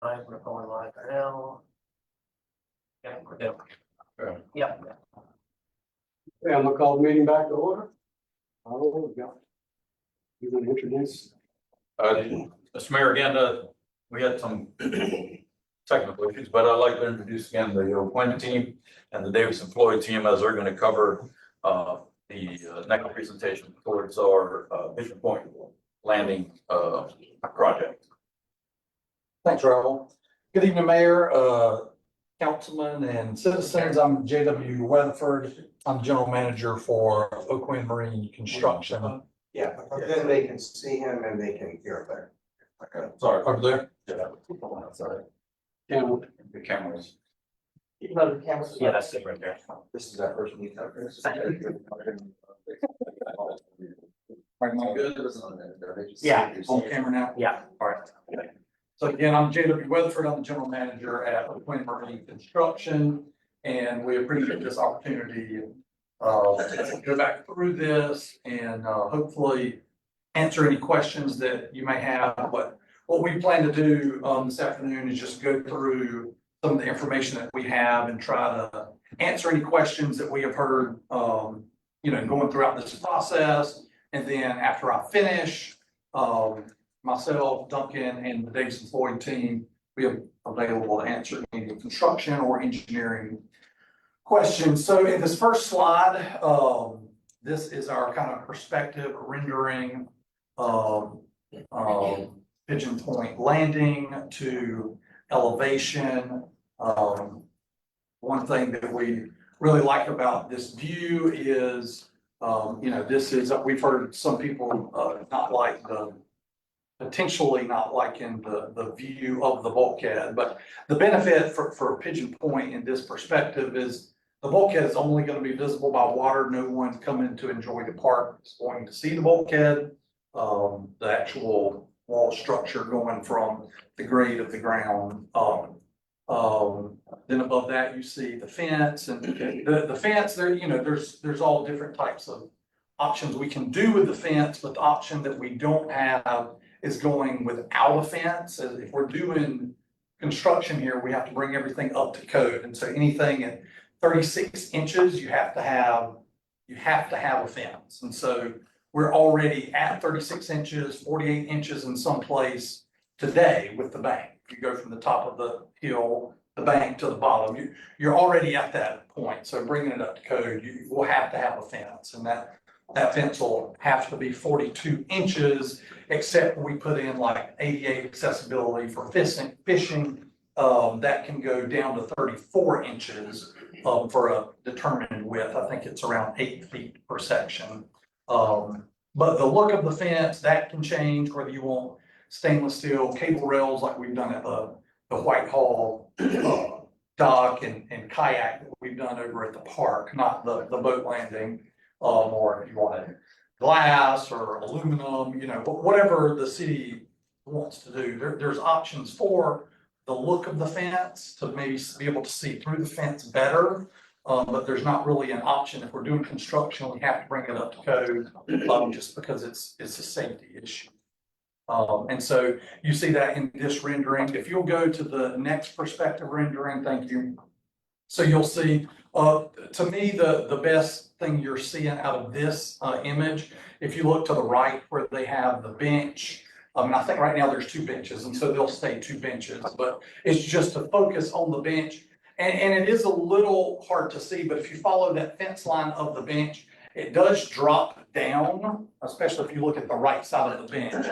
We're going live now. Yeah, we're good. Okay. Yeah. Okay, I'm gonna call the meeting back to order. Oh, we got. You want to introduce? Mr. Mayor, again, we had some technical issues, but I'd like to introduce again the Quinn team and the Davis and Floyd team as they're going to cover the next presentation towards our Vision Point landing project. Thanks, Raul. Good evening, Mayor, councilmen, and citizens. I'm J.W. Weatherford. I'm General Manager for Oquin Marine Construction. Yeah, but then they can see him and they can hear better. Okay, sorry. Over there. Yeah, sorry. Camera. The cameras. Yeah, that's it right there. This is our first meeting. Right, am I good? Yeah. On camera now? Yeah, all right. So again, I'm J.W. Weatherford. I'm the General Manager at Oquin Marine Construction, and we appreciate this opportunity to go back through this and hopefully answer any questions that you may have. But what we plan to do this afternoon is just go through some of the information that we have and try to answer any questions that we have heard, going throughout this process. And then after I finish, myself, Duncan, and the Davis and Floyd team, we are available to answer any construction or engineering questions. So in this first slide, this is our kind of perspective rendering Pigeon Point landing to elevation. One thing that we really like about this view is, this is, we've heard some people not like potentially not liking the view of the bulkhead, but the benefit for Pigeon Point in this perspective is the bulkhead is only going to be visible by water. No one coming to enjoy the park is going to see the bulkhead, the actual wall structure going from the grade of the ground. Then above that, you see the fence, and the fence there, there's all different types of options we can do with the fence, but the option that we don't have is going without a fence. As if we're doing construction here, we have to bring everything up to code. And so anything at 36 inches, you have to have a fence. And so we're already at 36 inches, 48 inches in some place today with the bank. If you go from the top of the hill, the bank to the bottom, you're already at that point. So bringing it up to code, you will have to have a fence, and that fence will have to be 42 inches, except we put in like ADA accessibility for fishing, that can go down to 34 inches for a determined width. I think it's around 8 feet per section. But the look of the fence, that can change, whether you want stainless steel cable rails like we've done at the Whitehall dock and kayak that we've done over at the park, not the boat landing. Or if you wanted glass or aluminum, whatever the city wants to do. There's options for the look of the fence to maybe be able to see through the fence better. But there's not really an option. If we're doing construction, we have to bring it up to code, just because it's a safety issue. And so you see that in this rendering. If you'll go to the next perspective rendering, thank you. So you'll see, to me, the best thing you're seeing out of this image, if you look to the right where they have the bench, I think right now there's 2 benches, and so they'll stay 2 benches, but it's just to focus on the bench. And it is a little hard to see, but if you follow that fence line of the bench, it does drop down, especially if you look at the right side of the bench.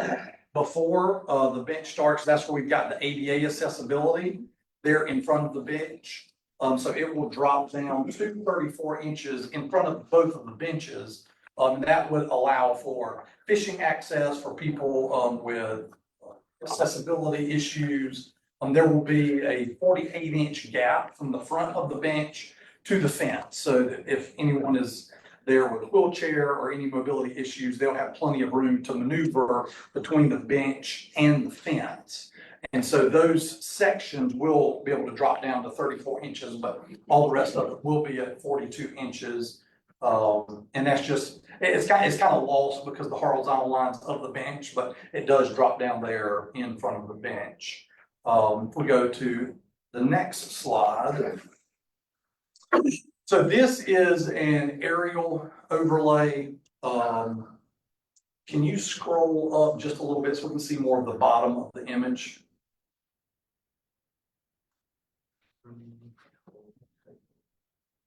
Before the bench starts, that's where we've got the ADA accessibility there in front of the bench. So it will drop down to 34 inches in front of both of the benches. That would allow for fishing access for people with accessibility issues. There will be a 48-inch gap from the front of the bench to the fence. So that if anyone is there with a wheelchair or any mobility issues, they'll have plenty of room to maneuver between the bench and the fence. And so those sections will be able to drop down to 34 inches, but all the rest of it will be at 42 inches. And that's just, it's kind of lost because of the horizontal lines of the bench, but it does drop down there in front of the bench. If we go to the next slide. So this is an aerial overlay. Can you scroll up just a little bit so we can see more of the bottom of the image?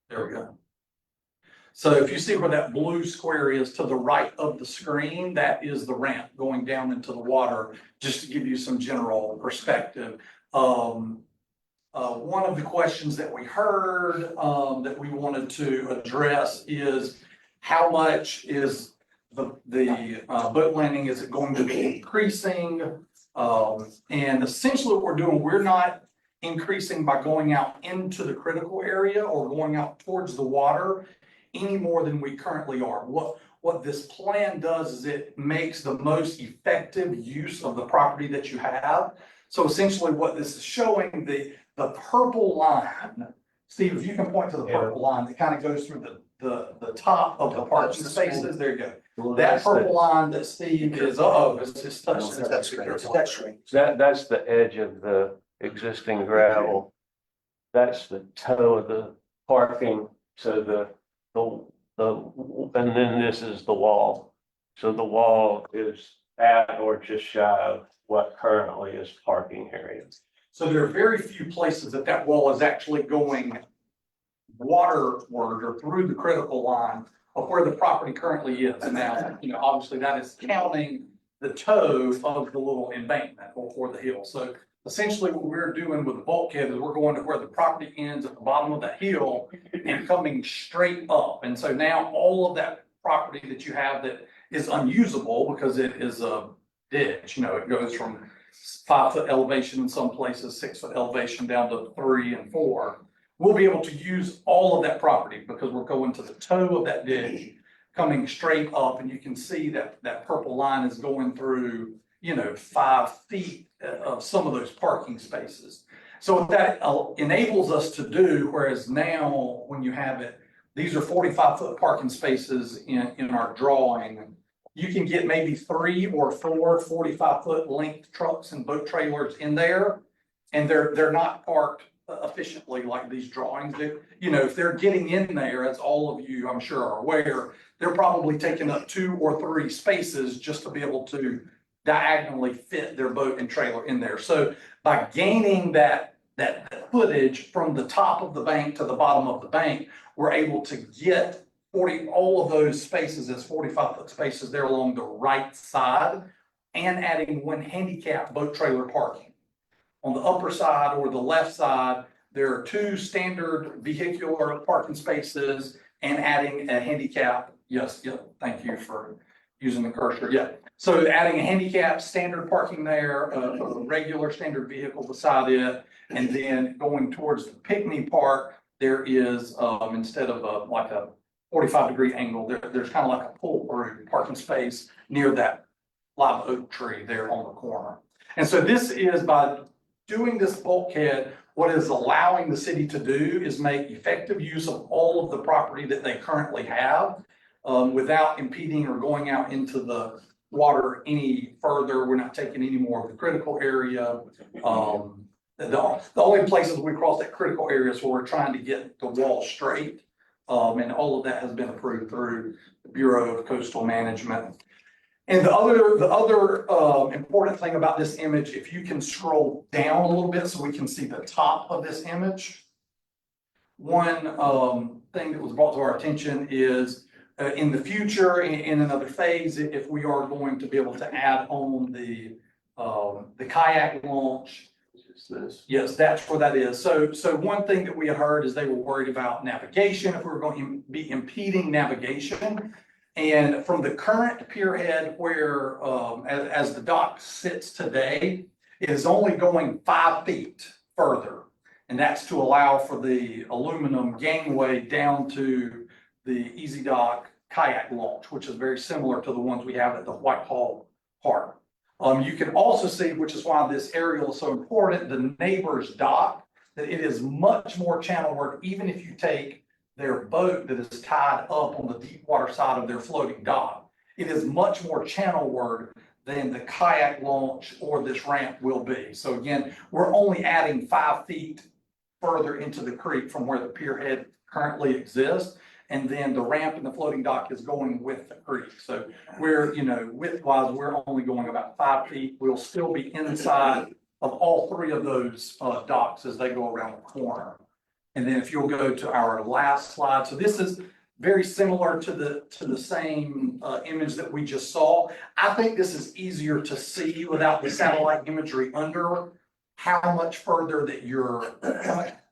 There we go. So if you see where that blue square is to the right of the screen, that is the ramp going down into the water, just to give you some general perspective. One of the questions that we heard that we wanted to address is how much is the boat landing, is it going to be increasing? And essentially what we're doing, we're not increasing by going out into the critical area or going out towards the water any more than we currently are. What this plan does is it makes the most effective use of the property that you have. So essentially what this is showing, the purple line, Steve, if you can point to the purple line that kind of goes through the top of the parking spaces, there you go. That purple line that Steve is, it's touch. That's the edge of the existing gravel. That's the toe of the parking, so and then this is the wall. So the wall is at or just shy of what currently is parking area. So there are very few places that wall is actually going waterward or through the critical line of where the property currently is. And now, obviously that is counting the toe of the little embankment or the hill. So essentially what we're doing with the bulkhead is we're going to where the property ends at the bottom of the hill and coming straight up. And so now all of that property that you have that is unusable because it is a ditch, it goes from 5 foot elevation in some places, 6 foot elevation down to 3 and 4. We'll be able to use all of that property because we're going to the toe of that ditch, coming straight up, and you can see that purple line is going through, 5 feet of some of those parking spaces. So what that enables us to do, whereas now when you have it, these are 45-foot parking spaces in our drawing. You can get maybe 3 or 4 45-foot length trucks and boat trailers in there, and they're not parked efficiently like these drawings do. If they're getting in there, as all of you I'm sure are aware, they're probably taking up 2 or 3 spaces just to be able to diagonally fit their boat and trailer in there. So by gaining that footage from the top of the bank to the bottom of the bank, we're able to get all of those spaces as 45-foot spaces there along the right side, and adding 1 handicap boat trailer parking. On the upper side or the left side, there are 2 standard vehicular parking spaces and adding a handicap. Yes, thank you for using the cursor. Yeah. So adding a handicap standard parking there, a regular standard vehicle beside it, and then going towards the picnic part, there is, instead of a 45-degree angle, there's kind of like a pull-through parking space near that live oak tree there on the corner. And so this is, by doing this bulkhead, what is allowing the city to do is make effective use of all of the property that they currently have without impeding or going out into the water any further. We're not taking any more of the critical area. The only places we cross that critical area is where we're trying to get the wall straight. And all of that has been approved through the Bureau of Coastal Management. And the other important thing about this image, if you can scroll down a little bit so we can see the top of this image. One thing that was brought to our attention is in the future, in another phase, if we are going to be able to add on the kayak launch. Yes, that's where that is. So one thing that we had heard is they were worried about navigation, if we were going to be impeding navigation. And from the current pierhead where, as the dock sits today, it is only going 5 feet further. And that's to allow for the aluminum gangway down to the Easy Dock kayak launch, which is very similar to the ones we have at the Whitehall Park. You can also see, which is why this aerial is so important, the neighbor's dock, that it is much more channel work, even if you take their boat that is tied up on the deep water side of their floating dock. It is much more channel work than the kayak launch or this ramp will be. So again, we're only adding 5 feet further into the creek from where the pier head currently exists. And then the ramp and the floating dock is going with the creek. So we're, width wise, we're only going about 5 feet. We'll still be inside of all 3 of those docks as they go around the corner. And then if you'll go to our last slide, so this is very similar to the same image that we just saw. I think this is easier to see without the satellite imagery under how much further that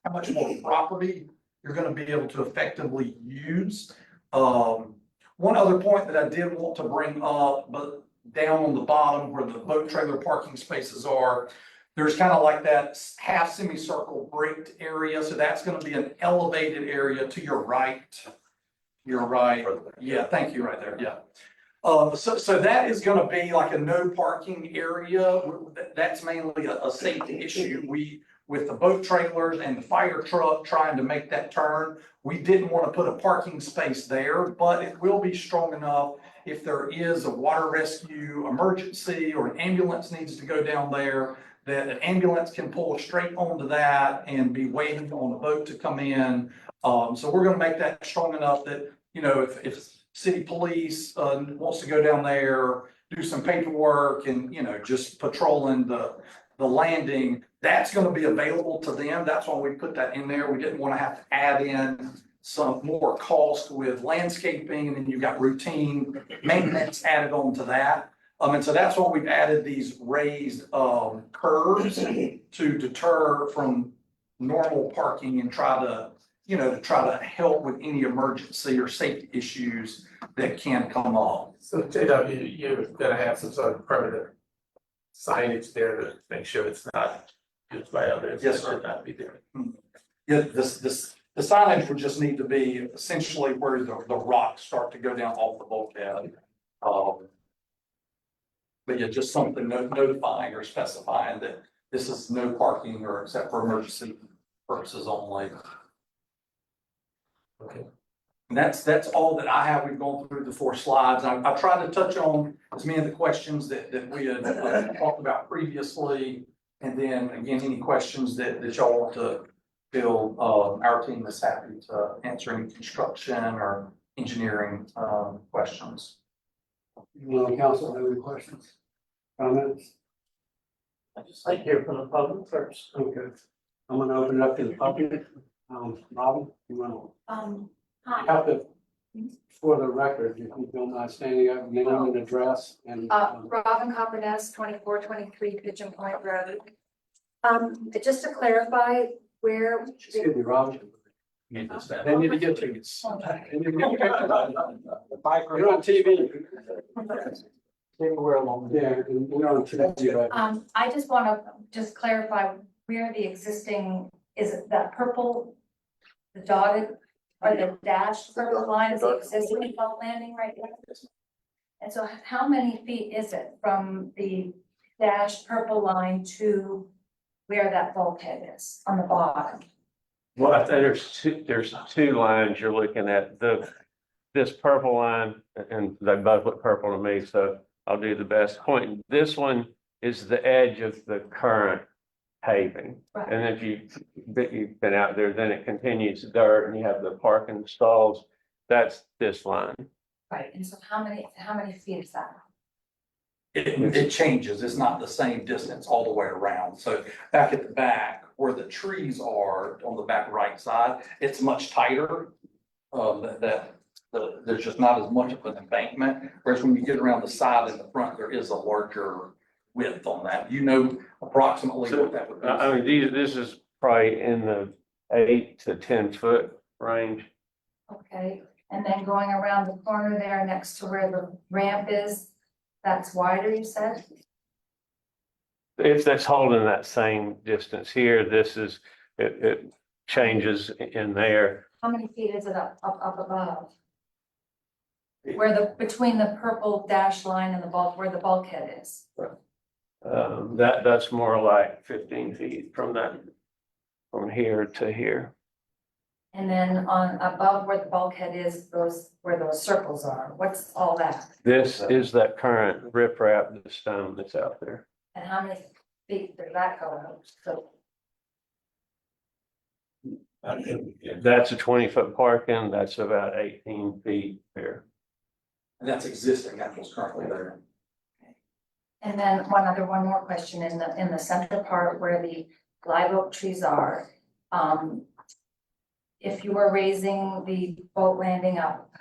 how much more property you're gonna be able to effectively use. One other point that I did want to bring up, but down on the bottom where the boat trailer parking spaces are, there's kind of like that half semicircle bricked area. So that's gonna be an elevated area to your right. You're right. Yeah, thank you right there. Yeah. So that is gonna be like a no parking area. That's mainly a safety issue. With the boat trailers and the fire truck trying to make that turn, we didn't want to put a parking space there, but it will be strong enough if there is a water rescue emergency or an ambulance needs to go down there, that an ambulance can pull straight onto that and be waiting on the boat to come in. So we're gonna make that strong enough that, if city police wants to go down there, do some paperwork and, just patrolling the landing, that's gonna be available to them. That's why we put that in there. We didn't want to have to add in some more cost with landscaping, and then you've got routine maintenance added on to that. And so that's why we've added these raised curves to deter from normal parking and try to help with any emergency or safety issues that can come up. So JW, you're gonna have some sort of permanent signage there to make sure it's not used by others. Yes, It sir. should not be there. Yeah, the signage would just need to be essentially where the rocks start to go down off the bulkhead. But yeah, just something notifying or specifying that this is no parking or except for emergency purposes only. Okay. And that's all that I have. We've gone through the 4 slides. I tried to touch on as many of the questions that we had talked about previously. And then again, any questions that y'all want to feel, our team is happy to answer any construction or engineering questions. Council, have any questions, comments? I just like hear from the public first. Okay, I'm gonna open it up to the public. Robin, you wanna, Hi, you have to, for the record, if you don't mind standing up, name and address and. Robin Copperness, 2423 Pigeon Point Road. Just to clarify where, Excuse me, Robin. They need to get to you. They need to get You're on TV. Yeah, and you're on TV, but I just want to just clarify where the existing, is it that purple, the dotted, or the dashed purple line is the existing boat landing right there? And so how many feet is it from the dashed purple line to where that bulkhead is on the bottom? Well, I think there's 2 lines you're looking at. This purple line, and they both look purple to me, so I'll do the best pointing. This one is the edge of the current paving. Right. And if you've been out there, then it continues to dirt and you have the parking stalls. That's this line. Right, and so how many feet is that? It changes. It's not the same distance all the way around. So back at the back where the trees are on the back right side, it's much tighter. There's just not as much of an embankment. Whereas when you get around the side and the front, there is a larger width on that. Approximately what that would be. I mean, this is probably in the 8 to 10 foot range. Okay, and then going around the corner there next to where the ramp is, that's wider, you said? If that's holding that same distance here, it changes in there. How many feet is it up above? Between the purple dash line and where the bulkhead is? That's more like 15 feet from here to here. And then on above where the bulkhead is, where those circles are, what's all that? This is that current riprap, the stone that's out there. And how many feet does that go up? So, That's a 20-foot parking, that's about 18 feet there. And that's existing, that's what's currently there. and then one more question, in the center part where the live oak trees are, if you were raising the boat landing up,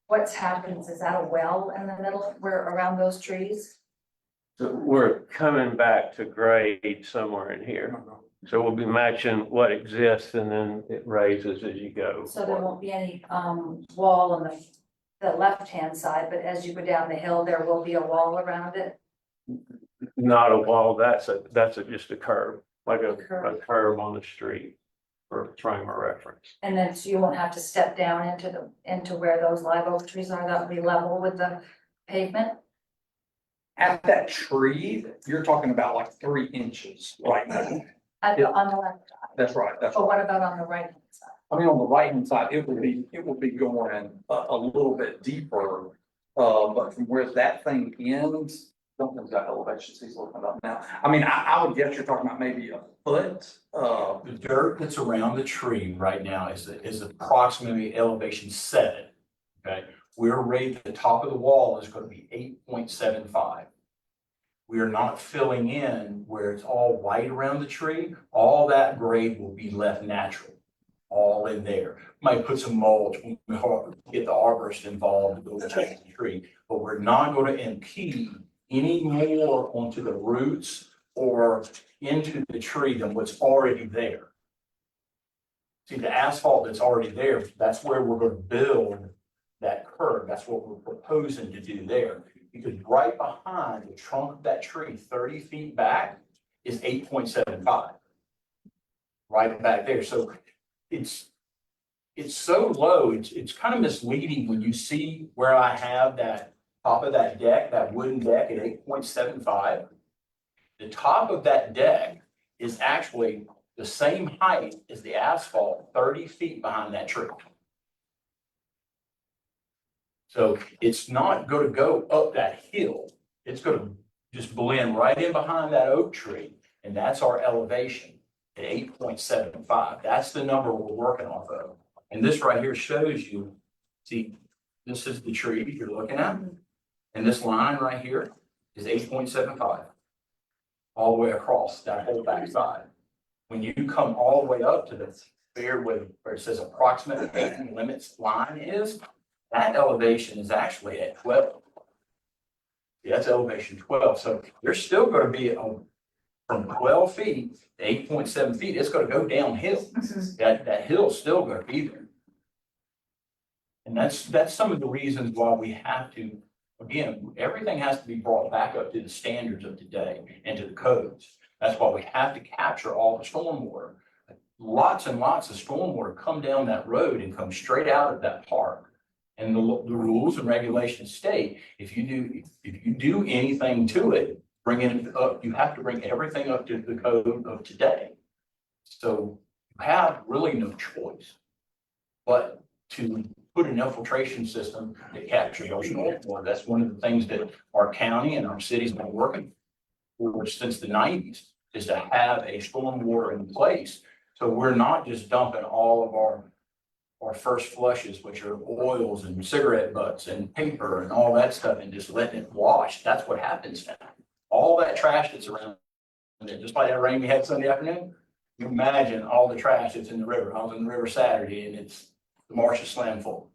what's happens, is that a well in the middle, where around those trees? So we're coming back to grade somewhere in here. So we'll be matching what exists and then it raises as you go. So there won't be any, wall on the left-hand side, but as you go down the hill, there will be a wall around it? Not a wall, that's just a curb, like a Curb. curb on the street for frame of reference. And then, so you won't have to step down into where those live oak trees are, that'll be level with the pavement? At that tree, you're talking about like 3 inches right now. On the left side, That's right, that's but right. what about on the right hand side? I mean, on the right hand side, it would be going a little bit deeper. But from where that thing ends, don't know exact elevations he's looking up now. I mean, I would guess you're talking about maybe a foot. The dirt that's around the tree right now is approximately elevation 7. Okay, we're raised, the top of the wall is going to be 8.75. We are not filling in where it's all white around the tree. All that grade will be left natural, all in there. Might put some mulch, get the arborist involved, to go check the tree, but we're not going to impede any more onto the roots or into the tree than what's already there. See, the asphalt that's already there, that's where we're going to build that curb. That's what we're proposing to do there. Because right behind the trunk of that tree, 30 feet back, is 8.75. Right back there. So it's so low, it's kind of misleading when you see where I have that top of that deck, that wooden deck at 8.75. The top of that deck is actually the same height as the asphalt, 30 feet behind that tree. So it's not going to go up that hill. It's going to just blend right in behind that oak tree. And that's our elevation at 8.75. That's the number we're working off of. And this right here shows you, see, this is the tree you're looking at. And this line right here is 8.75. All the way across that whole back side. When you come all the way up to the fairway where it says approximate pavement limits line is, that elevation is actually at 12. Yeah, that's elevation 12. So there's still going to be from 12 feet to 8.7 feet, it's going to go downhill. That hill's still going to be there. And that's some of the reasons why we have to, again, everything has to be brought back up to the standards of today and to the codes. That's why we have to capture all the stormwater. Lots and lots of stormwater come down that road and come straight out of that park. And the rules and regulations state, if you do anything to it, bring it up, you have to bring everything up to the code of today. So you have really no choice but to put an infiltration system that captures ocean stormwater. That's one of the things that our county and our city's been working for since the 90s, is to have a stormwater in place. So we're not just dumping all of our first flushes, which are oils and cigarette butts and paper and all that stuff, and just letting it wash. That's what happens now. All that trash that's around there, just like that rain we had Sunday afternoon. You imagine all the trash that's in the river. I was in the river Saturday and the marsh is slam full.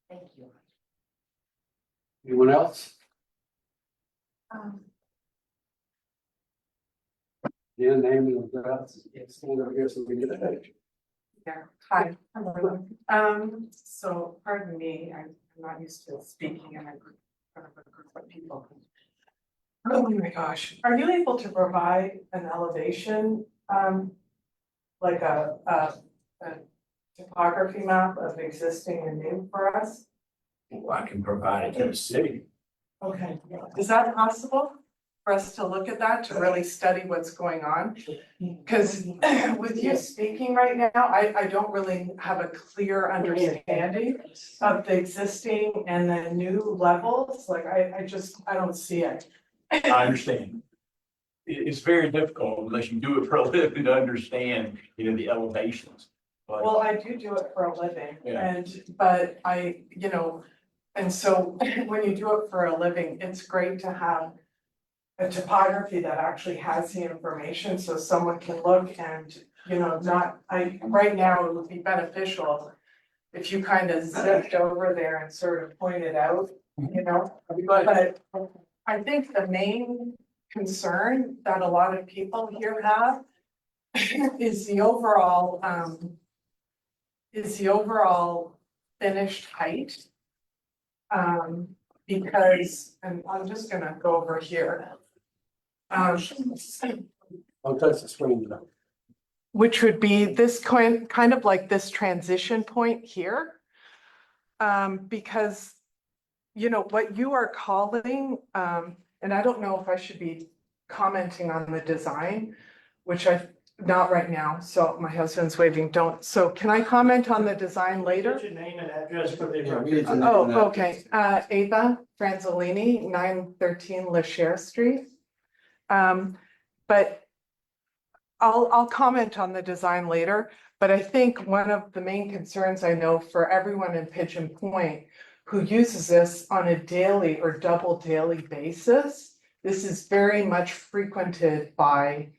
Thank you. Anyone else? Yeah, name and address. Stand over here so we get it. Yeah, hi, hello. So pardon me, I'm not used to speaking in front of a group of people. Oh my gosh, are you able to provide an elevation, like a topography map of existing and new for us? Well, I can provide it to the city. Okay, is that possible? for us to look at that, to really study what's going on. Cause with you speaking right now, I don't really have a clear understanding of the existing and the new levels, like I don't see it. I understand. It's very difficult unless you do it for a living to understand, the elevations. But Well, I do it for a living Yeah. but and so when you do it for a living, it's great to have a topography that actually has the information, so someone can look and, right now it would be beneficial if you kind of zipped over there and sort of pointed out, but I think the main concern that a lot of people here have is the overall finished height. Because, and I'm just gonna go over here. Don't touch the screen, though. Which would be this kind of like this transition point here. Because, what you are calling, and I don't know if I should be commenting on the design, which not right now, so my husband's waving, so can I comment on the design later? What's your name and address for the? Oh, okay, Ava Franzolini, 913 LaShare Street. But I'll comment on the design later, but I think one of the main concerns I know for everyone in Pigeon Point who uses this on a daily or double daily basis, this is very much frequented by,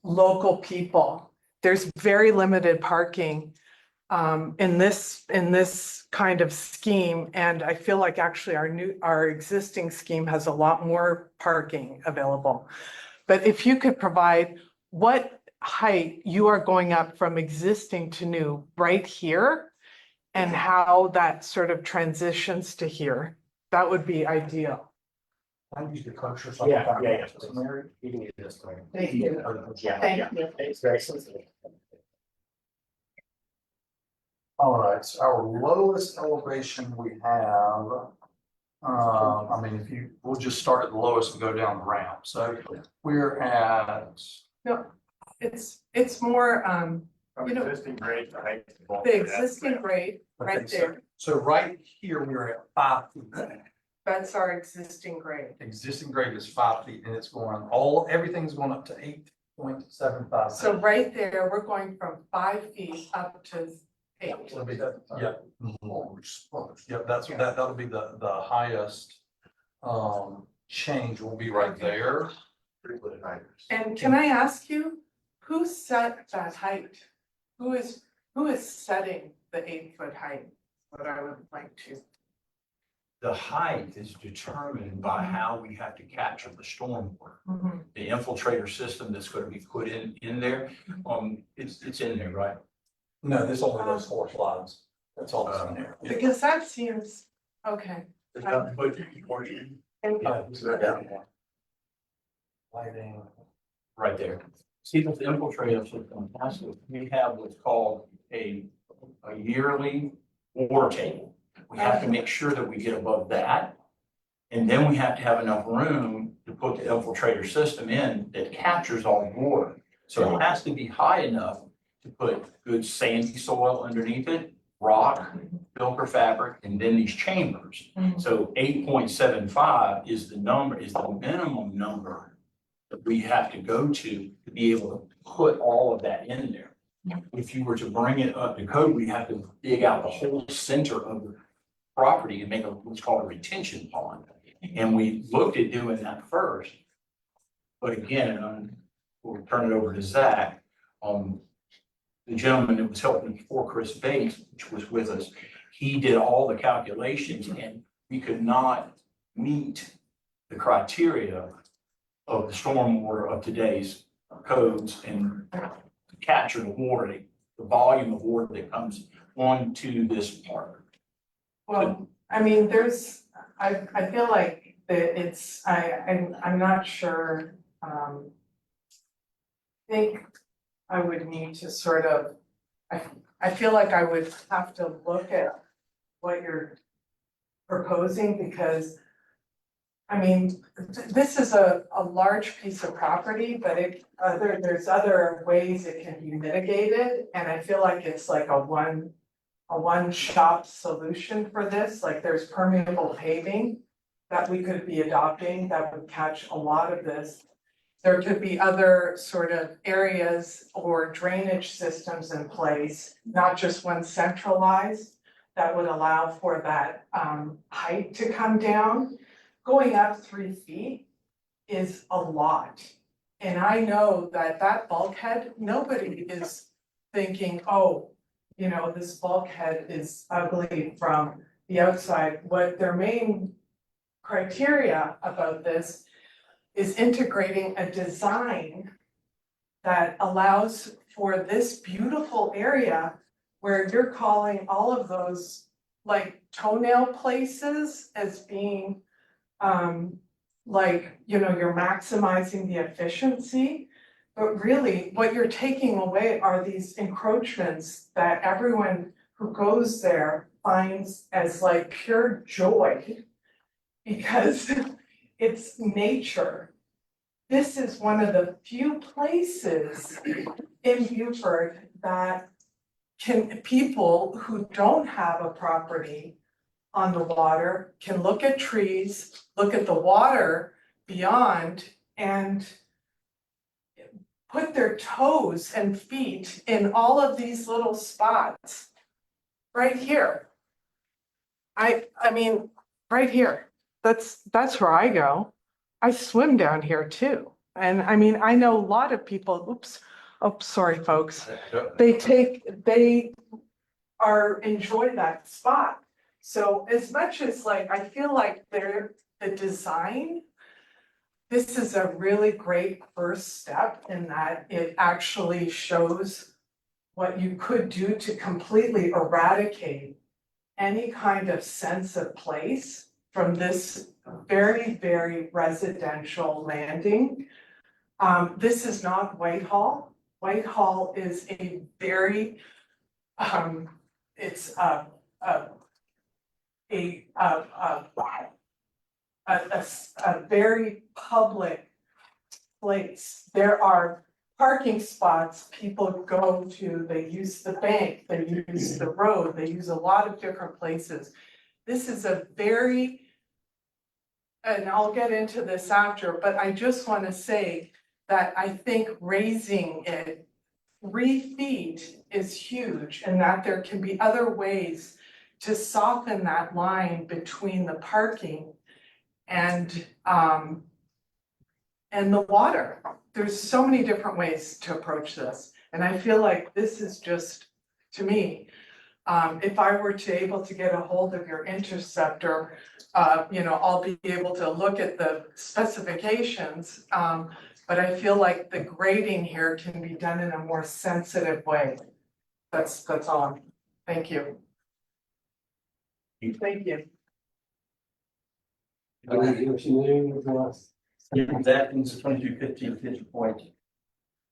local people. There's very limited parking in this kind of scheme, and I feel like actually our existing scheme has a lot more parking available. But if you could provide what height you are going up from existing to new right here and how that sort of transitions to here, that would be ideal. I use the culture. Yeah. You can use this one. Thank you. Thank you. It's very sensitive. All right, so our lowest elevation we have. We'll just start at the lowest and go down the ramp. So we're at, No, it's more, Existing grade, right? the existing grade right Okay, so- there, so right here, we're at 5 feet. that's our existing grade. Existing grade is 5 feet and it's everything's going up to 8.75. So right there, we're going from 5 feet up to 8. Yeah. Yep, that'll be the highest, change will be right there. And can I ask you, who set that height? Who is setting the 8-foot height? What I would like to. The height is determined by how we have to capture the stormwater. The infiltrator system that's gonna be put in there, it's in there, right? No, this only goes 4 slides. That's all that's in there. Because that seems, okay. Lighting. Right there. See, the infiltrator system, we have what's called a yearly water table. We have to make sure that we get above that. And then we have to have enough room to put the infiltrator system in that captures all the water. So it has to be high enough to put good sandy soil underneath it, rock, filter fabric, and then these chambers. So 8.75 is the minimum number that we have to go to be able to put all of that in there. If you were to bring it up to code, we have to dig out the whole center of the property and make what's called a retention pond. And we looked at doing that first. But again, we'll turn it over to Zach. The gentleman that was helping before, Chris Bates, which was with us, he did all the calculations and we could not meet the criteria of the stormwater of today's codes and capture the water, the volume of water that comes onto this park. Well, I mean, I feel like that I'm not sure, think I would need to sort of, I feel like I would have to look at what you're proposing because I mean, this is a large piece of property, but there's other ways it can be mitigated, and I feel like it's like a one-shop solution for this, like there's permeable paving that we could be adopting that would catch a lot of this. There could be other sort of areas or drainage systems in place, not just one centralized, that would allow for that height to come down. Going up 3 feet is a lot. And I know that that bulkhead, nobody is thinking, oh, you know, this bulkhead is ugly from the outside. What their main criteria about this is integrating a design that allows for this beautiful area where you're calling all of those like toenail places as being like, you know, you're maximizing the efficiency. But really, what you're taking away are these encroachments that everyone who goes there finds as like pure joy. Because it's nature. This is one of the few places in Beaufort that people who don't have a property on the water can look at trees, look at the water beyond, and put their toes and feet in all of these little spots right here. I mean, right here. That's where I go. I swim down here too. And I mean, I know a lot of people, oops, oh, sorry, folks. They enjoy that spot. So as much as like, I feel like the design, this is a really great first step in that it actually shows what you could do to completely eradicate any kind of sense of place from this very, very residential landing. This is not Whitehall. Whitehall is a very, it's a very public place. There are parking spots people go to, they use the bank, they use the road, they use a lot of different places. This is a very, and I'll get into this after, but I just want to say that I think raising it 3 feet is huge, and that there can be other ways to soften that line between the parking and the water. There's so many different ways to approach this, and I feel like this is just, to me, if I were to able to get a hold of your interceptor, you know, I'll be able to look at the specifications. But I feel like the grading here can be done in a more sensitive way. That's all. Thank you. Thank you. What's your name, address? James Atkins, 2215 Pigeon Point.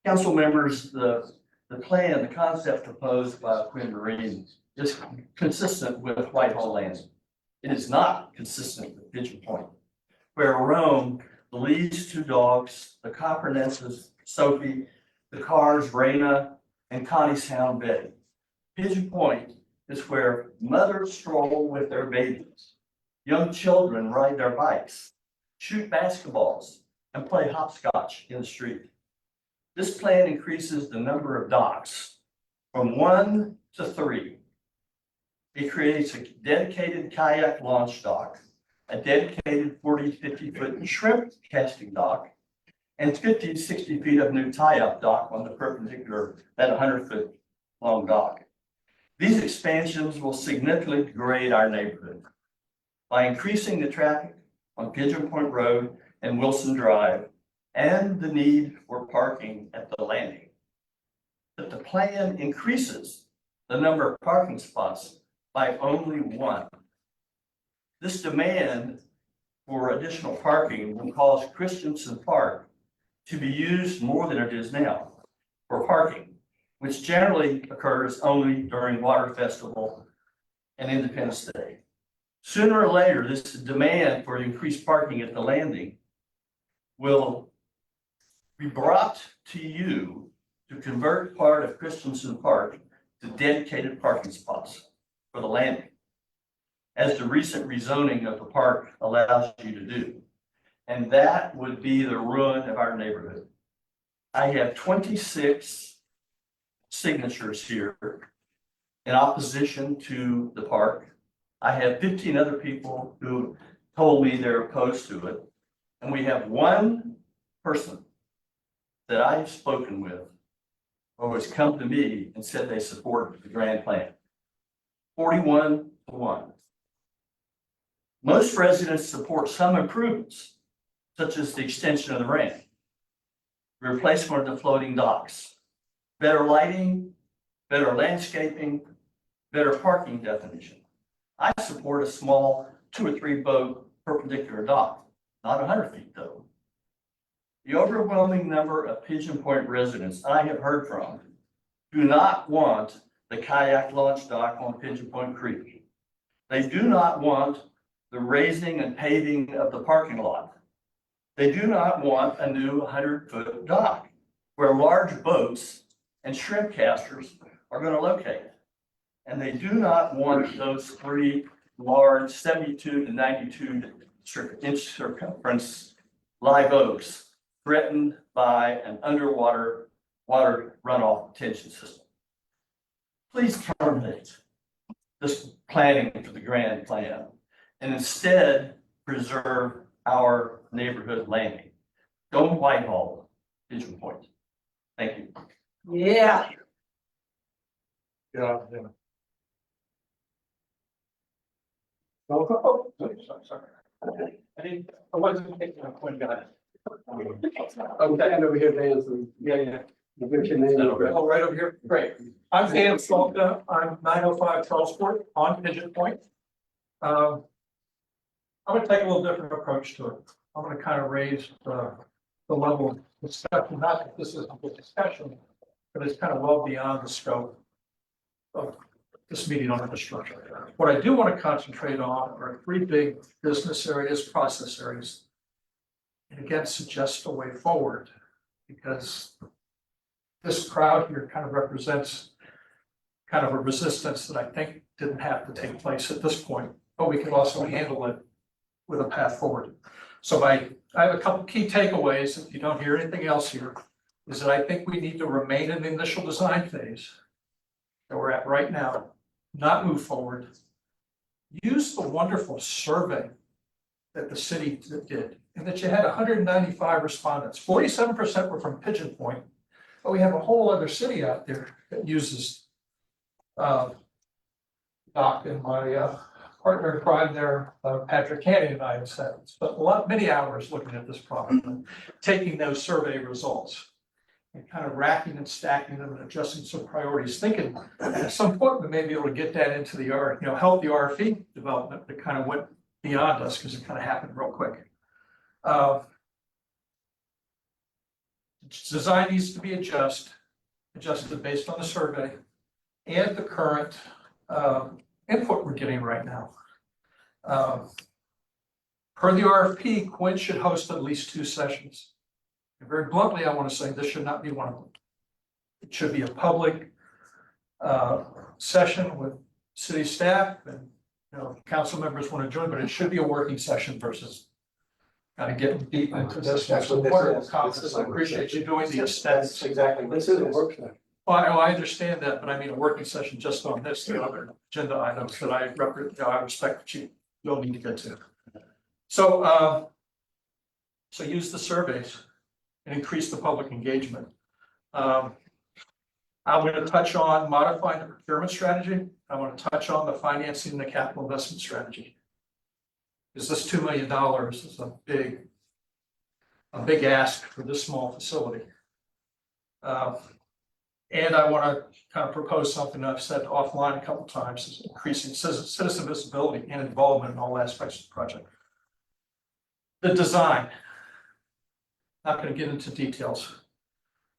Council members, the plan, the concept proposed by Quinn Marine is consistent with Whitehall Landing. It is not consistent with Pigeon Point, where Rome, the Lee's 2 dogs, the Coppernenses, Sophie, the Cars, Raina, and Connie's hound Betty. Pigeon Point is where mothers stroll with their babies, young children ride their bikes, shoot basketballs, and play hopscotch in the street. This plan increases the number of docks from 1 to 3. It creates a dedicated kayak launch dock, a dedicated 40-50 foot shrimp casting dock, and 50-60 feet of new tie-up dock on the perpendicular, that 100-foot long dock. These expansions will significantly degrade our neighborhood by increasing the traffic on Pigeon Point Road and Wilson Drive, and the need for parking at the landing. But the plan increases the number of parking spots by only 1. This demand for additional parking will cause Christensen Park to be used more than it is now for parking, which generally occurs only during Water Festival and Independence Day. Sooner or later, this demand for increased parking at the landing will be brought to you to convert part of Christensen Park to dedicated parking spots for the landing, as the recent rezoning of the park allows you to do. And that would be the ruin of our neighborhood. I have 26 signatures here in opposition to the park. I have 15 other people who told me they're opposed to it. And we have one person that I have spoken with who has come to me and said they support the grand plan. 41-1. Most residents support some improvements, such as the extension of the ramp, replacement of the floating docks, better lighting, better landscaping, better parking definition. I support a small 2 or 3 boat perpendicular dock, not 100 feet though. The overwhelming number of Pigeon Point residents I have heard from do not want the kayak launch dock on Pigeon Point Creek. They do not want the raising and paving of the parking lot. They do not want a new 100-foot dock where large boats and shrimp casters are going to locate. And they do not want those 3 large 72 to 92 inch circumference live oaks threatened by an underwater water runoff detention system. Please terminate this planning for the grand plan and instead preserve our neighborhood landing. Don't Whitehall Pigeon Point. Thank you. Yeah. Yeah. Oh, sorry. I wasn't taking a point, guy. I'm standing over here dancing. Yeah. Give your name. Oh, right over here, great. I'm Dan Salka, I'm 905 Telsport on Pigeon Point. I'm gonna take a little different approach to it. I'm gonna kind of raise the level of discussion, not that this is a good discussion, but it's kind of well beyond the scope of this meeting on infrastructure. What I do want to concentrate on are 3 big business areas, process areas. And again, suggest a way forward, because this crowd here kind of represents kind of a resistance that I think didn't have to take place at this point, but we could also handle it with a path forward. So I have a couple key takeaways, if you don't hear anything else here, is that I think we need to remain in the initial design phase that we're at right now, not move forward. Use the wonderful survey that the city did, and that you had 195 respondents. 47% were from Pigeon Point, but we have a whole other city out there that uses Doc, and my partner in crime there, Patrick Cannon, and I have spent many hours looking at this problem and taking those survey results and kind of racking and stacking them and adjusting some priorities, thinking at some point we may be able to get that into the help the RFE development that kind of went beyond us, because it kind of happened real quick. Design needs to be adjusted based on the survey and the current input we're getting right now. Per the RFP, Quinn should host at least 2 sessions. And very bluntly, I want to say this should not be one of them. It should be a public session with city staff, and council members want to join, but it should be a working session versus kind of getting deep into this. That's what this Wonderful is. comments. I appreciate you doing the aesthetics. That's exactly what This is a work session. Well, I understand that, but I mean a working session just on this, the other agenda items that I respect that you'll need to get to. So, so use the surveys and increase the public engagement. I'm going to touch on modifying the procurement strategy. I want to touch on the financing and the capital investment strategy. Is this $2 million is a big ask for this small facility. And I want to kind of propose something I've said offline a couple of times, is increasing citizen visibility and involvement in all aspects of the project. The design. Not going to get into details,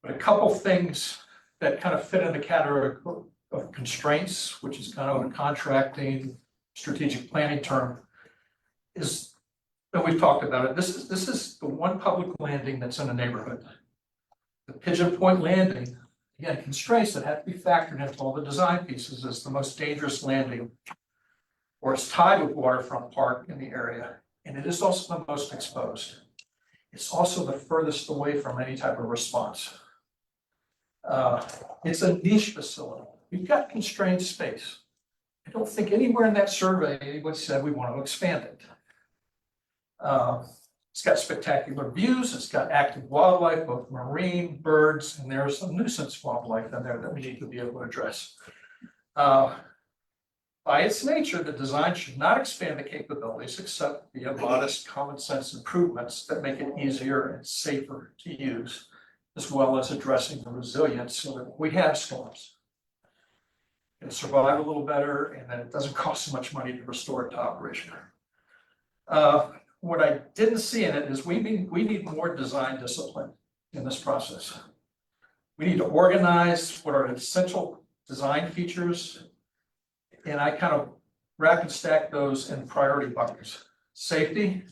but a couple things that kind of fit in the category of constraints, which is kind of a contracting, strategic planning term is, and we've talked about it, this is the one public landing that's in a neighborhood. The Pigeon Point Landing, again, constraints that have to be factored into all the design pieces, is the most dangerous landing, or it's tied with waterfront park in the area, and it is also the most exposed. It's also the furthest away from any type of response. It's a niche facility. We've got constrained space. I don't think anywhere in that survey anybody said we want to expand it. It's got spectacular views, it's got active wildlife, both marine, birds, and there's some nuisance wildlife in there that we need to be able to address. By its nature, the design should not expand the capabilities except via modest common sense improvements that make it easier and safer to use, as well as addressing the resilience so that we have storms. It'll survive a little better, and then it doesn't cost so much money to restore it to operation. What I didn't see in it is we need more design discipline in this process. We need to organize what are essential design features, and I kind of rack and stack those in priority buckets. Safety,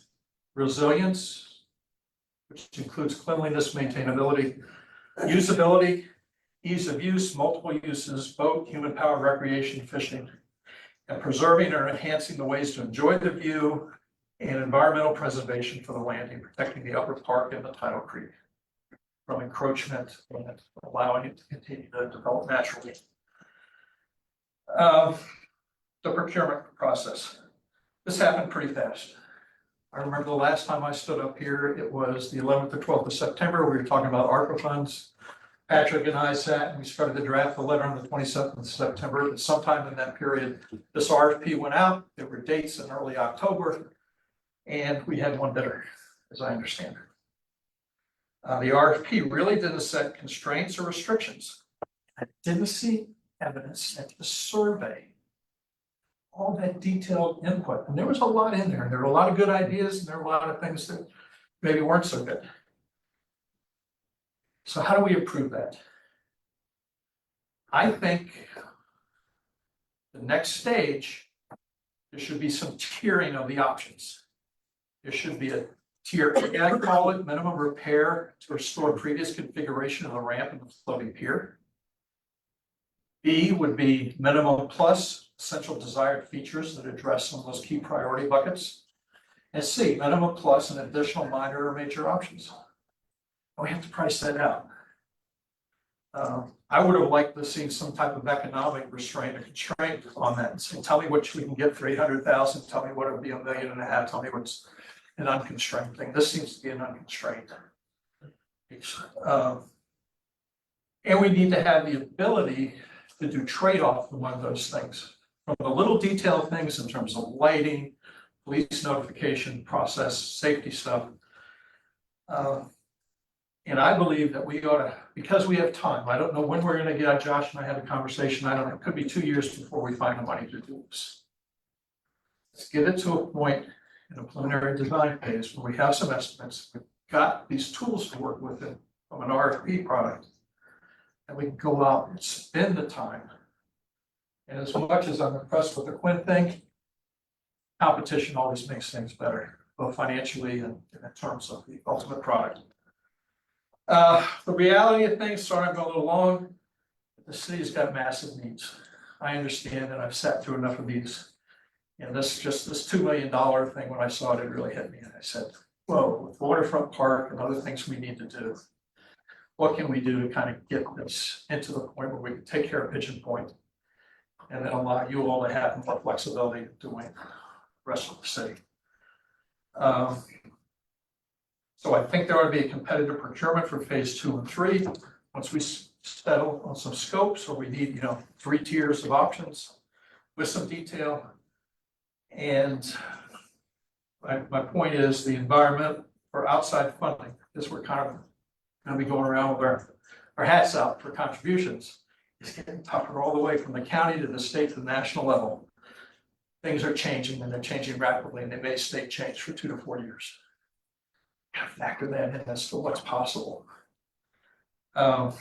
resilience, which includes cleanliness, maintainability, usability, ease of use, multiple uses, boat, human powered recreation, fishing, and preserving or enhancing the ways to enjoy the view, and environmental preservation for the landing, protecting the upper park and the tidal creek from encroachment and allowing it to continue to develop naturally. The procurement process. This happened pretty fast. I remember the last time I stood up here, it was the 11th or 12th of September. We were talking about ARPA funds. Patrick and I sat and we started to draft the letter on the 27th of September. And sometime in that period, this RFP went out. There were dates in early October. And we had one bidder, as I understand it. The RFP really didn't set constraints or restrictions. I didn't see evidence that the survey, all that detailed input, and there was a lot in there. There were a lot of good ideas, and there were a lot of things that maybe weren't so good. So how do we approve that? I think the next stage, there should be some tiering of the options. There should be a tier, I call it minimum repair to restore previous configuration of the ramp and the floating pier. B would be minimum plus essential desired features that address some of those key priority buckets. And C, minimum plus an additional minor or major options. And we have to price that out. I would have liked to see some type of economic restraint or constraint on that. So tell me what we can get for 800,000. Tell me what it would be $1.5 million. Tell me what's an unconstrained thing. This seems to be an unconstrained. And we need to have the ability to do trade-off among those things. From the little detailed things in terms of lighting, police notification process, safety stuff. And I believe that we ought to, because we have time, I don't know when we're gonna get, Josh and I had a conversation, I don't know, it could be 2 years before we find the money to do this. Let's get it to a point in a preliminary design phase where we have some estimates, we've got these tools to work with it from an RFP product. And we can go out and spend the time. And as much as I'm impressed with the Quinn thing, competition always makes things better, both financially and in terms of the ultimate product. The reality of things, sorry I'm going a little long, the city's got massive needs. I understand, and I've sat through enough of these. And this $2 million thing, when I saw it, it really hit me. And I said, whoa, with Waterfront Park and other things we need to do, what can we do to kind of get this into the point where we can take care of Pigeon Point and then allow you all to have more flexibility doing the rest of the city. So I think there ought to be a competitive procurement for phase 2 and 3. Once we settle on some scopes, or we need, 3 tiers of options with some detail. And my point is the environment for outside funding, because we're kind of going to be going around with our hats out for contributions. It's getting tougher all the way from the county to the state to the national level. Things are changing, and they're changing rapidly, and they may stay changed for 2 to 4 years. Factor that in as to what's possible. And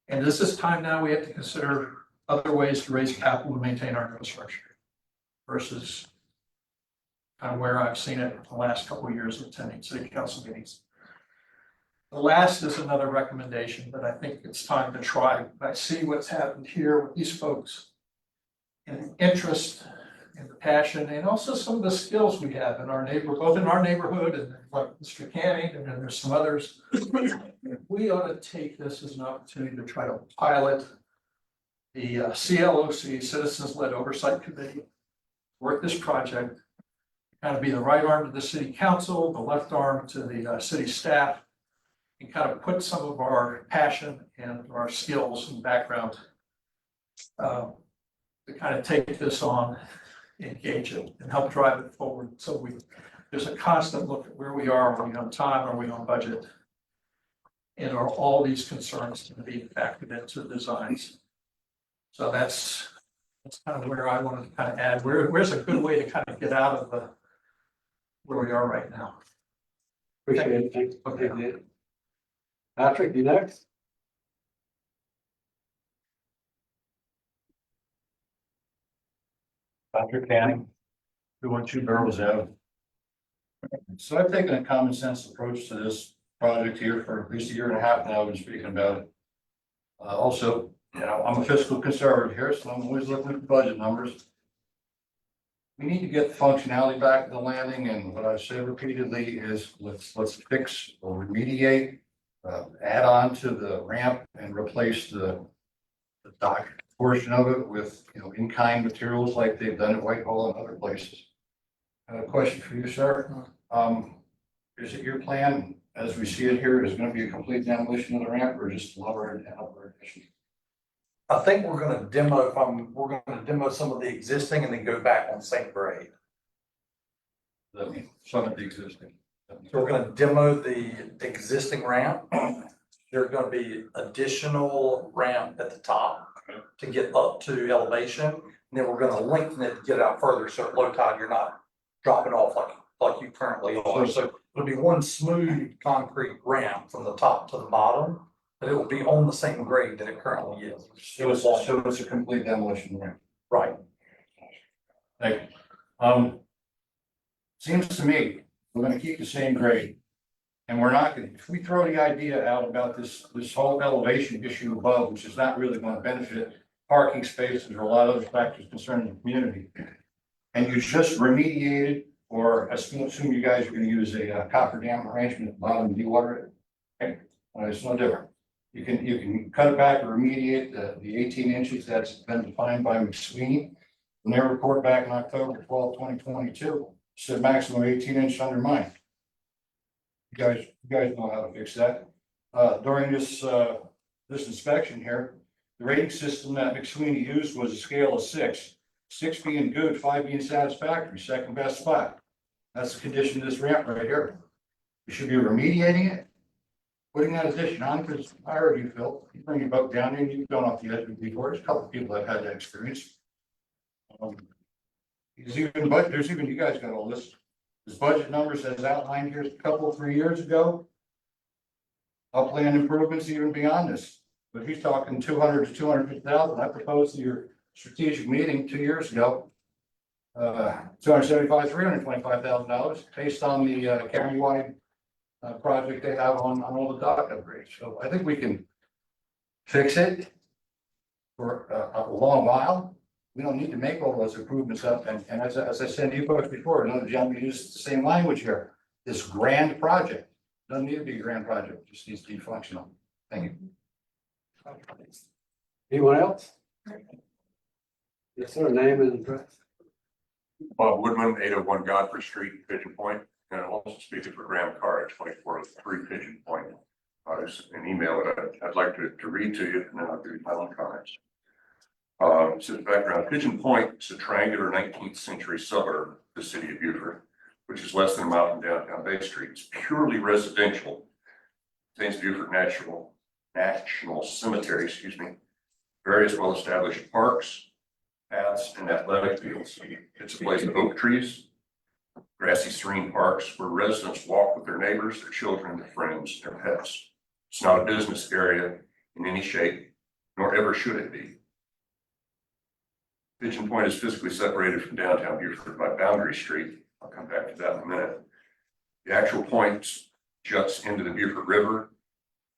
this is time now we have to consider other ways to raise capital to maintain our infrastructure. versus kind of where I've seen it the last couple of years of attending city council meetings. The last is another recommendation, but I think it's time to try. I see what's happened here with these folks. And the interest and the passion and also some of the skills we have in our both in our neighborhood and like Mr. Canning, and then there's some others. We ought to take this as an opportunity to try to pilot the CLOC, Citizens-Led Oversight Committee, work this project, kind of be the right arm to the city council, the left arm to the city staff, and kind of put some of our passion and our skills and background to kind of take this on, engage it, and help drive it forward. So there's a constant look at where we are we on time, are we on budget? And are all these concerns to be factored into the designs? So that's kind of where I wanted to kind of add, where's a good way to kind of get out of where we are right now. Appreciate it. Thanks. Okay. Patrick, you next? Patrick Canning, 212 Barrels Ave. So I've taken a common sense approach to this project here for at least a year and a half now. I've been speaking about it. Also, you know, I'm a fiscal conservative here, so I'm always looking at the budget numbers. We need to get the functionality back to the landing, and what I've said repeatedly is let's fix or remediate, add on to the ramp and replace the dock portion of it with, you know, in-kind materials like they've done at Whitehall and other places. I have a question for you, sir. Is it your plan, as we see it here, is going to be a complete demolition of the ramp or just lower and upper addition? I think we're gonna demo, we're gonna demo some of the existing and then go back on same grade. Some of the existing. So we're gonna demo the existing ramp. There's gonna be additional ramp at the top to get up to elevation. And then we're gonna lengthen it to get out further, so at low tide, you're not dropping off like you currently are. So it'll be one smooth concrete ramp from the top to the bottom, but it will be on the same grade that it currently is. So it's a complete demolition ramp. Right. Thank you. Seems to me, we're gonna keep the same grade. And we're not gonna, if we throw the idea out about this whole elevation issue above, which is not really gonna benefit parking spaces or a lot of other factors concerning the community. And you just remediated, or assume you guys are gonna use a copper dam arrangement at the bottom and dewater it. Okay, it's no different. You can cut it back or remediate the 18 inches that's been defined by McSweeney. When they report back in October 12, 2022, said maximum 18-inch undermine. You guys know how to fix that. During this inspection here, the rating system that McSweeney used was a scale of 6. 6 being good, 5 being satisfactory, second best spot. That's the condition of this ramp right here. You should be remediating it, putting that addition on, because I heard you, Phil. You bring your boat down here and you've gone off the edge before. There's a couple of people that have had that experience. There's even, you guys got all this. His budget numbers as outlined here a couple, 3 years ago. Upland improvements even beyond this, but he's talking 200 to 250,000. I proposed to your strategic meeting 2 years ago. $275,000, $325,000 based on the countywide project they have on all the dock upgrades. So I think we can fix it for a long while. We don't need to make all those improvements up. And as I said to you folks before, another gentleman used the same language here. This grand project doesn't need to be a grand project, just needs to be functional. Thank you. Anyone else? Yes, sir. Name and address. Bob Woodman, 801 Godfrey Street, Pigeon Point, and I'm also speaking for Graham Carr at 2403 Pigeon Point. There's an email that I'd like to read to you, and then I'll give you my own comments. So the background, Pigeon Point is a triangular 19th century suburb of the city of Beaufort, which is less than a mile from downtown Bay Street. It's purely residential. Contains Beaufort National Cemetery, various well-established parks, paths, and athletic fields. It's a place of oak trees, grassy serene parks where residents walk with their neighbors, their children, their friends, their pets. It's not a business area in any shape, nor ever should it be. Pigeon Point is physically separated from downtown Beaufort by Boundary Street. I'll come back to that in a minute. The actual point juts into the Beaufort River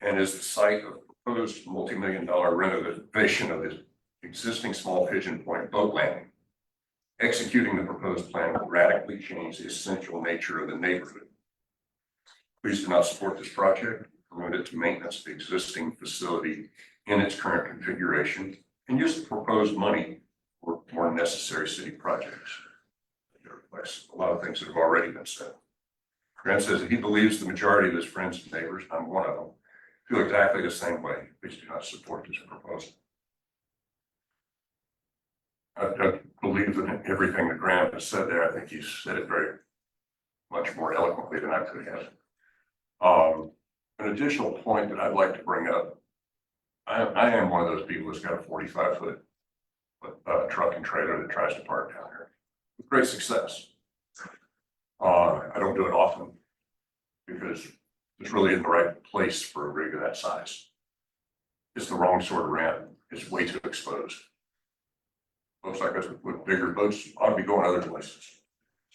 and is the site of proposed multi-million-dollar renovation of the existing Small Pigeon Point boat landing. Executing the proposed plan will radically change the essential nature of the neighborhood. Please do not support this project, limit it to maintenance of the existing facility in its current configuration, and use the proposed money for more necessary city projects. A lot of things that have already been said. Grant says that he believes the majority of his friends and neighbors, I'm one of them, feel exactly the same way. Please do not support this proposal. I believe that everything that Grant has said there, I think he's said it very much more eloquently than I could have. An additional point that I'd like to bring up, I am one of those people that's got a 45-foot truck and trailer that tries to park down here with great success. I don't do it often because it's really in the right place for a rig of that size. It's the wrong sort of ramp. It's way too exposed. Looks like us with bigger boats ought to be going other places.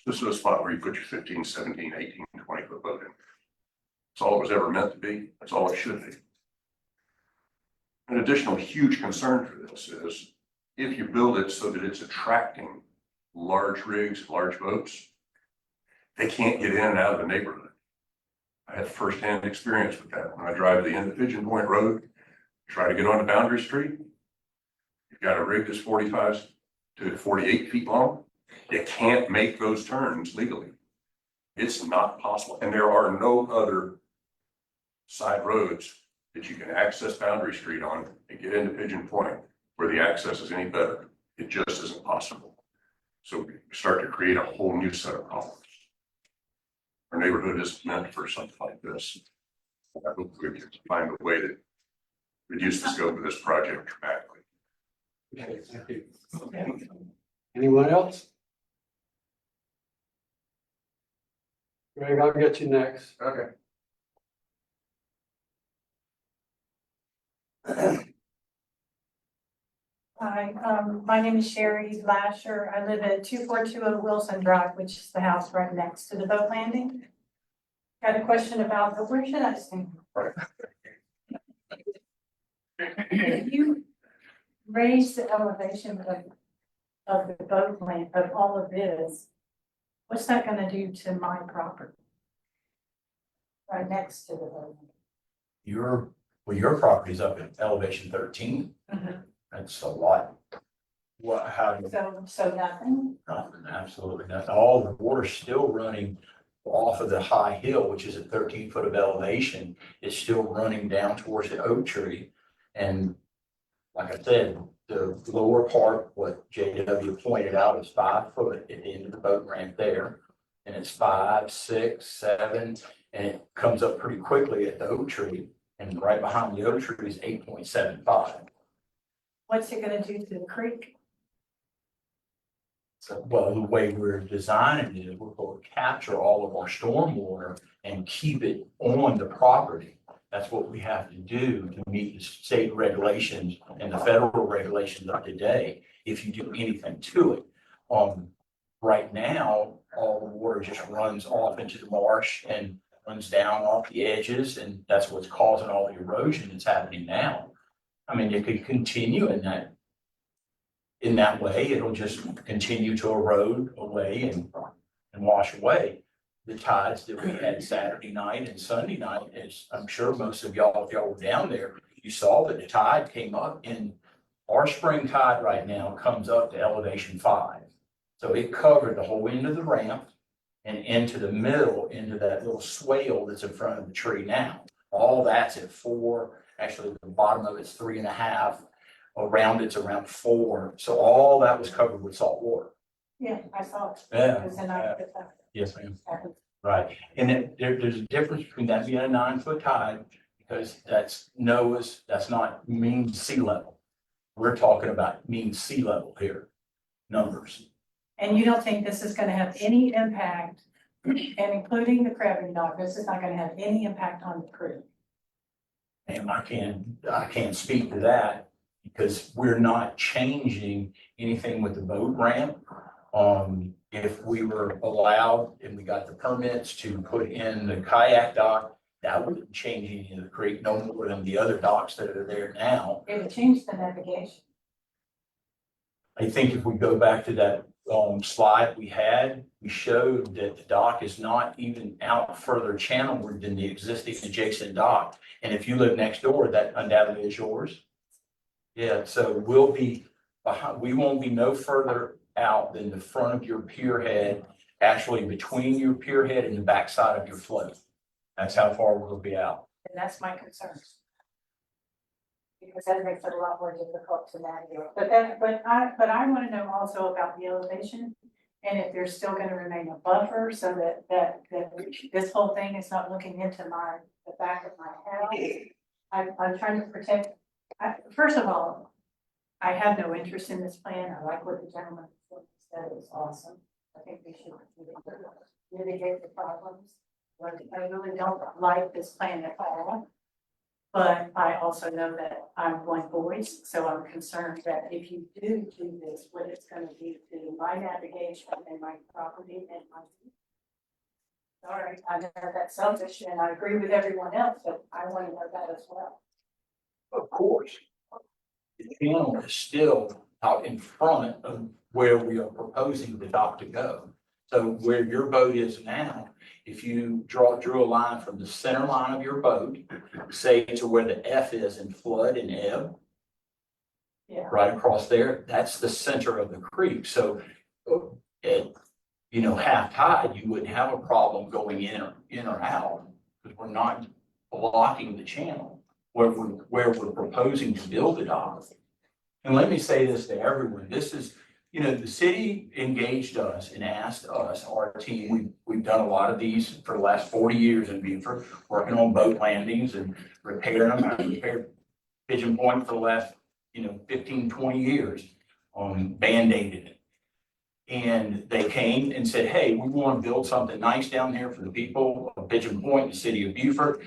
This is a spot where you put your 15, 17, 18, 20-foot boat in. That's all it was ever meant to be. That's all it should be. An additional huge concern for this is if you build it so that it's attracting large rigs, large boats, they can't get in and out of the neighborhood. I had firsthand experience with that. When I drive to the end of Pigeon Point Road, try to get onto Boundary Street, you've got a rig that's 45 to 48 feet long. You can't make those turns legally. It's not possible. And there are no other side roads that you can access Boundary Street on and get into Pigeon Point where the access is any better. It just isn't possible. So we start to create a whole new set of problems. Our neighborhood is meant for something like this. I hope we can find a way to reduce the scope of this project dramatically. Okay, thank you. Anyone else? Greg, I'll get you next. Okay. Hi, my name is Sherry Lasher. I live at 2420 Wilson Drive, which is the house right next to the boat landing. Got a question about, where should I stand? If you raise the elevation of the boat land, of all of this, what's that gonna do to my property? Right next to the boat. Your property's up at elevation 13. Mhm. That's a lot. What, how do you? So nothing? Nothing, absolutely nothing. All the water's still running off of the high hill, which is at 13 foot of elevation. It's still running down towards the oak tree. And like I said, the lower part, what JW pointed out, is 5 foot at the end of the boat ramp there. And it's 5, 6, 7, and it comes up pretty quickly at the oak tree. And right behind the oak tree is 8.75. What's it gonna do to the creek? So, well, the way we're designing it, we're going to capture all of our stormwater and keep it on the property. That's what we have to do to meet the state regulations and the federal regulations of today, if you do anything to it. Right now, all the water just runs off into the marsh and runs down off the edges, and that's what's causing all the erosion that's happening now. I mean, it could continue in that way. It'll just continue to erode away and wash away. The tides that we had Saturday night and Sunday night, as I'm sure most of y'all, if y'all were down there, you saw that the tide came up, and our spring tide right now comes up to elevation 5. So it covered the whole end of the ramp and into the middle, into that little swale that's in front of the tree now. All that's at 4. Actually, the bottom of it's 3.5. Around it's around 4. So all that was covered with salt water. Yeah, I saw it. Yeah. Because then I put that. Yes, ma'am. Right. And there's a difference between that being a 9-foot tide, because that's not mean sea level. We're talking about mean sea level here, numbers. And you don't think this is gonna have any impact, and including the crabbing dock, this is not gonna have any impact on the creek? And I can't speak to that. because we're not changing anything with the boat ramp. If we were allowed and we got the permits to put in the kayak dock, that wouldn't change any of the creek no more than the other docks that are there now. It would change the navigation. I think if we go back to that slide we had, we showed that the dock is not even out further channelward than the existing adjacent dock. And if you live next door, that undoubtedly is yours. Yeah, so we'll be behind, we won't be no further out than the front of your pier head, actually between your pier head and the backside of your float. That's how far we'll be out. And that's my concern. Because that makes it a lot more difficult to navigate. But I want to know also about the elevation. And if there's still going to remain a buffer so that this whole thing is not looking into the back of my house. I'm trying to protect, first of all, I have no interest in this plan. I like what the gentleman said, it was awesome. I think we should mitigate the problems. But I really don't like this plan at all. But I also know that I'm one voice, so I'm concerned that if you do this, what it's gonna do to my navigation and my property and my. Sorry, I know that's selfish and I agree with everyone else, but I want to know that as well. Of course. The channel is still out in front of where we are proposing the dock to go. So where your boat is now, if you drew a line from the center line of your boat, say to where the F is in flood and ebb, Yeah. right across there, that's the center of the creek. So at, half tide, you wouldn't have a problem going in or out because we're not blocking the channel where we're proposing to build the dock. And let me say this to everyone, this is, the city engaged us and asked us, our team, we've done a lot of these for the last 40 years in Beaufort, working on boat landings and repairing them. I repaired Pigeon Point for the last, 15, 20 years, band-aided it. And they came and said, hey, we want to build something nice down here for the people of Pigeon Point, the city of Beaufort.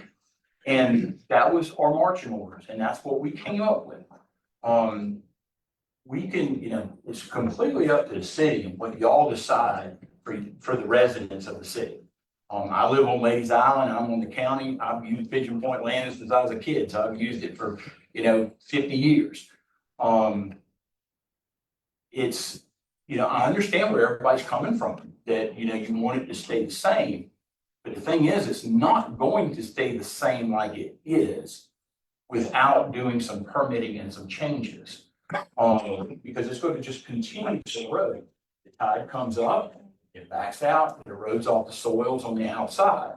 And that was our marching orders, and that's what we came up with. We can, it's completely up to the city and what y'all decide for the residents of the city. I live on Ladies Island, I'm on the county, I've used Pigeon Point land since I was a kid, so I've used it for, 50 years. It's, I understand where everybody's coming from, that, you want it to stay the same. But the thing is, it's not going to stay the same like it is without doing some permitting and some changes. Because it's going to just continue to erode. The tide comes up, it backs out, it erodes off the soils on the outside.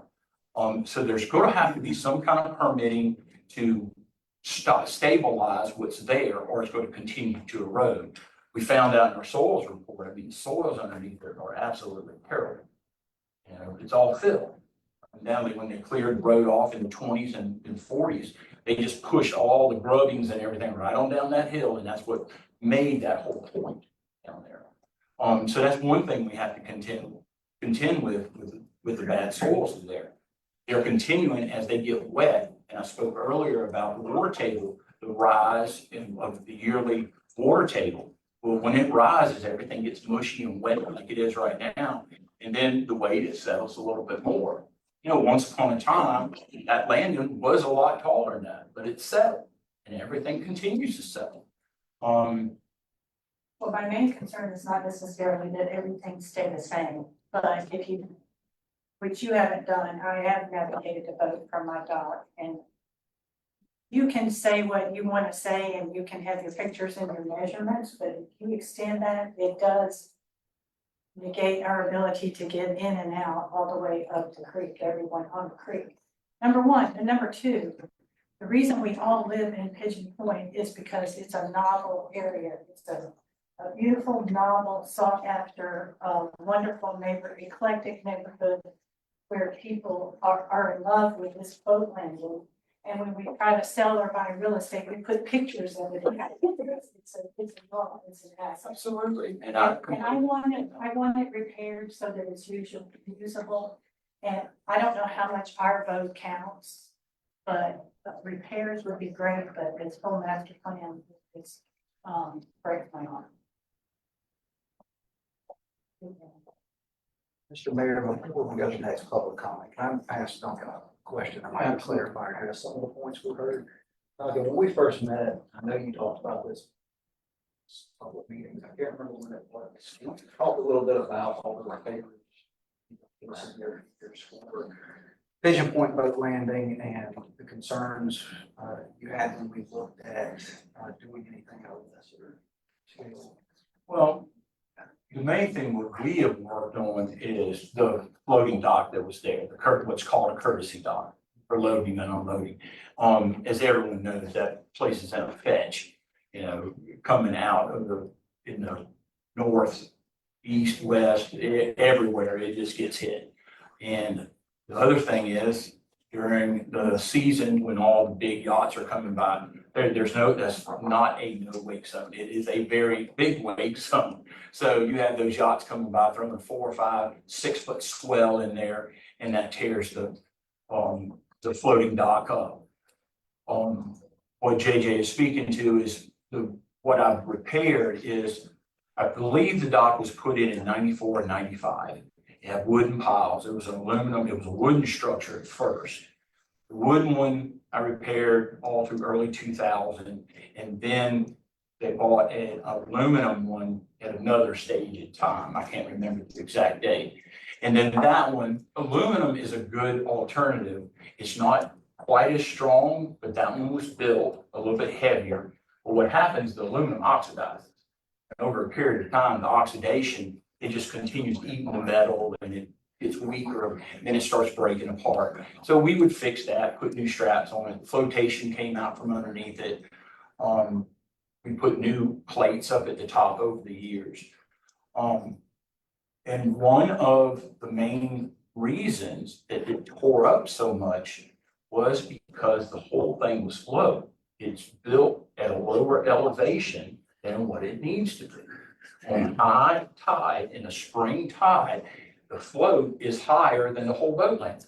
So there's going to have to be some kind of permitting to stabilize what's there, or it's going to continue to erode. We found out in our soils report, the soils underneath there are absolutely terrible. It's all fill. Now, when they cleared the road off in the 20s and 40s, they just pushed all the grubbings and everything right on down that hill, and that's what made that whole point down there. So that's one thing we have to contend with the bad soils there. They're continuing as they get wet, and I spoke earlier about the water table, the rise of the yearly water table. Well, when it rises, everything gets mushy and wet like it is right now, and then the weight it settles a little bit more. Once upon a time, that landing was a lot taller than that, but it's settled and everything continues to settle. Well, my main concern is not necessarily that everything stay the same, but which you haven't done, I have navigated the boat from my dock, and you can say what you want to say and you can have your pictures and your measurements, but if you extend that, it does negate our ability to get in and out all the way up the creek, everyone on the creek. Number one, and number two, the reason we all live in Pigeon Point is because it's a novel area. It's a beautiful, novel, sought after, wonderful eclectic neighborhood where people are in love with this boat landing. And when we try to sell or buy real estate, we put pictures of it. It's an asset. Absolutely. And I want it repaired so that it's usable. And I don't know how much our vote counts, but repairs would be great, but it's full master plan. this, break my arm. Mr. Mayor, before we go to the next public comment, can I ask Duncan a question? I might clarify here some of the points we heard. When we first met, I know you talked about this public meetings. I can't remember when it was. You talked a little bit about all of our favorites. Your school. Vision Point boat landing and the concerns you had when we looked at doing anything out of this or. Well, the main thing what we have worked on is the floating dock that was there, what's called a courtesy dock for loading and unloading. As everyone knows, that place is in a fetch, coming out of in the north, east, west, everywhere, it just gets hit. And the other thing is, during the season, when all the big yachts are coming by, that's not a no wake zone. It is a very big wake zone. So you have those yachts coming by, throwing 4 or 5, 6 foot swell in there, and that tears the floating dock up. What JJ is speaking to is what I've repaired is, I believe the dock was put in 94 and 95. It had wooden piles. It was aluminum. It was a wooden structure at first. The wooden one I repaired all through early 2000, and then they bought an aluminum one at another stage in time. I can't remember the exact date. And then that one, aluminum is a good alternative. It's not quite as strong, but that one was built a little bit heavier. But what happens, the aluminum oxidizes. And over a period of time, the oxidation, it just continues eating the metal and it gets weaker and then it starts breaking apart. So we would fix that, put new straps on it. Flotation came out from underneath it. We put new plates up at the top over the years. And one of the main reasons that it tore up so much was because the whole thing was low. It's built at a lower elevation than what it needs to be. On high tide, in a spring tide, the float is higher than the whole boat landing.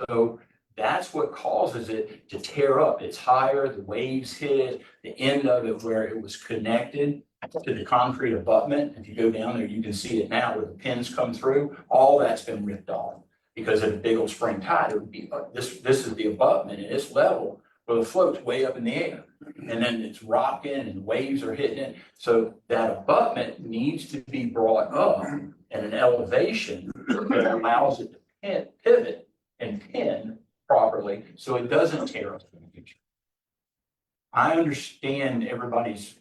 So that's what causes it to tear up. It's higher, the waves hit it, the end of it where it was connected to the concrete abutment. If you go down there, you can see it now where the pins come through. All that's been ripped off because of the big old spring tide. It would be this is the abutment and it's level where the float's way up in the air. And then it's rocking and waves are hitting it. So that abutment needs to be brought up at an elevation that allows it to pivot and pin properly so it doesn't tear up in the future. I understand everybody's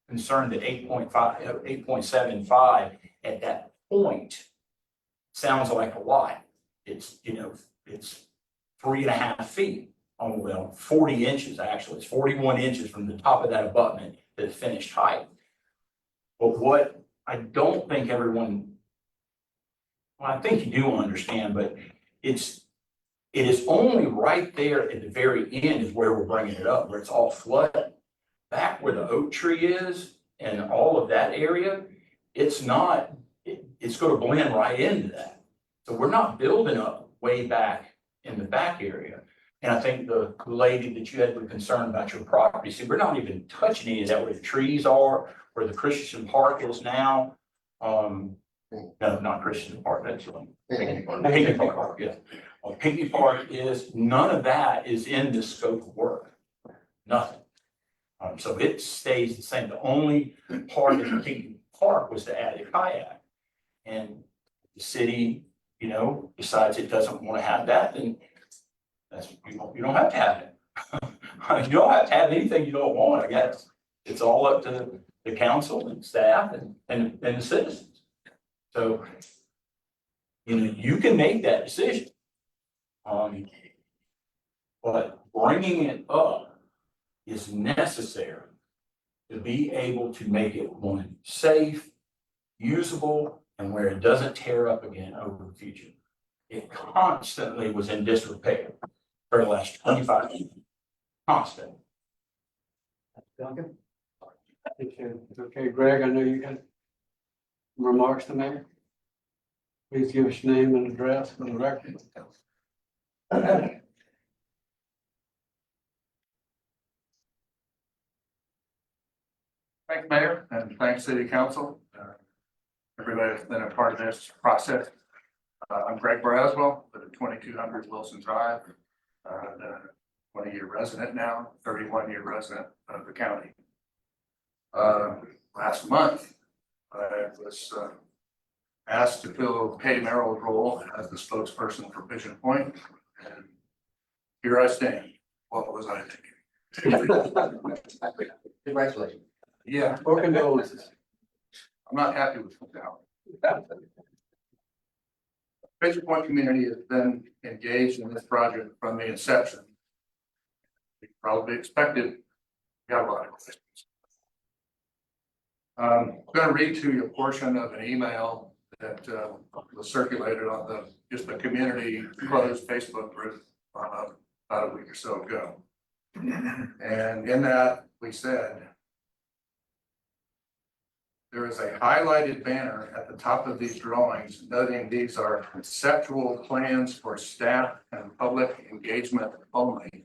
concerned that 8.75 at that point sounds like a lot. It's, it's 3.5 feet. Oh, well, 40 inches, actually. It's 41 inches from the top of that abutment to the finished height. But what I don't think everyone, well, I think you do understand, but it is only right there at the very end is where we're bringing it up, where it's all flooded. Back where the oak tree is and all of that area, it's not, it's going to blend right into that. So we're not building up way back in the back area. And I think the lady that you had the concern about your property, see, we're not even touching any of that where the trees are, where the Christian Park is now. No, not Christian Park, that's Pinckney Park, yeah. Well, Pinckney Park is, none of that is in this scope of work, nothing. So it stays the same. The only part of the Pinckney Park was to add a kayak. And the city, decides it doesn't want to have that, then that's, you don't have to have it. You don't have to have anything you don't want, I guess. It's all up to the council and staff and the citizens. So, you can make that decision. But bringing it up is necessary to be able to make it one safe, usable, and where it doesn't tear up again over the future. It constantly was in disrepair for the last 25 years. Constant. Duncan? Okay, Greg, I know you got remarks to make. Please give us your name and address for the record. Thanks, Mayor, and thanks, City Council. Everybody that's been a part of this process. I'm Greg Braswell, with 2200 Wilson Drive. 20-year resident now, 31-year resident of the county. Last month, I was asked to fill Kay Merrill's role as the spokesperson for Pigeon Point, and here I stand. What was I thinking? Congratulations. Yeah, Or condolences. I'm not happy with that. Pigeon Point community has been engaged in this project from the inception. We probably expected, got a lot of questions. I'm going to read to you a portion of an email that was circulated on just the community closed Facebook group about a week or so ago. And in that, we said, there is a highlighted banner at the top of these drawings noting these are conceptual plans for staff and public engagement only. In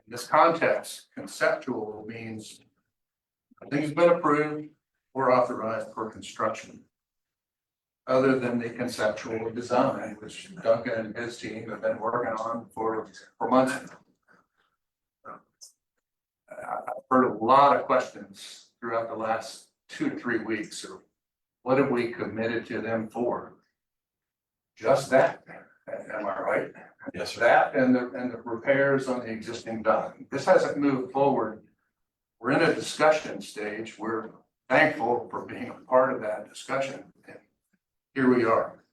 this context, conceptual means nothing's been approved or authorized for construction, other than the conceptual design, which Duncan and his team have been working on for months now. I've heard a lot of questions throughout the last 2 to 3 weeks of what have we committed to them for? Just that, am I right? Yes, sir. That and the repairs on the existing dock. This hasn't moved forward. We're in a discussion stage. We're thankful for being a part of that discussion. And here we are.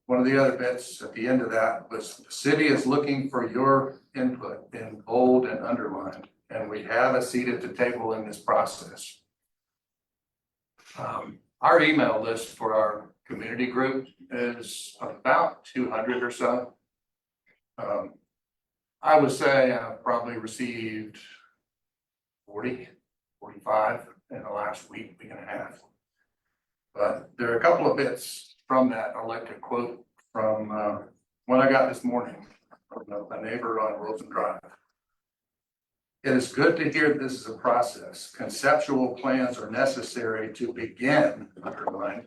One of the other bits at the end of that was the city is looking for your input in bold and underlined, and we have a seat at the table in this process. Our email list for our community group is about 200 or so. I would say I've probably received 40, 45 in the last week and a half. But there are a couple of bits from that I'd like to quote from what I got this morning from a neighbor on Wilson Drive. It is good to hear this is a process. Conceptual plans are necessary to begin underline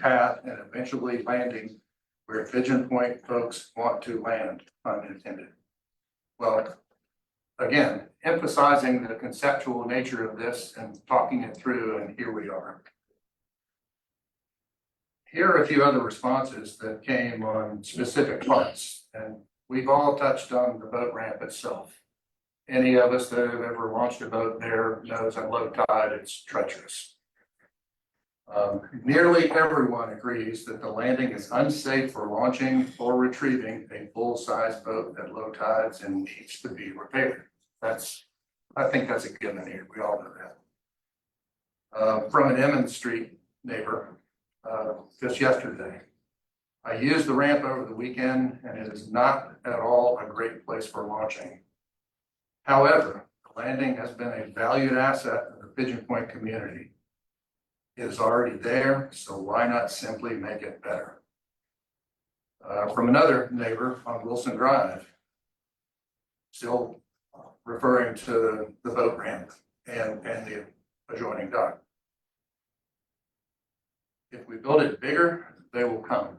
path and eventually landing where Pigeon Point folks want to land, unintended. Well, again, emphasizing the conceptual nature of this and talking it through, and here we are. Here are a few other responses that came on specific parts, and we've all touched on the boat ramp itself. Any of us that have ever launched a boat there knows at low tide it's treacherous. Nearly everyone agrees that the landing is unsafe for launching or retrieving a full-size boat at low tides and needs to be repaired. I think that's a given here. We all know that. From an Emmons Street neighbor, just yesterday, I used the ramp over the weekend and it is not at all a great place for launching. However, the landing has been a valued asset of the Pigeon Point community. It is already there, so why not simply make it better? From another neighbor on Wilson Drive, still referring to the boat ramp and the adjoining dock. If we build it bigger, they will come.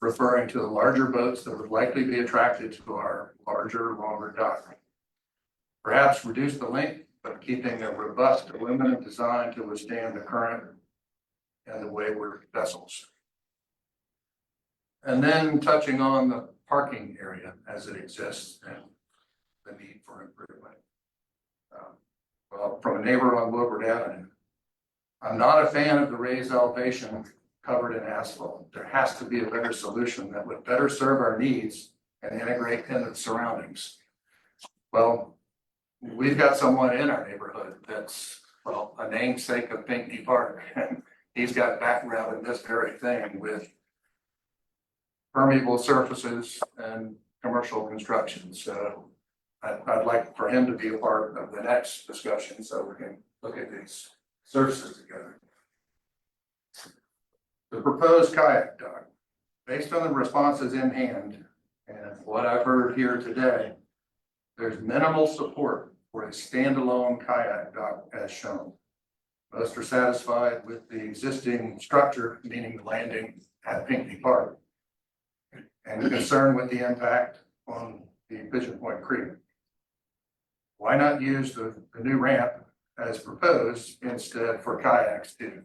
Referring to the larger boats that would likely be attracted to our larger, longer dock. Perhaps reduce the length, but keeping a robust aluminum design to withstand the current and the wayward vessels. And then touching on the parking area as it exists and the need for improvement. Well, from a neighbor on Woodward Avenue, I'm not a fan of the raised elevation covered in asphalt. There has to be a better solution that would better serve our needs and integrate into the surroundings. Well, we've got someone in our neighborhood that's, well, a namesake of Pinckney Park, and he's got background in this very thing with permeable surfaces and commercial construction. So I'd like for him to be a part of the next discussion so we can look at these services together. The proposed kayak dock, based on the responses in hand and what I've heard here today, there's minimal support for a standalone kayak dock as shown. Most are satisfied with the existing structure, meaning the landing at Pinckney Park, and concerned with the impact on the Pigeon Point Creek. Why not use the new ramp as proposed instead for kayaks too?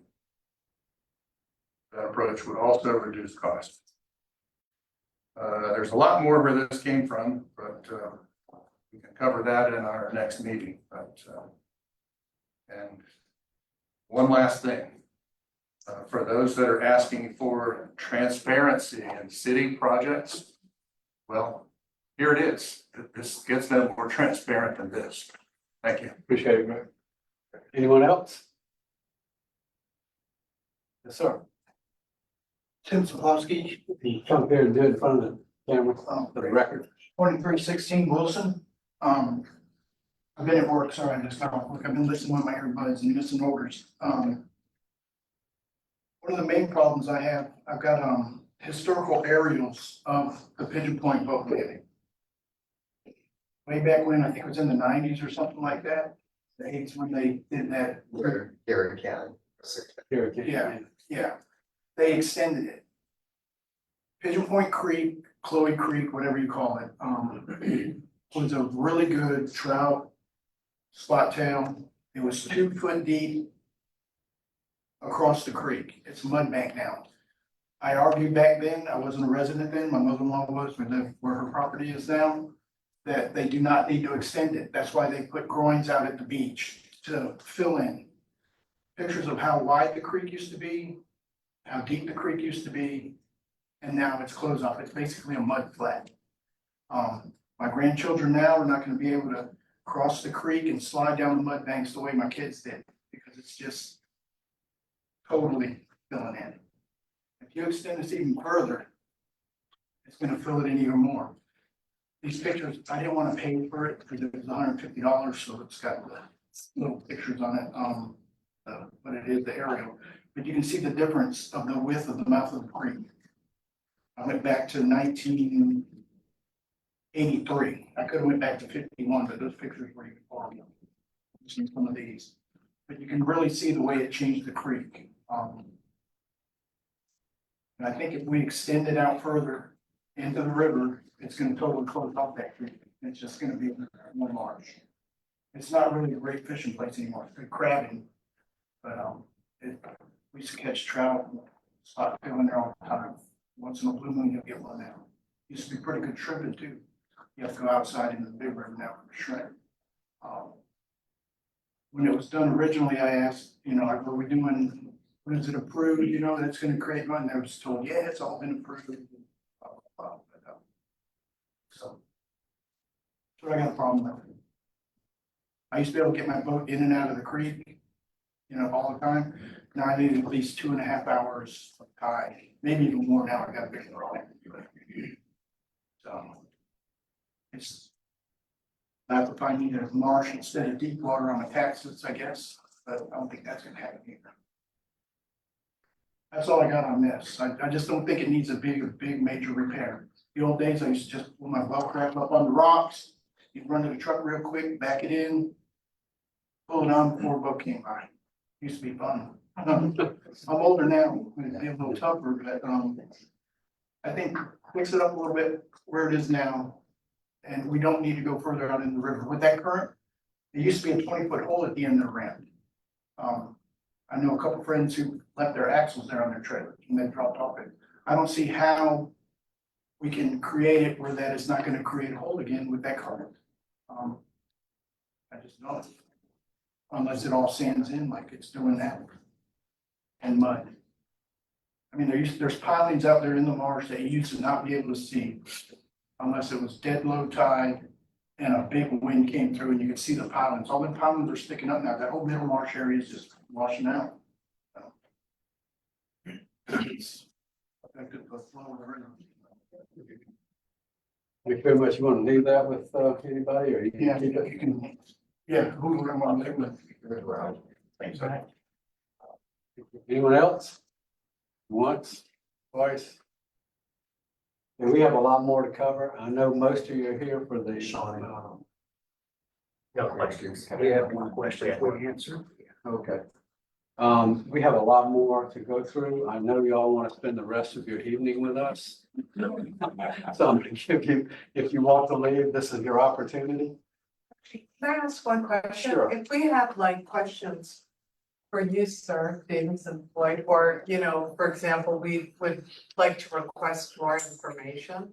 That approach would also reduce costs. There's a lot more where this came from, but we can cover that in our next meeting. And one last thing, for those that are asking for transparency in city projects, well, here it is. This gets them more transparent than this. Thank you. Appreciate it, Greg. Anyone else? Yes, sir. Tim Sapolsky, Come here and do it in front of the camera for the record. 2316 Wilson. I've been at work, sorry, I just got off work. I've been listening with my earbuds and missing orders. One of the main problems I have, I've got historical aerials of the Pigeon Point boat landing. Way back when, I think it was in the 90s or something like that. The 80s when they did that. Garrett County. Here again. Yeah, they extended it. Pigeon Point Creek, Chloe Creek, whatever you call it, was a really good trout spot tail. It was 2 foot deep across the creek. It's a mud bank now. I argued back then, I wasn't a resident then, my mother-in-law was, we lived where her property is now, that they do not need to extend it. That's why they put groins out at the beach to fill in. Pictures of how wide the creek used to be, how deep the creek used to be, and now it's closed off. It's basically a mud flat. My grandchildren now are not gonna be able to cross the creek and slide down the mud banks the way my kids did, because it's just totally filling in. If you extend this even further, it's gonna fill it in even more. These pictures, I didn't wanna pay for it because it was $150, so it's got the little pictures on it, but it is the aerial. But you can see the difference of the width of the mouth of the creek. I went back to 1983. I could have went back to 51, but those pictures were even farther. See some of these, but you can really see the way it changed the creek. And I think if we extend it out further into the river, it's gonna totally close off that creek. It's just gonna be one marsh. It's not really a great fishing place anymore. It's good crabbing, but we used to catch trout, spot filling there all the time. Once in a blue moon, you'll get one now. Used to be pretty good shrimping too. You have to go outside into the big river now for shrimp. When it was done originally, I asked, like, what are we doing? When is it approved? That's gonna create money. I was told, yeah, it's all been approved. So what I got a problem with. I used to be able to get my boat in and out of the creek, all the time. Now I need at least 2.5 hours of tide, maybe even more now. I got a big rod. So it's, I have to find either marsh instead of deep water on my taxes, I guess, but I don't think that's gonna happen either. That's all I got on this. I just don't think it needs a big major repair. The old days, I used to just put my well crap up on the rocks, you'd run to the truck real quick, back it in, pull it on before a boat came by. Used to be fun. I'm older now, it'd be a little tougher, but I think fix it up a little bit where it is now. And we don't need to go further out in the river. With that current, there used to be a 20-foot hole at the end of the ramp. I know a couple friends who left their axles there on their trailer and they dropped off it. I don't see how we can create it where that is not going to create a hole again with that current. I just don't. Unless it all sands in like it's doing now. And mud. I mean, there's pilings out there in the marsh that you used to not be able to see unless it was dead low tide and a big wind came through and you could see the pilings. All the pilings are sticking up now. That whole middle marsh area is just washing out. It's affected the flow of the river. Thank you very much. You want to leave that with anybody or you can Yeah, keep it? you can, yeah, who would I want to live with? Thanks. Anyone else? Once, twice? And we have a lot more to cover. I know most of you are here for the questions. We have one question we answered. Okay. We have a lot more to go through. I know y'all want to spend the rest of your evening with us. So I'm gonna give you, if you want to leave, this is your opportunity. Can I ask one question? Sure. If we have like questions for you, sir, Davidson Floyd, or, you know, for example, we would like to request more information.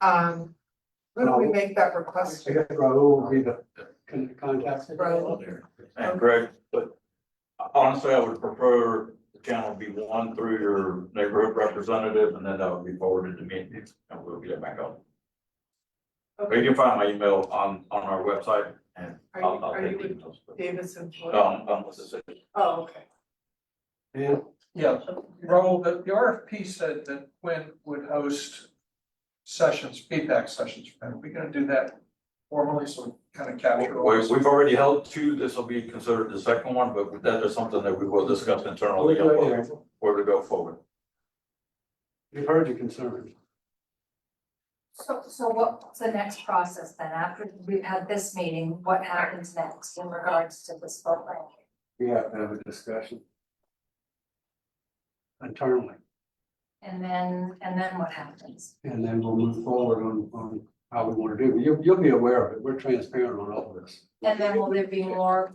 Who do we make that request I to? guess Rahul will be the contact. Rahul. And Greg, but honestly, I would prefer the channel be one through your neighborhood representative, and then that would be forwarded to me, and we'll get it back on. But you can find my email on our website, and I'll Are you take the with emails. Davidson Floyd? With the city. Oh, okay. And Yeah, Raul, the RFP said that Quinn would host sessions, feedback sessions. Are we gonna do that formally, so we kind of capture all this? We've already held two, this will be considered the second one, but that is something that we will discuss internally on where to go forward. we've heard your concerns. So what's the next process then? After we've had this meeting, what happens next in regards to this boat landing? We have to have a discussion internally, And then what happens? and then we'll move forward on how we want to do it. You'll be aware of it. We're transparent on all of this. And then will there be more,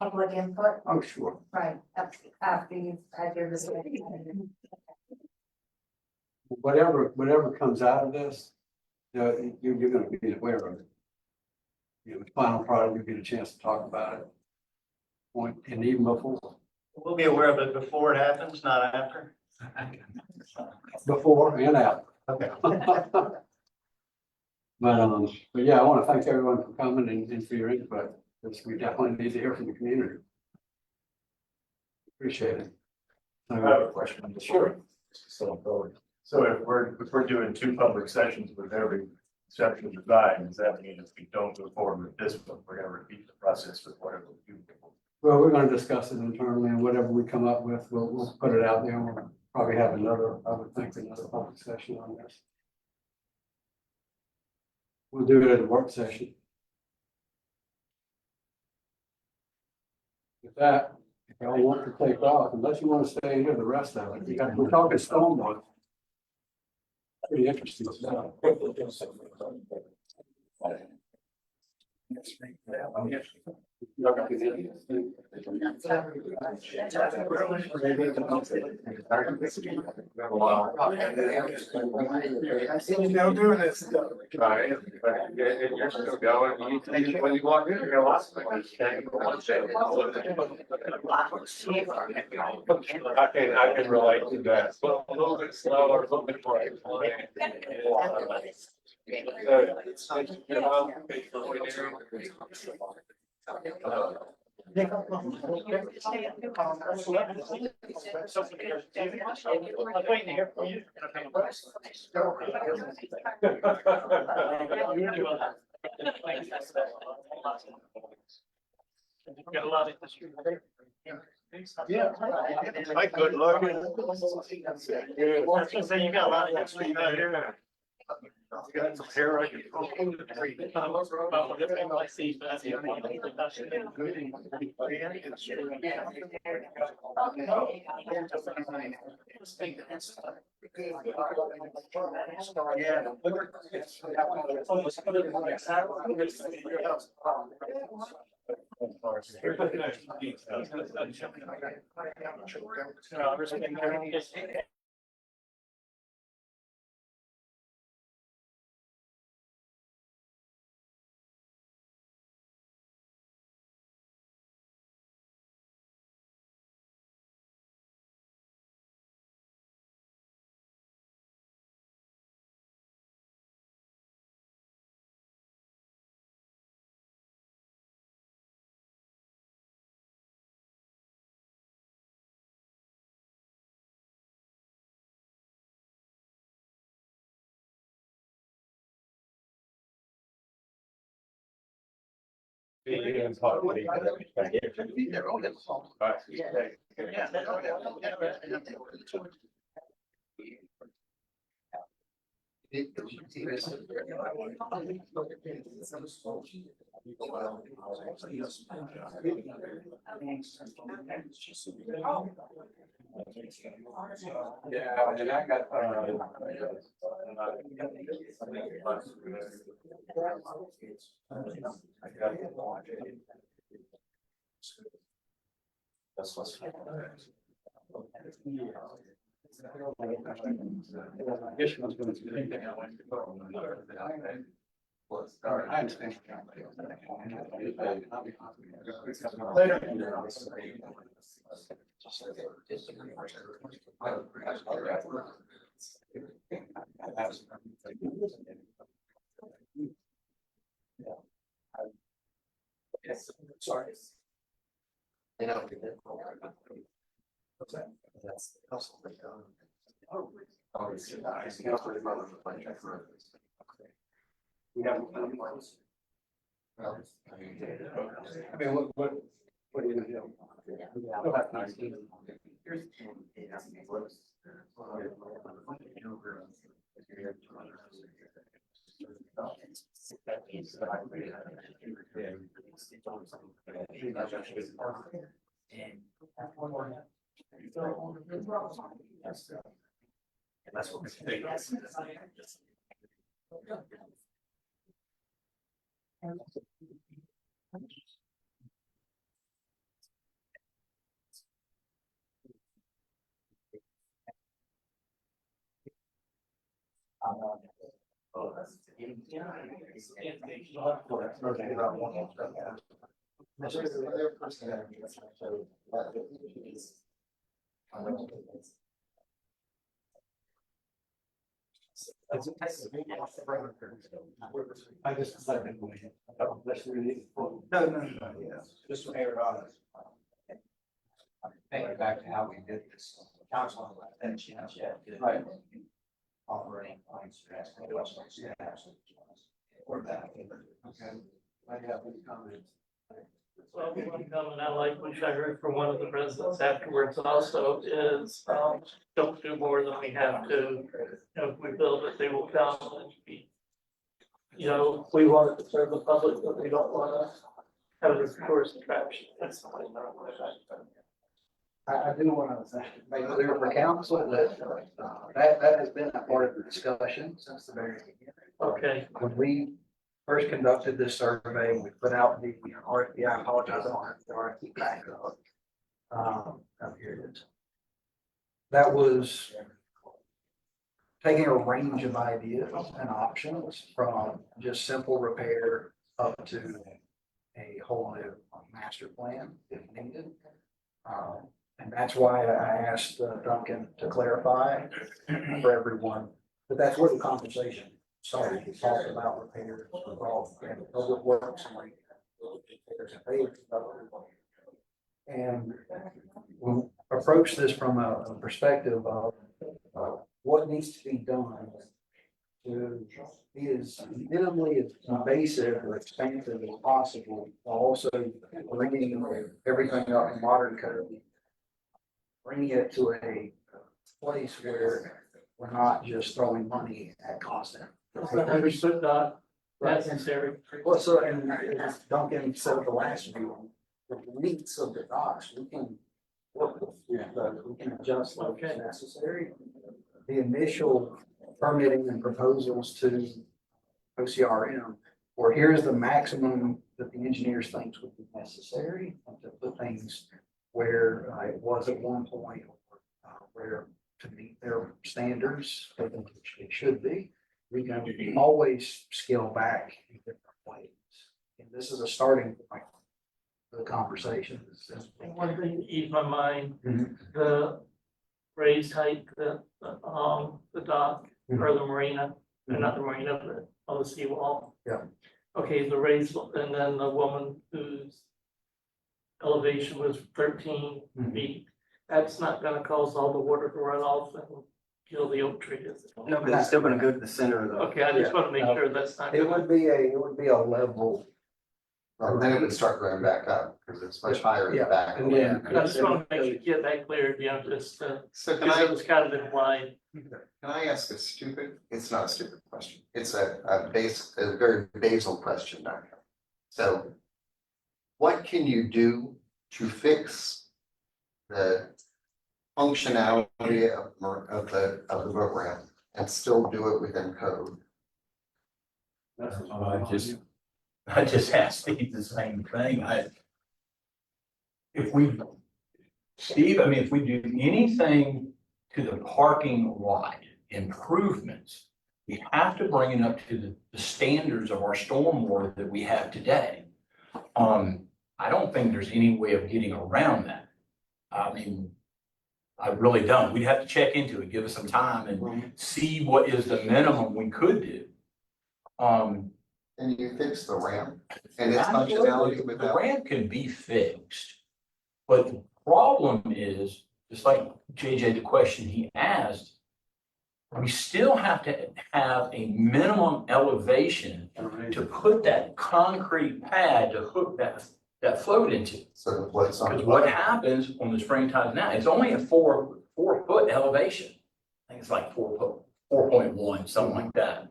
public input? Oh, sure. Right, after you've had your discussion. Whatever comes out of this, you're gonna be aware of it. You know, the final product, you'll get a chance to talk about it. Point, and even before, We'll be aware of it before it happens, not after. before and after. Okay. But yeah, I want to thank everyone for coming and for your input, because we definitely need to hear from the community. Appreciate it. I have a question. Sure. So if we're doing two public sessions with every section designed, does that mean if we don't move forward with this one, we're gonna repeat the process with whatever we do? Well, we're going to discuss it internally, and whatever we come up with, we'll put it out there. We'll probably have another, I would think, another public session on this. We'll do it at a work session. With that, if y'all want to take off, unless you want to stay here the rest of it, we're talking stormwater. Pretty interesting stuff. I see you now doing this stuff. Right, you're still going, when you walk in, you're gonna lost. I can relate to that, well, a little bit slower, a little bit more. Got a lot of history. Yeah. My good luck. I was gonna say, you got a lot of history there. Got some hair I can. Yeah, and I got, that's what's. I guess she was gonna do anything I wanted to go. I understand. Sorry. They don't do that. What's that? That's also. Oh. It's nice. We have. I mean, what do you do? We'll have 19. And that's what we think. I just. No, yeah, just to air it on. Thinking back to how we did this, council, and she has yet. Right. Operating points. Or that. Okay. I have any comments. Well, one comment I like, which I heard from one of the residents afterwards also is, don't do more than we have to. You know, if we build it, they will come and be. You know, we want it to serve the public, but we don't wanna have it as a tourist attraction. That's the way I do want to make clear for council that that has been a part of the discussion since the very beginning. Okay. When we first conducted this survey, we put out the RFP. I apologize, I don't have the RFP back up. Here it is. That was taking a range of ideas and options from just simple repair up to a whole new master plan if needed. And that's why I asked Duncan to clarify for everyone, but that's where the conversation started. We talked about repairs, public works, and we approach this from a perspective of what needs to be done to be as minimally invasive or expansive as possible, while also bringing everything up in modern code. Bringing it to a place where we're not just throwing money at constant. Understood, Doc. Necessary. Well, so, and as Duncan said at the last meeting, the needs of the docks, we can work with, we can adjust what is necessary. The initial permitting and proposals to OCRM, or here's the maximum that the engineers thinks would be necessary, and to put things where it was at one point, where to meet their standards, I think it should be. We can always scale back in different ways. And this is a starting point for the conversation. One thing to ease my mind, Mhm. the raised height, the dock or the marina, or not the marina, but on the seawall. Yeah. Okay, the raised, and then the woman whose elevation was 13 Mhm. feet, that's not gonna cause all the water to run off and kill the oak tree, is it? No, but it's still gonna go to the center of the. Okay, I just wanna make sure that's not. It would be a level Or then it would start going back up, because it's much higher in the back. And then- I just want to make sure you get that clear, you know, just, So can because I, it was kind of implied. can I ask a stupid, it's not a stupid question, it's a very basal question, Doctor. So what can you do to fix the functionality of the boat ramp and still do it within code? That's I just asked Steve the same thing. If we, Steve, I mean, if we do anything to the parking lot improvements, we have to bring it up to the standards of our stormwater that we have today. I don't think there's any way of getting around that. I mean, I really don't. We'd have to check into it, give us some time and see what is the minimum we could do. And you fix the ramp and its Absolutely. functionality The without. ramp can be fixed. But the problem is, just like JJ, the question he asked, we still have to have a minimum elevation to put that concrete pad to hook that float into. So the floats on. Because what happens on the springtime now, it's only a four foot elevation. I think it's like 4.1, something like that.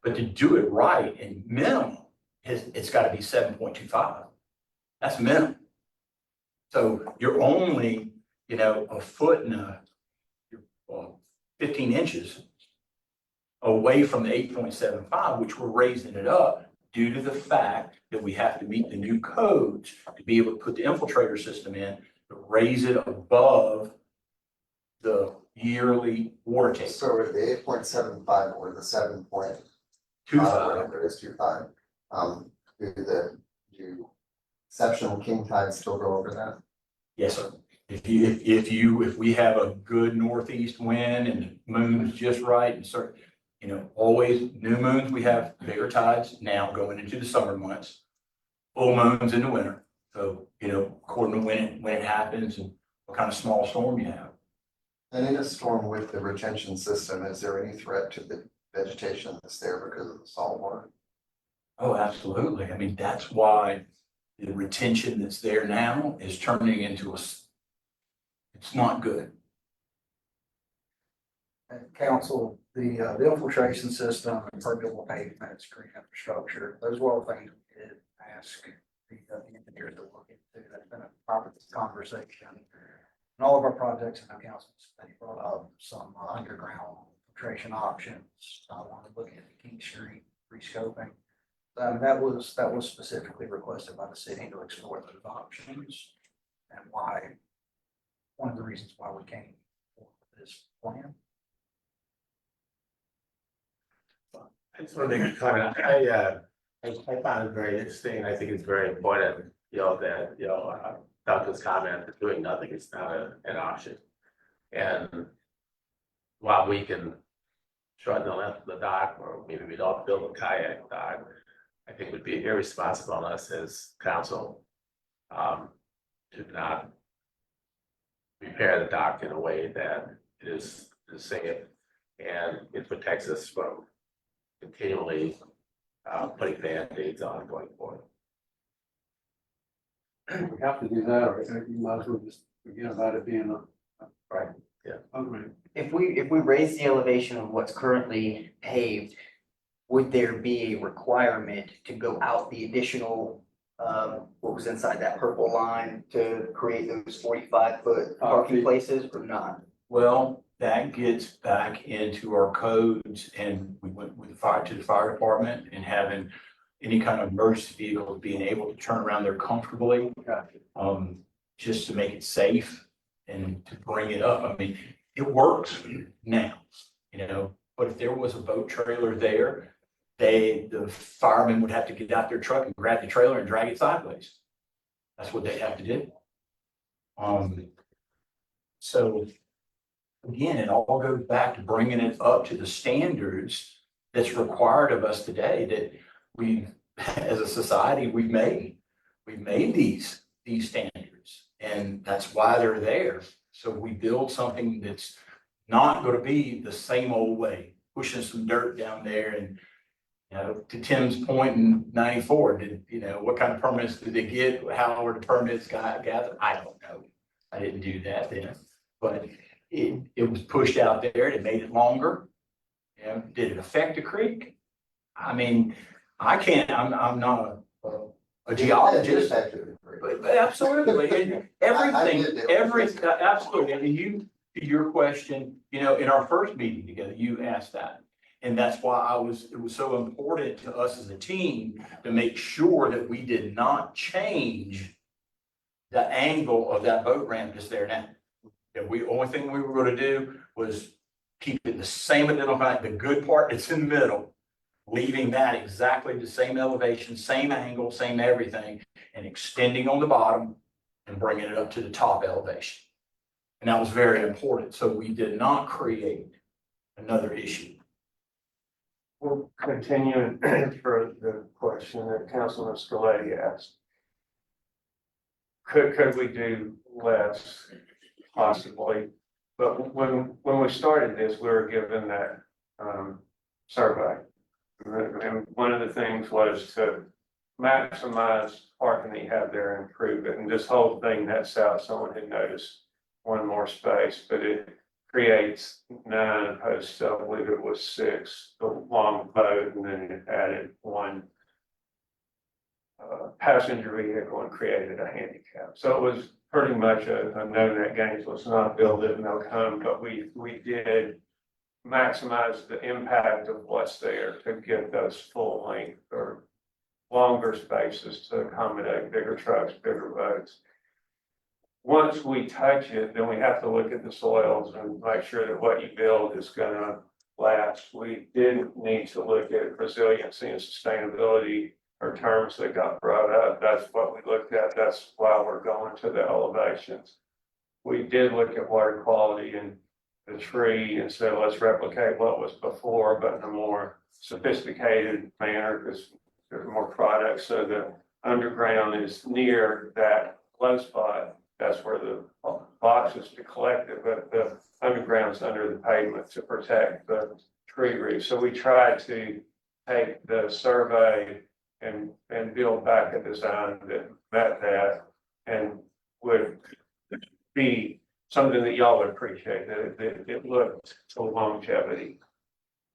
But to do it right and minimum, it's got to be 7.25. That's minimum. So you're only, you know, a foot and 15 inches away from the 8.75, which we're raising it up due to the fact that we have to meet the new codes to be able to put the infiltrator system in, to raise it above the yearly water table. So the 8.75 or the 7.25, 2.5. whatever it is, 2.5, do exceptional king tides still go over that? Yes, sir. If we have a good northeast wind and the moon's just right and start, you know, always new moons, we have bigger tides now going into the summer months. Full moons in the winter. So, you know, according to when it happens and what kind of small storm you have. And in a storm with the retention system, is there any threat to the vegetation that's there because of the salt water? Oh, absolutely. I mean, that's why the retention that's there now is turning into it's not good. And council, the infiltration system, permeable pavements, green infrastructure, those were all things we did ask the engineers to look into. That's been a part of this conversation. And all of our projects in the council, they brought up some underground filtration options. I want to look at the King Street rescoping. That was specifically requested by the city to explore those options and why, one of the reasons why we came for this plan. I just want to make a comment. I found it very interesting. I think it's very important, you know, that, you know, Doctor's comment that doing nothing is not an option. And while we can shorten the length of the dock, or maybe we don't build a kayak dock, I think it would be irresponsible on us as council to not repair the dock in a way that is safe and it protects us from continually putting Band-Aids on going forward. We have to do that, or you might as well just forget about it being Right, yeah. hungry. If we raise the elevation of what's currently paved, would there be a requirement to go out the additional, what was inside that purple line to create those 45-foot parking places or not? Well, that gets back into our codes, and we went with the fire department and having any kind of emergency vehicle being able to turn around there comfortably. Just to make it safe and to bring it up. I mean, it works now, you know, but if there was a boat trailer there, the firemen would have to get out their truck and grab the trailer and drag it sideways. That's what they have to do. So again, it all goes back to bringing it up to the standards that's required of us today, that we, as a society, we've made these standards, and that's why they're there. So we build something that's not going to be the same old way, pushing some dirt down there and You know, to Tim's point in 94, what kind of permits did they get? How were the permits gathered? I don't know. I didn't do that then, but it was pushed out there. It made it longer. You know, did it affect the creek? I mean, I'm not a geologist, but absolutely. And absolutely. And to your question, in our first meeting together, you asked that. And that's why it was so important to us as a team to make sure that we did not change the angle of that boat ramp that's there now. That only thing we were going to do was keep it the same identified, the good part that's in the middle, leaving that exactly the same elevation, same angle, same everything, and extending on the bottom and bringing it up to the top elevation. And that was very important. So we did not create another issue. We're continuing for the question that Councilman Scaletti asked. Could we do less? Possibly, but when we started this, we were given that survey. And one of the things was to maximize parking that you have there and improve it. And this whole thing nets out, someone had noticed one more space, but it creates 9 opposed to, I believe it was 6, the long boat, and then it added 1 passenger vehicle and created a handicap. So it was pretty much a no net gain. So it's not build it, no come, but we did maximize the impact of what's there to get those full length or longer spaces to accommodate bigger trucks, bigger boats. Once we touch it, then we have to look at the soils and make sure that what you build is gonna last. We did need to look at resiliency and sustainability or terms that got brought up. That's what we looked at. That's why we're going to the elevations. We did look at water quality and the tree and so let's replicate what was before, but in a more sophisticated manner because there's more products. So the underground is near that low spot. That's where the boxes to collect it, but the underground's under the pavement to protect the tree reef. So we tried to take the survey and build back a design that met that and would be something that y'all would appreciate, that it looked to longevity.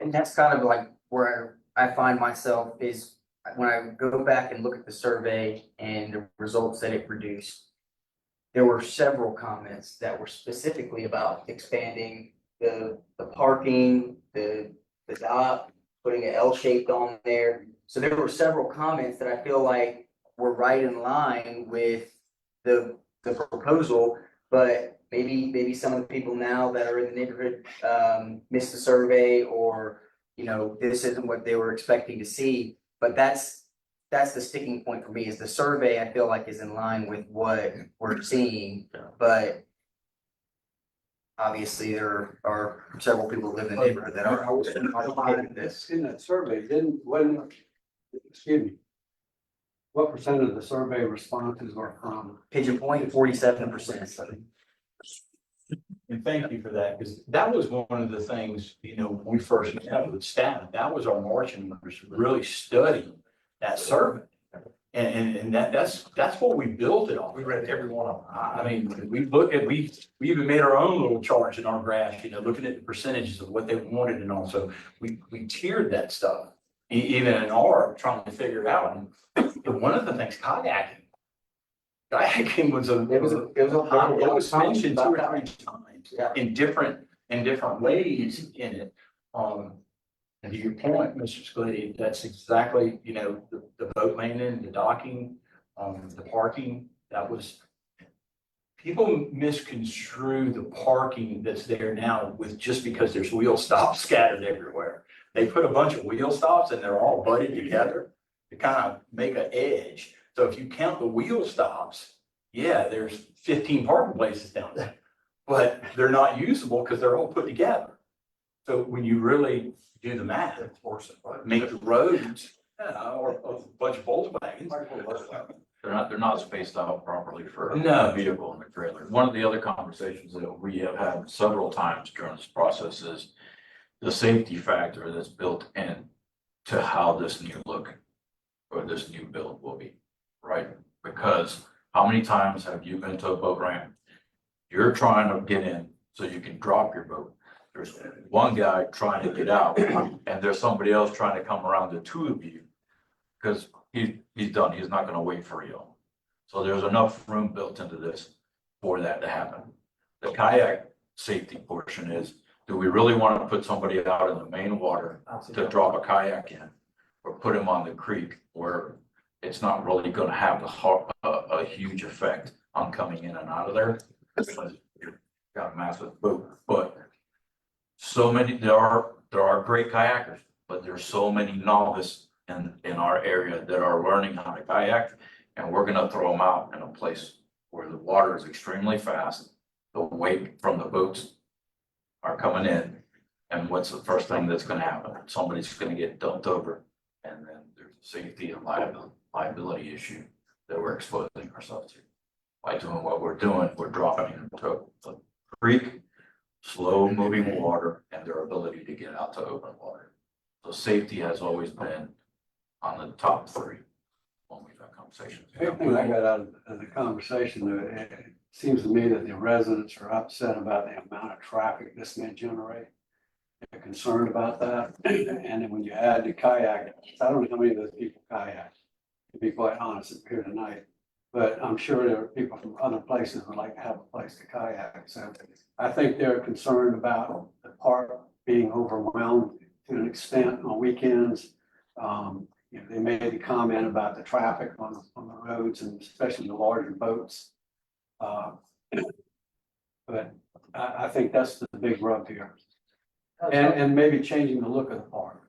And that's kind of like where I find myself is when I go back and look at the survey and the results that it produced, there were several comments that were specifically about expanding the parking, the dock, putting an L-shaped on there. So there were several comments that I feel like were right in line with the proposal, but maybe some of the people now that are in the neighborhood missed the survey or, this isn't what they were expecting to see. But that's the sticking point for me is the survey I feel like is in line with what we're seeing, but obviously there are several people who live in the neighborhood that are okay with this. In that survey, what percent of the survey responses are from Pigeon Point? 47%. And thank you for that, because that was one of the things, when we first met with staff, that was our marching orders, really study that survey. And that's what we built it on. We read every one of them. I mean, we even made our own little charts in our graph, looking at the percentages of what they wanted and all. So we tiered that stuff, even in our trying to figure it out. And one of the things, kayaking was it was mentioned 2 or 3 times in different ways in it. And to your point, Mr. Scaletti, that's exactly, the boat landing, the docking, the parking, people misconstrue the parking that's there now with just because there's wheel stops scattered everywhere. They put a bunch of wheel stops and they're all butted together to kind of make an edge. So if you count the wheel stops, there's 15 parking places down there, but they're not usable because they're all put together. So when you really do the math, make the roads, or a bunch of Volkswagens. They're not spaced out properly for No. a vehicle and a trailer. One of the other conversations that we have had several times during this process is the safety factor that's built in to how this new look or this new build will be, right? Because how many times have you been to a boat ramp? You're trying to get in so you can drop your boat. There's one guy trying to get out and there's somebody else trying to come around the two of you. Because he's done, he's not gonna wait for you. So there's enough room built into this for that to happen. The kayak safety portion is, do we really want to put somebody out in the main water to drop a kayak in? Or put him on the creek where it's not really gonna have a huge effect on coming in and out of there? Because you've got a massive boat, but so many, there are great kayakers, but there's so many novice in our area that are learning how to kayak, and we're gonna throw them out in a place where the water is extremely fast. The weight from the boats are coming in, and what's the first thing that's gonna happen? Somebody's gonna get dumped over, and then there's a safety and liability issue that we're exposing ourselves to. By doing what we're doing, we're dropping into the creek, slow moving water, and their ability to get out to open water. So safety has always been on the top three when we've had conversations. The thing I got out of the conversation, it seems to me that the residents are upset about the amount of traffic this may generate. They're concerned about that. And then when you add the kayak, I don't know how many of those people kayak, to be quite honest, here tonight. But I'm sure there are people from other places who would like to have a place to kayak. So I think they're concerned about the park being overwhelmed to an extent on weekends. You know, they made the comment about the traffic on the roads and especially the larger boats. But I think that's the big rub here. And maybe changing the look of the park.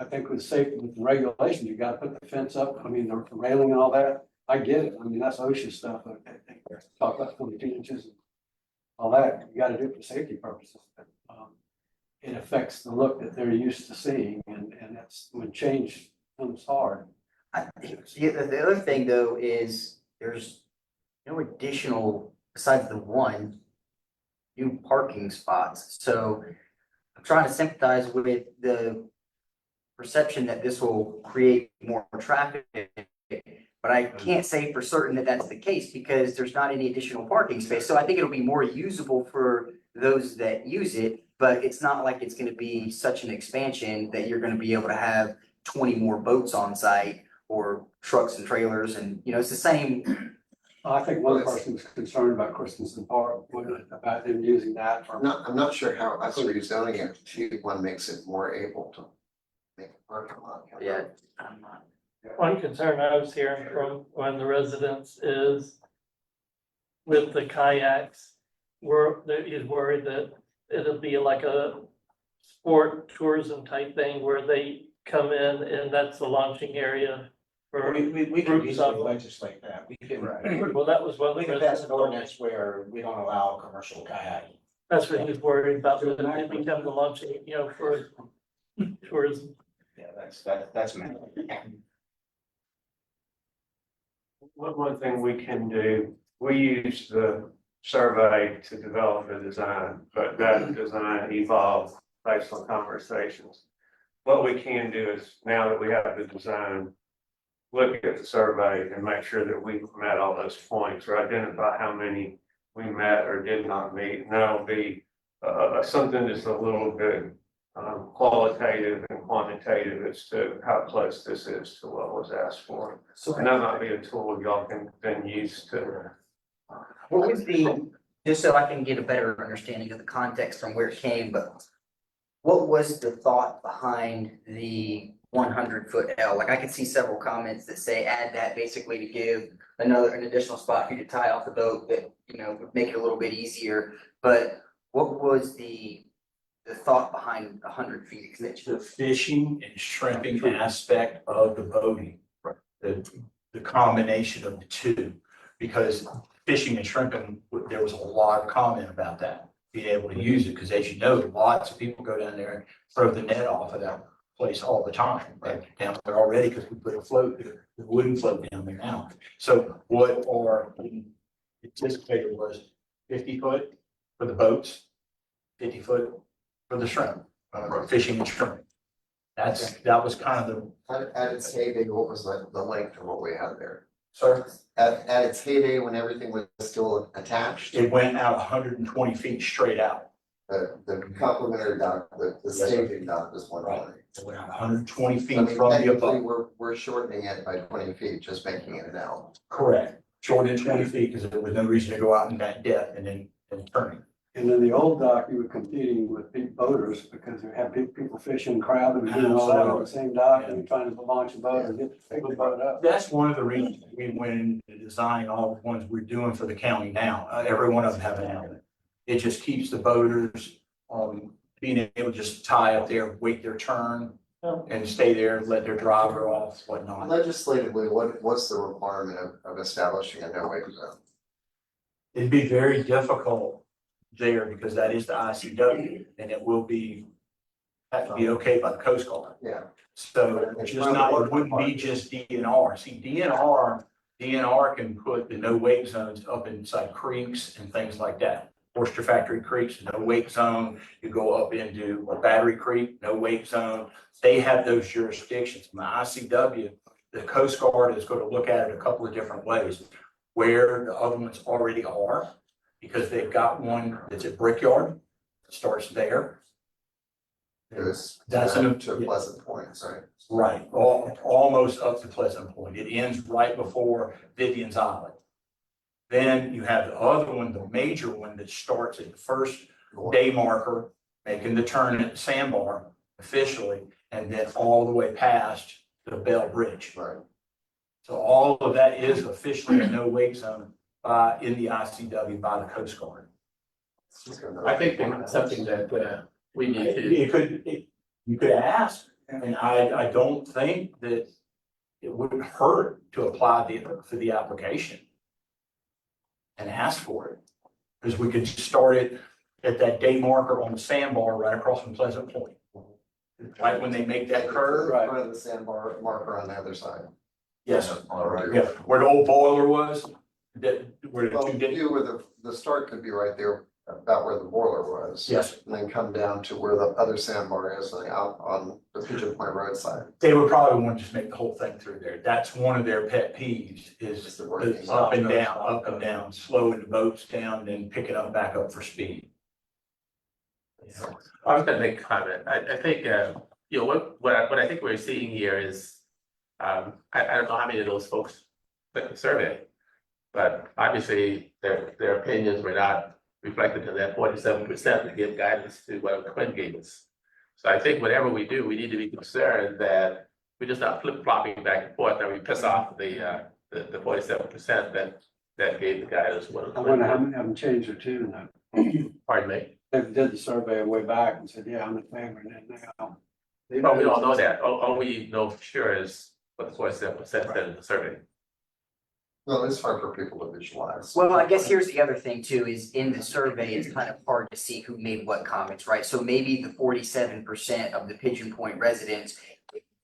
I think with safety, with the regulation, you gotta put the fence up. I mean, the railing and all that. I get it. I mean, that's OSHA stuff. Talk about 22 inches and all that. You gotta do it for safety purposes. But, it affects the look that they're used to seeing, and that's when change comes hard. The other thing though is there's no additional, besides the one, new parking spots. So I'm trying to sympathize with the perception that this will create more traffic. But I can't say for certain that that's the case because there's not any additional parking space. So I think it'll be more usable for those that use it, but it's not like it's gonna be such an expansion that you're gonna be able to have 20 more boats on site or trucks and trailers and, you know, it's the same. I think one person was concerned about Christensen Park, about them using that for. I'm not sure how us rezoning it to one makes it more able to make a parking lot. Yeah, I'm not. One concern I was hearing from one of the residents is with the kayaks, he's worried that it'll be like a sport tourism type thing where they come in and that's the launching area for. We can easily legislate that. We can. Well, that was one. We can pass an ordinance where we don't allow commercial kayaking. That's what he's worried about, that it becomes the launching, you know, for tourism. Yeah, that's meant. One thing we can do, we use the survey to develop a design, but that design evolved based on conversations. What we can do is, now that we have the design, look at the survey and make sure that we met all those points or identify how many we met or did not meet. And that'll be something that's a little bit qualitative and quantitative as to how close this is to what was asked for. And that might be a tool y'all can then use to. What was just so I can get a better understanding of the context from where it came, but what was the thought behind the 100-foot L? Like I could see several comments that say add that basically to give an additional spot for you to tie off the boat that, you know, would make it a little bit easier. But what was the thought behind 100 feet? The fishing and shrimping aspect of the boating, the combination of the two. Because fishing and shrimping, there was a lot of comment about that, being able to use it, because as you know, lots of people go down there and throw the net off of that place all the time, right? Down there already, because we put a float there, the wooden float down there now. So what our anticipated was 50 foot for the boats, 50 foot for the shrimp, fishing and shrimping. That was kind of the, At its heyday, what was the length of what we had there? sir, At its heyday, when everything was still attached, it went out 120 feet straight out. the complimentary dock, the Yes, sir. staging dock was one Right. way. It went out 120 I feet mean, from the technically, above. we're shortening it by 20 feet, just making it out. Correct. Shorter than 20 feet because there was no reason to go out in that depth and then turning. And in the old dock, you were competing with big boaters because you had big people fishing, crabbing, and doing all that on the same dock, and you're trying to launch a boat and get the big boat up. That's one of the reasons we went into designing all the ones we're doing for the county now. Every one of them have an outlet. It just keeps the boaters, being able to just tie up there, wait their turn and stay there, let their driver off, whatnot. Legislatively, what's the requirement of establishing a no wake zone? It'd be very difficult there because that is the ICW and it will be, have to be okay by the Coast Guard. Yeah. So it's just not, it wouldn't be just DNR. See, DNR can put the no wake zones up inside creeks and things like that. Oyster Factory Creeks, no wake zone. You go up into a Battery Creek, no wake zone. They have those jurisdictions. My ICW, the Coast Guard is going to look at it a couple of different ways. Where the other ones already are, because they've got one that's at Brickyard, starts there. It's That's to an- Pleasant Point, sorry. Right, almost up to Pleasant Point. It ends right before Vivian's Island. Then you have the other one, the major one that starts at the first day marker, making the turn at the sandbar officially, and then all the way past the Bell Bridge. Right. So all of that is officially a no wake zone in the ICW by the Coast Guard. I think that's something that we need to. You could ask, and I don't think that it wouldn't hurt to apply for the application and ask for it. Because we could start it at that day marker on the sandbar right across from Pleasant Point. Right when they make that curve. In front of the sandbar marker on the other side. Yes, All right. yeah, where the old boiler was, where the Well, two did. you where the start could be right there, about where the boiler was. Yes. And then come down to where the other sandbar is, like out on the Pigeon Point roadside. They would probably want to just make the whole thing through there. That's one of their pet peeves is up and down, slowing the boats down, then picking up back up for speed. I was gonna make a comment. I think, you know, what I think we're seeing here is, I don't know how many of those folks took the survey. But obviously, their opinions were not reflected in that 47% to give guidance to whatever Quinn gave us. So I think whatever we do, we need to be concerned that we're just not flip-flopping back and forth, and we piss off the 47% that gave the guidance. I wonder how many of them changed their tune now. Pardon me? They did the survey way back and said, yeah, I'm in favor of it now. Well, we don't know that. All we know for sure is what the 47% said in the survey. Well, it's hard for people to visualize. Well, I guess here's the other thing too, is in the survey, it's kind of hard to see who made what comments, right? So maybe the 47% of the Pigeon Point residents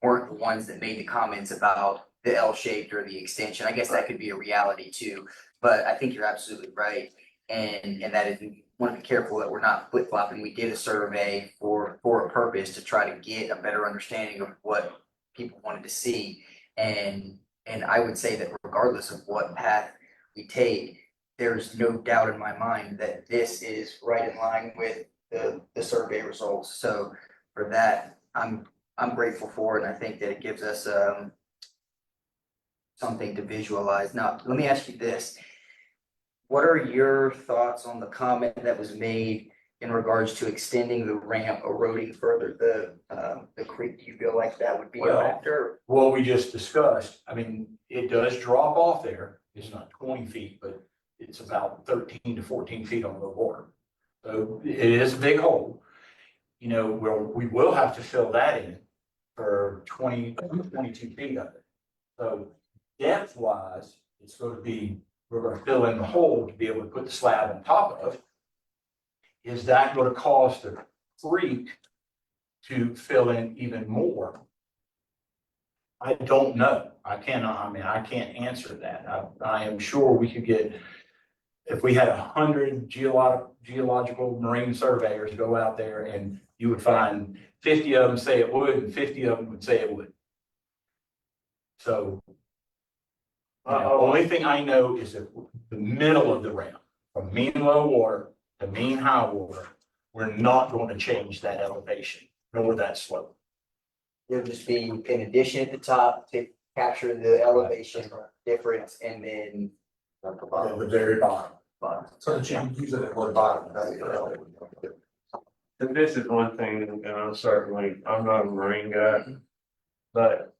weren't the ones that made the comments about the L-shaped or the extension. I guess that could be a reality too, but I think you're absolutely right. And that is, we want to be careful that we're not flip-flopping. We did a survey for a purpose to try to get a better understanding of what people wanted to see. And I would say that regardless of what path we take, there's no doubt in my mind that this is right in line with the survey results. So for that, I'm grateful for it, and I think that it gives us something to visualize. Now, let me ask you this. What are your thoughts on the comment that was made in regards to extending the ramp, eroding further the creek? Do you feel like that would be a factor? What we just discussed, I mean, it does drop off there. It's not 20 feet, but it's about 13 to 14 feet on the water. So it is a big hole. You know, we will have to fill that in for 22 feet of it. So depth wise, it's going to be, we're going to fill in the hole to be able to put the slab on top of. Is that going to cause the creek to fill in even more? I don't know. I can't answer that. I am sure we could get, if we had 100 geological marine surveyors go out there and you would find 50 of them say it would, and 50 of them would say it would. So. The only thing I know is that the middle of the ramp, from mean low water to mean high water, we're not going to change that elevation nor that slope. There'll just be an addition at the top to capture the elevation difference and then. At the very bottom. So the change, use it at the Bottom. And this is one thing, and I'm not a Marine guy, but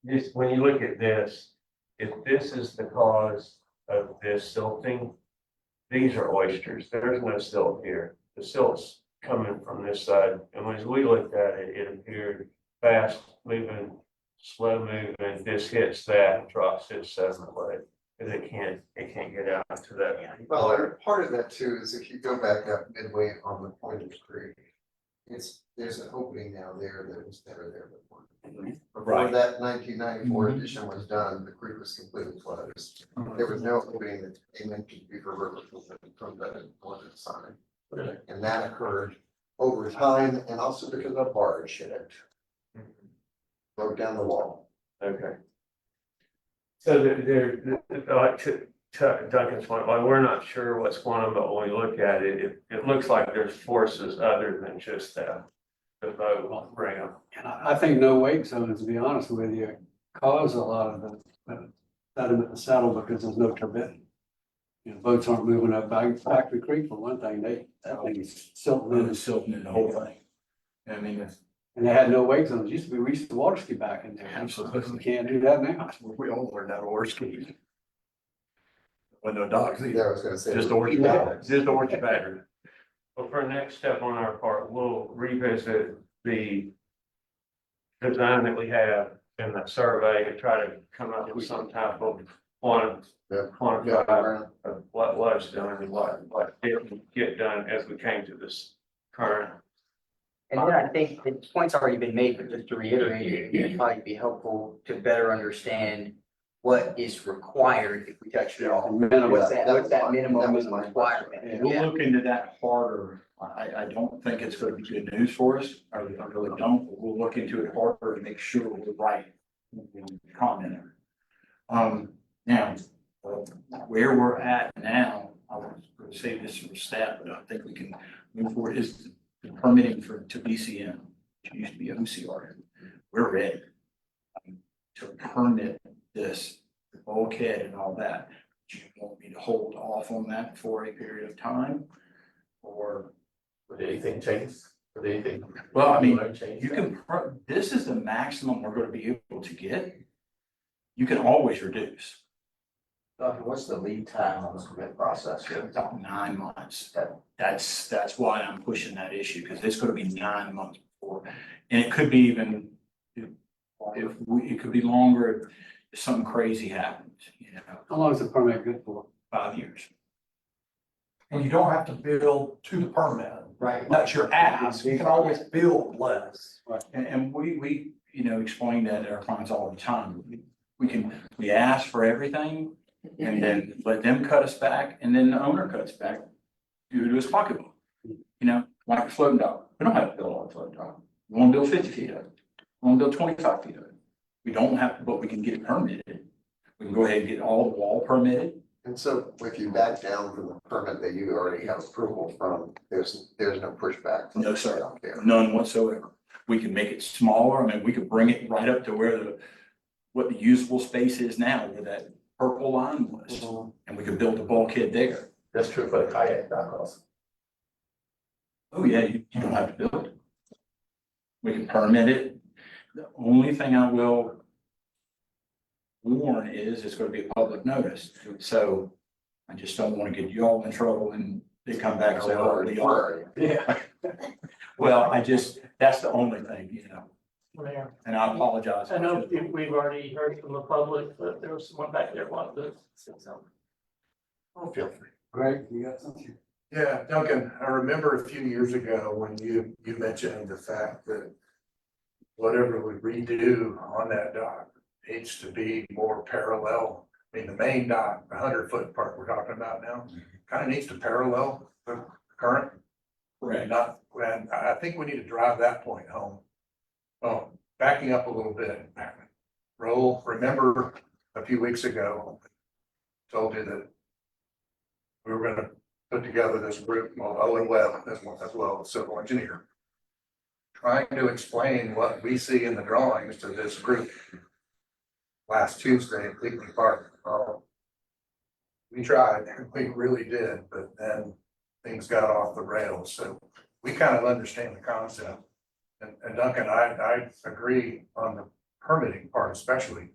just when you look at this, if this is the cause of this silting, these are oysters. There's no silt here. The silt's coming from this side. And when we looked at it, it appeared fast moving, slow moving. This hits that, drops it 7 away. And it can't get out to that. Well, and part of that too is if you go back up midway on the Pointers Creek, there's an opening now there that was never there before. Before that 1994 edition was done, the creek was completely closed. There was no opening that came into Beaver River from the northern side. And that occurred over time and also because a barge hit it. Broke down the wall. Okay. So like to Duncan's point, like, we're not sure what's going on, but when we look at it, it looks like there's forces other than just the boat ramp. And I think no wake zones, to be honest with you, cause a lot of the sediment to settle because there's no turbidity. You know, boats aren't moving up Factory Creek for one thing, that thing is silting in. Silting in the whole thing. I mean, And they had no wake zones. We used to water ski back in there. Absolutely. We can't do that now. we all learned how to water ski. With no dogs Yeah, I either. was gonna say. Just orange battery. Just orange battery. Well, for next step on our part, we'll revisit the design that we have in that survey and try to come up with some type of quantify of what was done and what didn't get done as we came to this current. And then I think the point's already been made, but just to reiterate, it'd probably be helpful to better understand what is required if we touch it all. What's that minimum requirement? We'll look into that harder. I don't think it's gonna be good news for us. I really don't. We'll look into it harder to make sure we're right. Comment. Now, where we're at now, I was gonna say this for staff, but I think we can move forward, is the permitting to BCM, which used to be OCR. We're ready to permit this, the bulkhead and all that. Do you want me to hold off on that for a period of time? Or? Would anything change? Would anything? Well, I mean, change you that? can, this is the maximum we're gonna be able to get. You can always reduce. What's the lead time on this permit process? About 9 months. That's why I'm pushing that issue, because it's gonna be 9 months before, and it could be even. It could be longer if something crazy happens, you know. How long is the permit good for? 5 years. And you don't have to build to the permit. Right. That's your ask. You can always build less. And we, explain that to our clients all the time. We ask for everything and then let them cut us back, and then the owner cuts back due to his pocketbook. Like a floating dock. We don't have to build all the floating dock. We want to build 50 feet of it. We want to build 25 feet of it. We don't have to, but we can get it permitted. We can go ahead and get all the wall permitted. And so if you back down from the permit that you already have approval from, there's no pushback. from No, the sir. out there. None whatsoever. We can make it smaller. I mean, we could bring it right up to what the usable space is now, where that purple line was. And we could build a bulkhead there. That's true for the kayak dock also. Oh, yeah, you don't have to build it. We can permit it. The only thing I will warn is it's gonna be a public notice. So I just don't wanna get you all in trouble and they come back and say, oh, we are. Yeah. Well, that's the only thing, Mayor, and I apologize. I know we've already heard from the public, but there was someone back there wanting to say something. Oh, feel free. Greg, you got something? Yeah, Duncan, I remember a few years ago when you mentioned the fact that whatever we redo on that dock needs to be more parallel. I mean, the main dock, the 100-foot part we're talking about now, kind of needs to parallel the current Correct. Not, and I think we need to drive that point home. Oh, backing up a little bit. Raul, remember a few weeks ago, told you that we were gonna put together this group, well, Owen Webb as well, a civil engineer, trying to explain what we see in the drawings to this group. Last Tuesday at Leakley Park. We tried, we really did, but then things got off the rails, so we kind of understand the concept. And Duncan, I agree on the permitting part especially.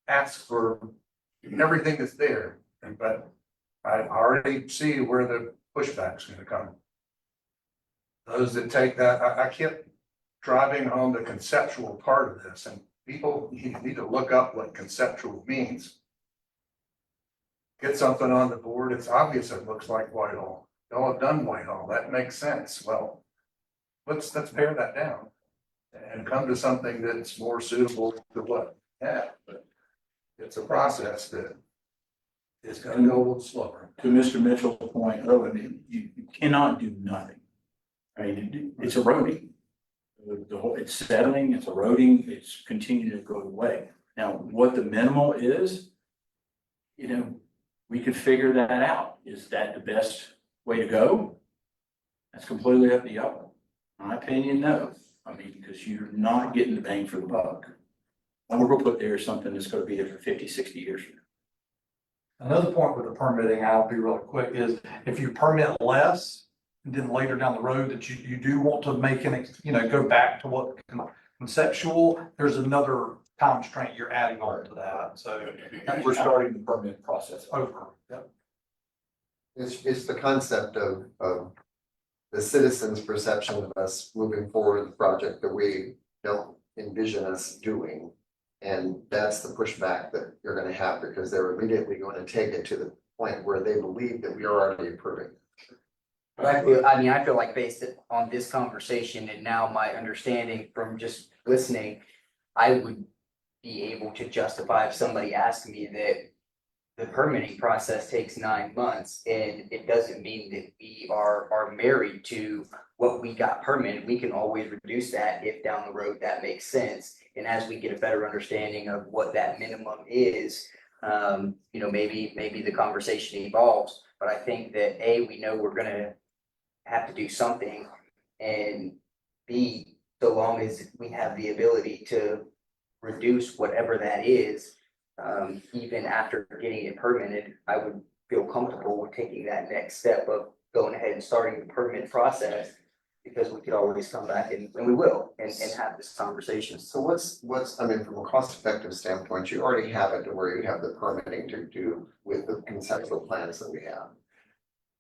Ask for everything that's there, but I already see where the pushback's gonna come. Those that take that, I kept driving home the conceptual part of this, and people, you need to look up what conceptual means. Get something on the board, it's obvious it looks like Whitehall. Y'all have done Whitehall, that makes sense. Well, let's pare that down and come to something that's more suitable to what we have. But it's a process that is gonna go a little slower. To Mr. Mitchell's point earlier, you cannot do nothing. I mean, it's eroding. The whole, it's settling, it's eroding, it's continuing to go away. Now, what the minimal is, you know, we could figure that out. Is that the best way to go? That's completely up to y'all. My opinion, no. I mean, because you're not getting the bang for the buck. And we're gonna put there something that's gonna be there for 50, 60 years from now. Another point with the permitting, I'll be really quick, is if you permit less, and then later down the road that you do want to make an, go back to what conceptual, there's another time constraint you're adding on to that, so. We're starting the permit process. Over, yep. It's the concept of the citizens' perception of us moving forward with the project that we don't envision us doing. And that's the pushback that you're gonna have, because they're immediately going to take it to the point where they believe that we are already approving. But I feel like based on this conversation and now my understanding from just listening, I would be able to justify if somebody asked me that the permitting process takes 9 months, and it doesn't mean that we are married to what we got permitted. We can always reduce that if down the road that makes sense. And as we get a better understanding of what that minimum is, maybe the conversation evolves. But I think that we know we're gonna have to do something, and B, so long as we have the ability to reduce whatever that is, even after getting it permitted, I would feel comfortable with taking that next step of going ahead and starting the permit process, because we could always come back and we will, and have this conversation. So what's, I mean, from a cost effective standpoint, you already have it to where you have the permitting to do with the conceptual plans that we have.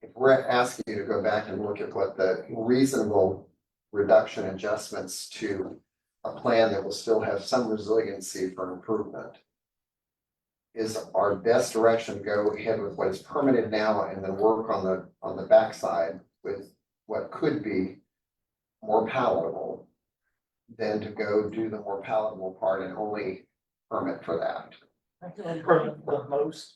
If we're asking you to go back and look at what the reasonable reduction adjustments to a plan that will still have some resiliency for improvement, is our best direction to go ahead with what is permitted now and then work on the backside with what could be more palatable than to go do the more palatable part and only permit for that. I can permit the most.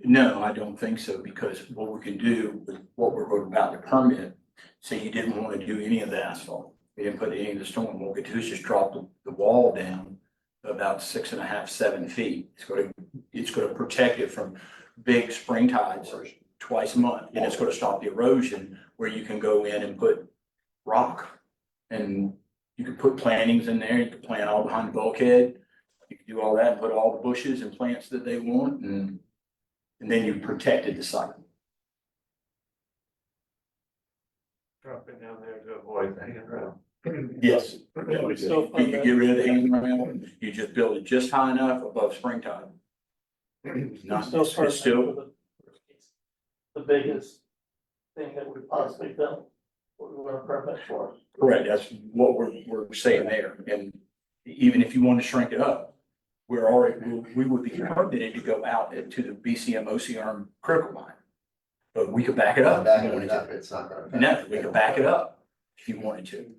No, I don't think so, because what we can do with what we're about to permit, say you didn't want to do any of the asphalt, you didn't put any of the stone, what we could do is just drop the wall down about 6.5, 7 feet. It's going to protect it from big spring tides twice a month, and it's going to stop the erosion, where you can go in and put rock, and you can put plantings in there. You can plant all behind the bulkhead. You can do all that and put all the bushes and plants that they want, and then you protected the site. Dropping down there to avoid hanging around. Yes. You can get rid of the hanging around. You just build it just high enough above springtime. It's still. The biggest thing that we possibly built, what we want to permit for. Correct, that's what we're saying there, and even if you want to shrink it up, we would be permitted to go out to the BCM OCR critical line. But we could back it up. if you wanted to. It's not gonna. No, we could back it up if you wanted to.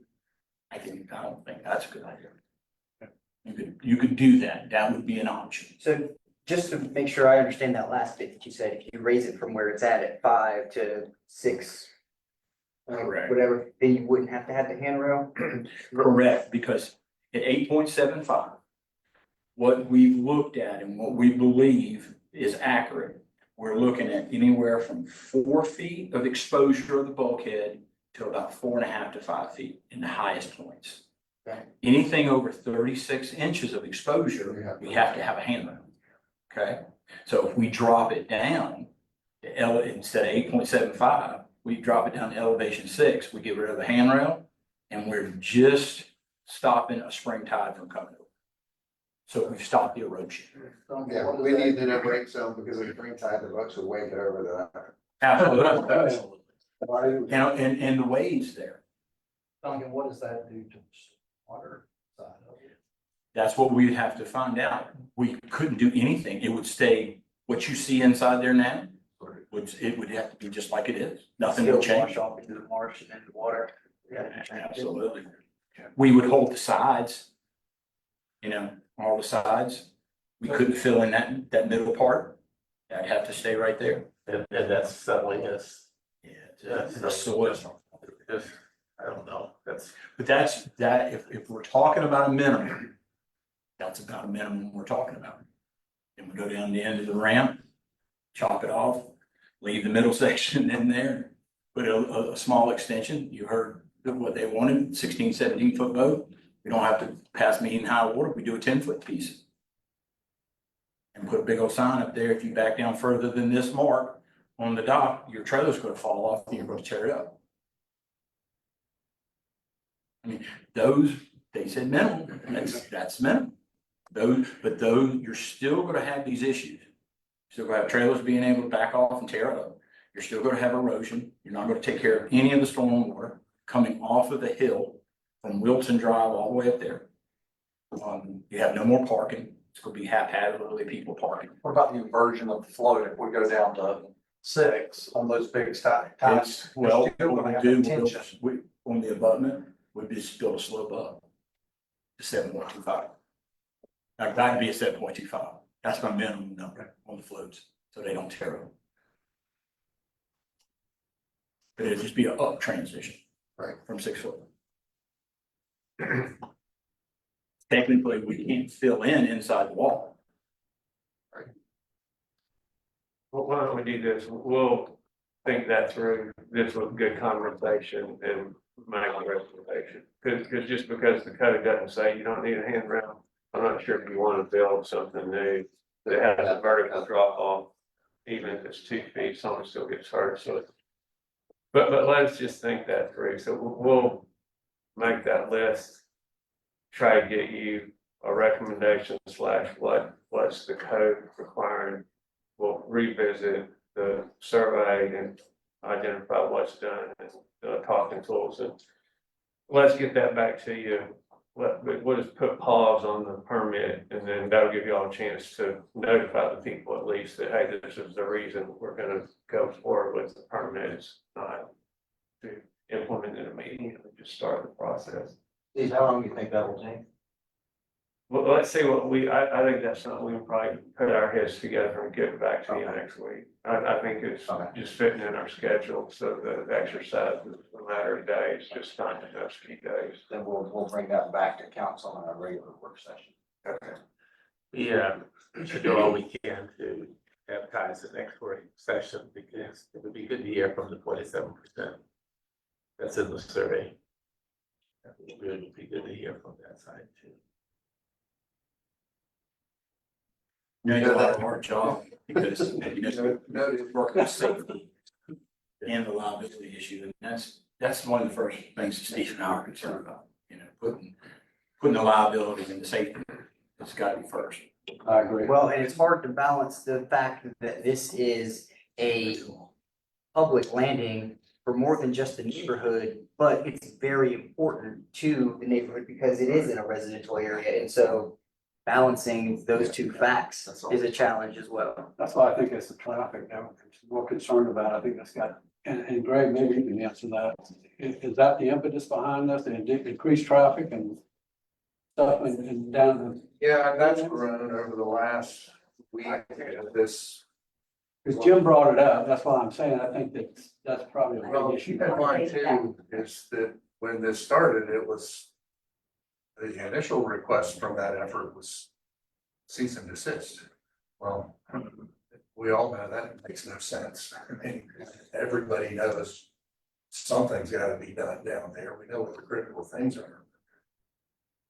I don't think that's a good idea. You could do that, that would be an option. So just to make sure I understand that last bit that you said, if you raise it from where it's at 5 to 6 Correct. whatever, then you wouldn't have to have the handrail? Correct, because at 8.75, what we've looked at and what we believe is accurate, we're looking at anywhere from 4 feet of exposure of the bulkhead to about 4.5 to 5 feet in the highest points. Okay. Anything over 36 inches of exposure, we have to have a handrail. Okay, so if we drop it down to instead of 8.75, we drop it down to elevation 6, we get rid of the handrail, and we're just stopping a spring tide from coming over. So we've stopped the erosion. Yeah, we need to know break zone because of the spring tide, the boats will wake it over the. Absolutely, absolutely. And the waves there, Duncan, what does that do to the water side of it? that's what we'd have to find out. We couldn't do anything. It would stay, what you see inside there now, it would have to be just like it is. Nothing would Still change. wash off into the marsh and into the water. Absolutely. We would hold the sides, all the sides. We couldn't fill in that middle part. That'd have to stay right there. And that's settling us, Yeah, the soil. just, I don't know, that's. But if we're talking about a minimum, that's about a minimum we're talking about. And we go down the end of the ramp, chop it off, leave the middle section in there, put a small extension. You heard what they wanted, 16, 17-foot boat. We don't have to pass median high water. We do a 10-foot piece. And put a big old sign up there. If you back down further than this mark on the dock, your trailer's gonna fall off and you're gonna tear it up. I mean, they said minimum, that's minimum. But you're still gonna have these issues. Still gonna have trailers being able to back off and tear it up. You're still gonna have erosion. You're not gonna take care of any of the storm water coming off of the hill from Wilson Drive all the way up there. You have no more parking. It's gonna be haphazardly people parking. What about the inversion of the float if we go down to 6 on those big tides? It's, well, You're still what gonna we have do, tension. on the abutment, we just build a slope up to 7.25. Now, that'd be a 7.25. That's my minimum number on the floats, so they don't tear up. But it'd just be an up transition. Right. From 6 foot. Technically, we can't fill inside the wall. Well, why don't we do this? We'll think that through. This was a good conversation and make a recommendation. Cause just because the code doesn't say you don't need a handrail, I'm not sure if you want to build something new that has a vertical drop off. Even if it's 2 feet, someone still gets hurt, so. But let's just think that through. So we'll make that list. Try to get you a recommendation / what's the code requiring. We'll revisit the survey and identify what's done and talking tools, and let's get that back to you. We'll just put pause on the permit, and then that'll give you all a chance to notify the people at least that, hey, this is the reason we're gonna go forward with the permit. It's not to implement it immediately, just start the process. Steve, how long do you think that will take? Well, let's see what I think that's something we can probably put our heads together and get back to you next week. I think it's just fitting in our schedule, so the exercise is a matter of days, just not enough ski days. Then we'll bring that back to council in a regular work session. Okay. We should do all we can to advertise the next work session, because it would be good to hear from the 47%. That's in the survey. It would be good to hear from that side too. You do a lot of hard job because working with safety and the liability issue, and that's one of the first things that Steve and I are concerned about. Putting the liability and the safety. It's got to be first. I agree. Well, and it's hard to balance the fact that this is a public landing for more than just the neighborhood, but it's very important to the neighborhood because it is in a residential area, and so balancing those two facts is a challenge as well. That's why I think it's the traffic that we're more concerned about. I think that's got, and Greg, maybe you can answer that. Is that the impetus behind this, the increased traffic and stuff and down the? Yeah, and that's grown over the last week, this Because Jim brought it up, that's why I'm saying, I think that's probably a Well, big issue. keep in mind too, is that when this started, it was. The initial request from that effort was cease and desist. Well, we all know that makes no sense. I mean, everybody knows something's gotta be done down there. We know what the critical things are.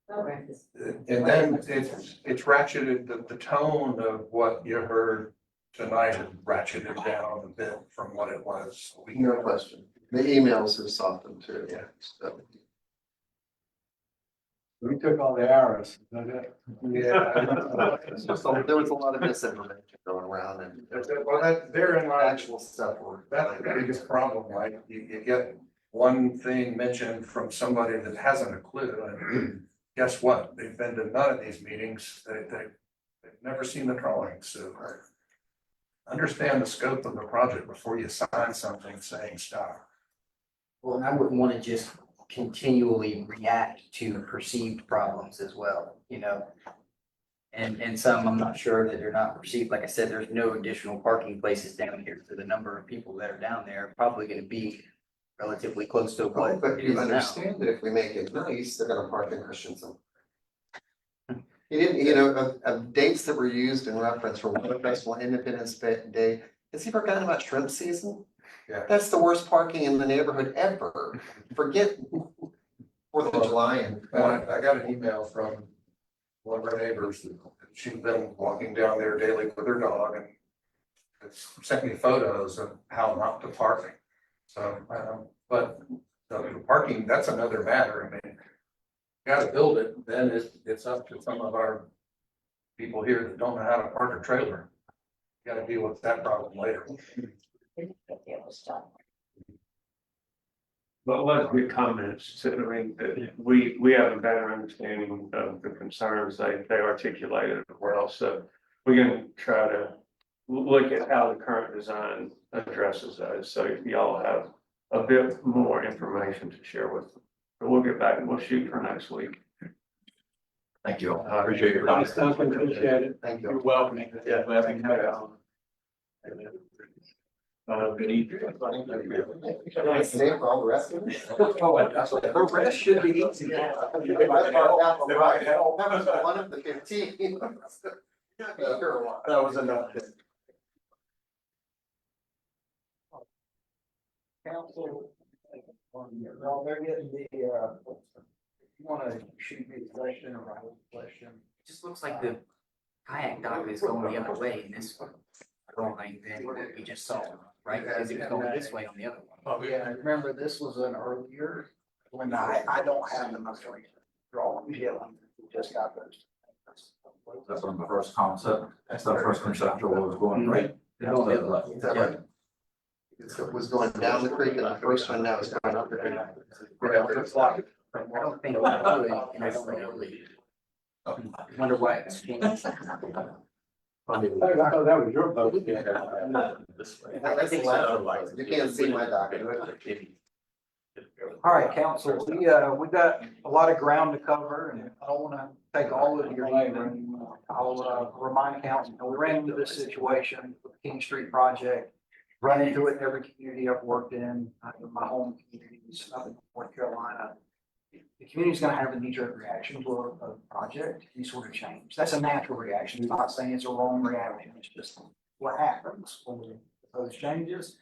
And then it's ratcheted, the tone of what you heard tonight is ratcheted down a bit from what it was a week No ago. question. The emails have softened too. Yeah. So, We took all the arrows. yeah. It's just there was a lot of misinformation going around and Well, therein lies actual stuff were. that's the biggest problem, like you get one thing mentioned from somebody that hasn't a clue, and guess what? They've been to none of these meetings, they've never seen the drawings, so. Understand the scope of the project before you sign something saying stop. Well, and I wouldn't want to just continually react to perceived problems as well, you know? And some, I'm not sure that they're not perceived. Like I said, there's no additional parking places down here. So the number of people that are down there are probably gonna be relatively close to Well, what but it you is now. understand that if we make it nice, they're gonna park in Christensen. You didn't, of dates that were used in reference for Water Festival, Independence Day, has he forgotten about shrimp season? Yeah. That's the worst parking in the neighborhood ever. Forget Fourth of July and. I got an email from one of our neighbors, she's been walking down there daily with her dog and it's sent me photos of how not to park. So, but the parking, that's another matter. I mean, gotta build it, then it's up to some of our people here that don't know how to park a trailer. Gotta deal with that problem later. But a lot of good comments, so I mean, we have a better understanding of the concerns they articulated as well, so we're gonna try to look at how the current design addresses those, so y'all have a bit more information to share with them. But we'll get back and we'll shoot for next week. Thank you all. I appreciate your time. Thanks, Duncan, appreciate it. Thank You're you. welcome. Yeah, glad we can have it. Good evening. Stay for all the rest of it. The rest should be easy. That was one of the 15. That was enough. Council, while they're getting the, you wanna shoot me a question or write a question? It just looks like the kayak dock is going the other way in this drawing than what we just saw, right? Because it was going this way on the other one. Oh, Yeah, remember, this was an earlier, when I don't have the most recent drawing yet, we just got those. That's on the first concept, that's the first conceptual was going right. They're going the other way. Is that right? It was going down the creek and the first one now is going up the creek. I don't think we do it, and I don't really wonder why it's changed. Oh, that was your vote. I think so. You can't see my document. All right, council, we got a lot of ground to cover and I don't wanna take all of your labor anymore. I'll, remind council, we ran into this situation with the King Street project. Run into it in every community I've worked in my home communities up in North Carolina. The community's gonna have a knee-jerk reaction to a project, any sort of change. That's a natural reaction. I'm not saying it's a wrong reaction. It's just what happens when we propose changes.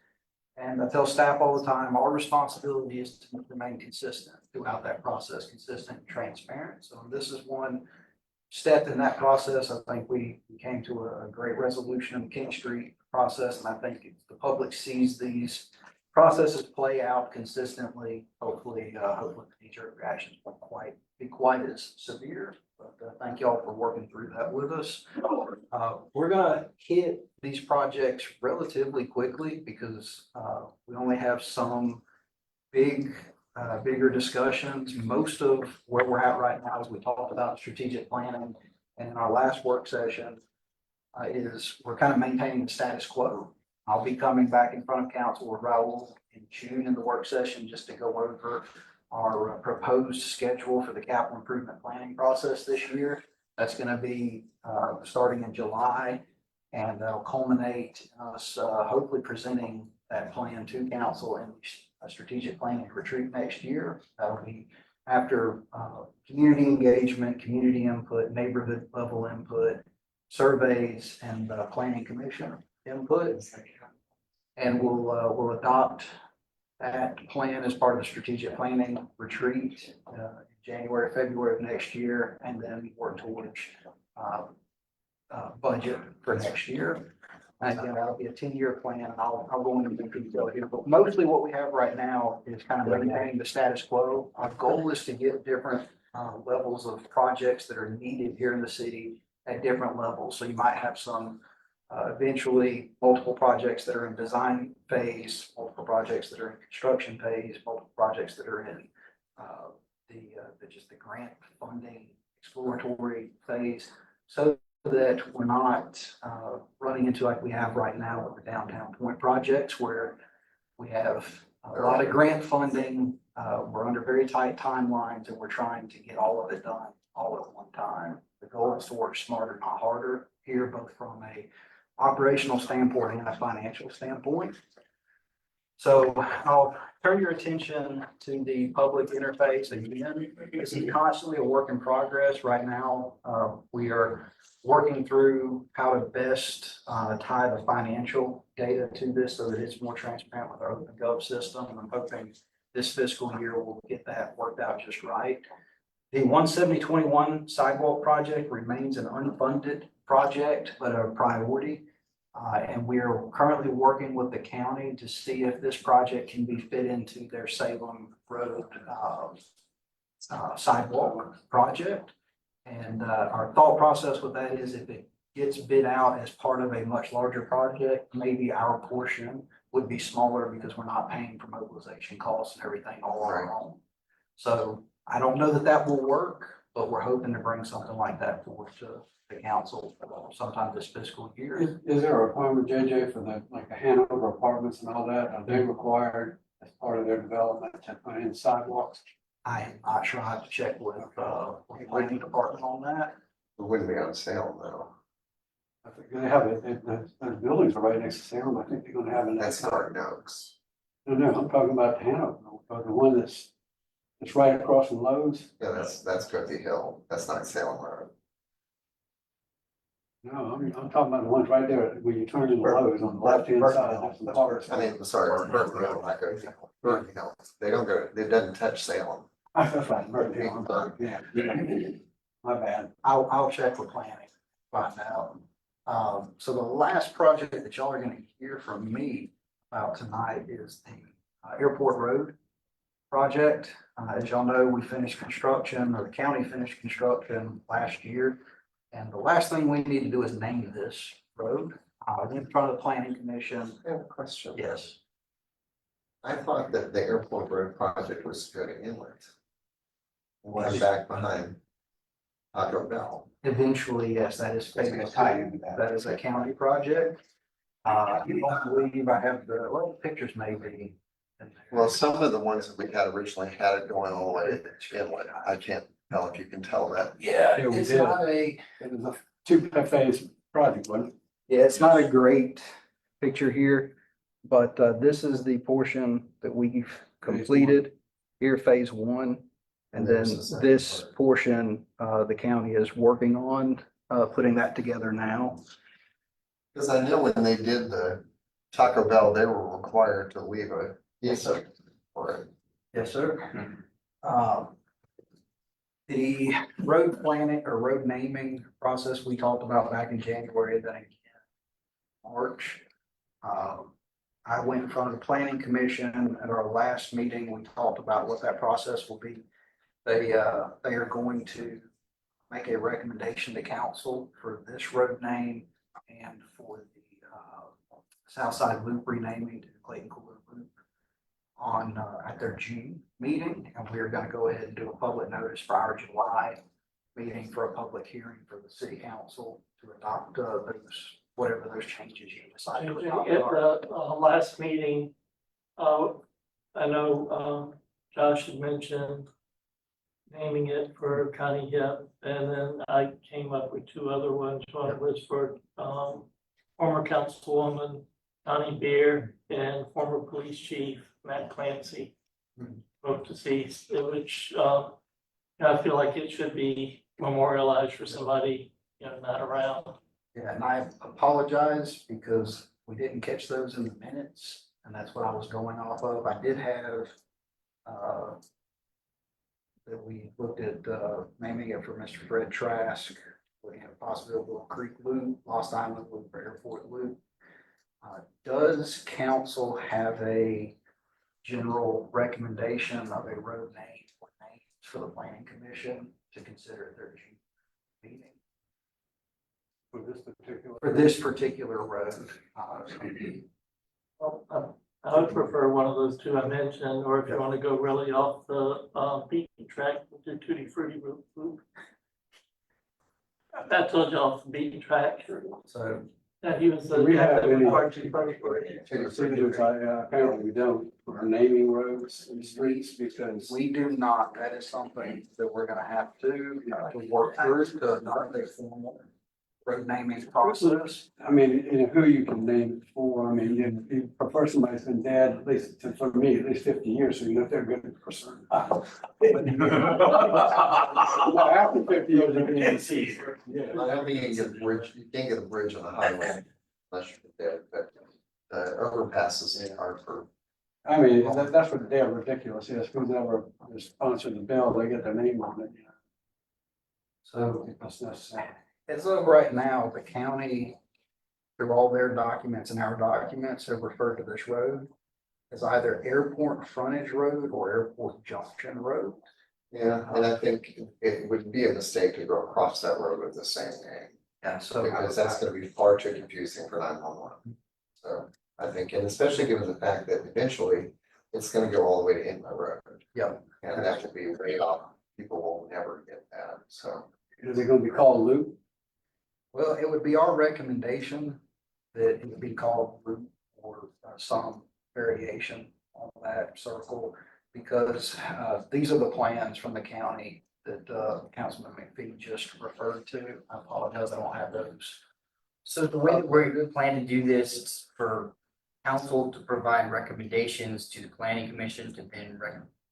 And I tell staff all the time, our responsibility is to remain consistent throughout that process, consistent and transparent. So this is one step in that process. I think we came to a great resolution in the King Street process. And I think if the public sees these processes play out consistently, hopefully the knee-jerk reactions won't be quite as severe. But thank y'all for working through that with us. We're gonna hit these projects relatively quickly because we only have some bigger discussions. Most of where we're at right now, as we talked about strategic planning and in our last work session, is we're kind of maintaining the status quo. I'll be coming back in front of council with Raul in June in the work session just to go over our proposed schedule for the capital improvement planning process this year. That's going to be starting in July. And that'll culminate in us, hopefully presenting that plan to council in a strategic planning retreat next year. That'll be after, community engagement, community input, neighborhood level input, surveys, and planning commission input. And we'll adopt that plan as part of the strategic planning retreat, January, February of next year, and then work towards, budget for next year. And again, that'll be a 10-year plan, and I'll go into detail here, but mostly what we have right now is kind of maintaining the status quo. Our goal is to get different, levels of projects that are needed here in the city at different levels. So you might have some, eventually multiple projects that are in design phase, multiple projects that are in construction phase, multiple projects that are in, the grant funding exploratory phase. So that we're not running into like we have right now with the downtown point projects, where we have a lot of grant funding. We're under very tight timelines, and we're trying to get all of it done all at one time. The goal is to work smarter, not harder here, both from a operational standpoint and a financial standpoint. So I'll turn your attention to the public interface again. This is constantly a work in progress right now. We are working through how to best tie the financial data to this so that it's more transparent with our OpenGov system. And I'm hoping this fiscal year we'll get that worked out just right. The 17021 sidewalk project remains an unfunded project, but a priority. And we are currently working with the county to see if this project can be fit into their Salem Road sidewalk project. And our thought process with that is if it gets bid out as part of a much larger project, maybe our portion would be smaller because we're not paying for mobilization costs and everything all on our own. So I don't know that that will work, but we're hoping to bring something like that forward to the council sometime this fiscal year. Is there a requirement, JJ, for the, like the Hanover apartments and all that? Are they required as part of their development to put in sidewalks? I'm not sure. I have to check with the planning department on that. It wouldn't be on sale though. I think they have it, the buildings are right next to Salem. I think they're gonna have it. That's Garden Oaks. No, I'm talking about the Hanover, the one that's right across from Lowe's. Yeah, that's Guthrie Hill. That's not Salem Road. No, I'm talking about the ones right there when you turn into Lowe's on the left hand side. That's the park. I mean, sorry, it's Burton Hill, not Guthrie Hill. Burton Hill. They don't go, it doesn't touch Salem. That's right, Burton Hill, I'm sorry, yeah. My bad. I'll check with planning, find out. So the last project that y'all are gonna hear from me about tonight is the Airport Road project. As y'all know, we finished construction, or the county finished construction last year. And the last thing we need to do is name this road. In front of the planning commission. I have a question. Yes. I thought that the Airport Road project was to go to Inlet. One back behind Taco Bell. Eventually, yes, that is. It's gonna tie into that. That is a county project. I don't believe I have the pictures maybe. Well, some of the ones that we had originally had it going all the way to Inlet. I can't tell if you can tell that. Yeah, Yeah, we it's did. not a, It was a two-phase project, wasn't it? yeah, it's not a great picture here, but this is the portion that we've completed here, phase one. And then this portion, the county is working on, putting that together now. Because I know when they did the Taco Bell, they were required to leave a easement for it. Yes, sir. The road planning or road naming process we talked about back in January, then again, March. I went in front of the planning commission at our last meeting. We talked about what that process will be. They are going to make a recommendation to council for this road name and for the Southside Loop renaming to Clayton Cooler Loop on at their June meeting, and we are going to go ahead and do a public notice for our July meeting for a public hearing for the city council to adopt those, whatever those changes you decide to adopt At are. the last meeting, I know Josh had mentioned naming it for Connie Hip, and then I came up with two other ones. One was for former councilwoman Connie Beer and former police chief Matt Clancy. Both deceased, which, I feel like it should be memorialized for somebody, not around. Yeah, and I apologize because we didn't catch those in the minutes, and that's what I was going off of. I did have, that we looked at, naming it for Mr. Fred Trask. We had a possibility of Creek Loop, Lost Island Loop, or Airport Loop. Does council have a general recommendation of a road name or names for the planning commission to consider at their June meeting? For this particular road. Well, I would prefer one of those two I mentioned, or if you want to go really off the beaten track, do Tutti Frutti Loop. I told you off the beaten track. So. That he was the. Do we have any- Procedures, Apparently we don't, for naming roads and streets because. We do not, that is something that we're gonna have to work through, because not a formal road naming process. I mean, who you can name it for, I mean, you prefer somebody's been dead, at least for me, at least 50 years, so you know if they're a good person. After 50 years, you can see. I don't think you can get a bridge, you can't get a bridge on the highway unless you're dead, but the overpasses are for. I mean, that's what they're ridiculous, yes, who's ever sponsored the bill, they get their name on it. So That's necessary. as of right now, the county, through all their documents and our documents, have referred to this road as either Airport Frontage Road or Airport Junction Road. Yeah, and I think it would be a mistake to go across that road with the same name, Yeah, so. because that's gonna be far too confusing for 911. So I think, and especially given the fact that eventually it's gonna go all the way to Inlet Road. Yeah. And that would be way off, people will never get that, so. Is it gonna be called Loop? Well, it would be our recommendation that it would be called loop or some variation on that circle. Because these are the plans from the county that Councilman McPhee just referred to. I apologize, I don't have those. So the way that we plan to do this is for council to provide recommendations to the planning commission to then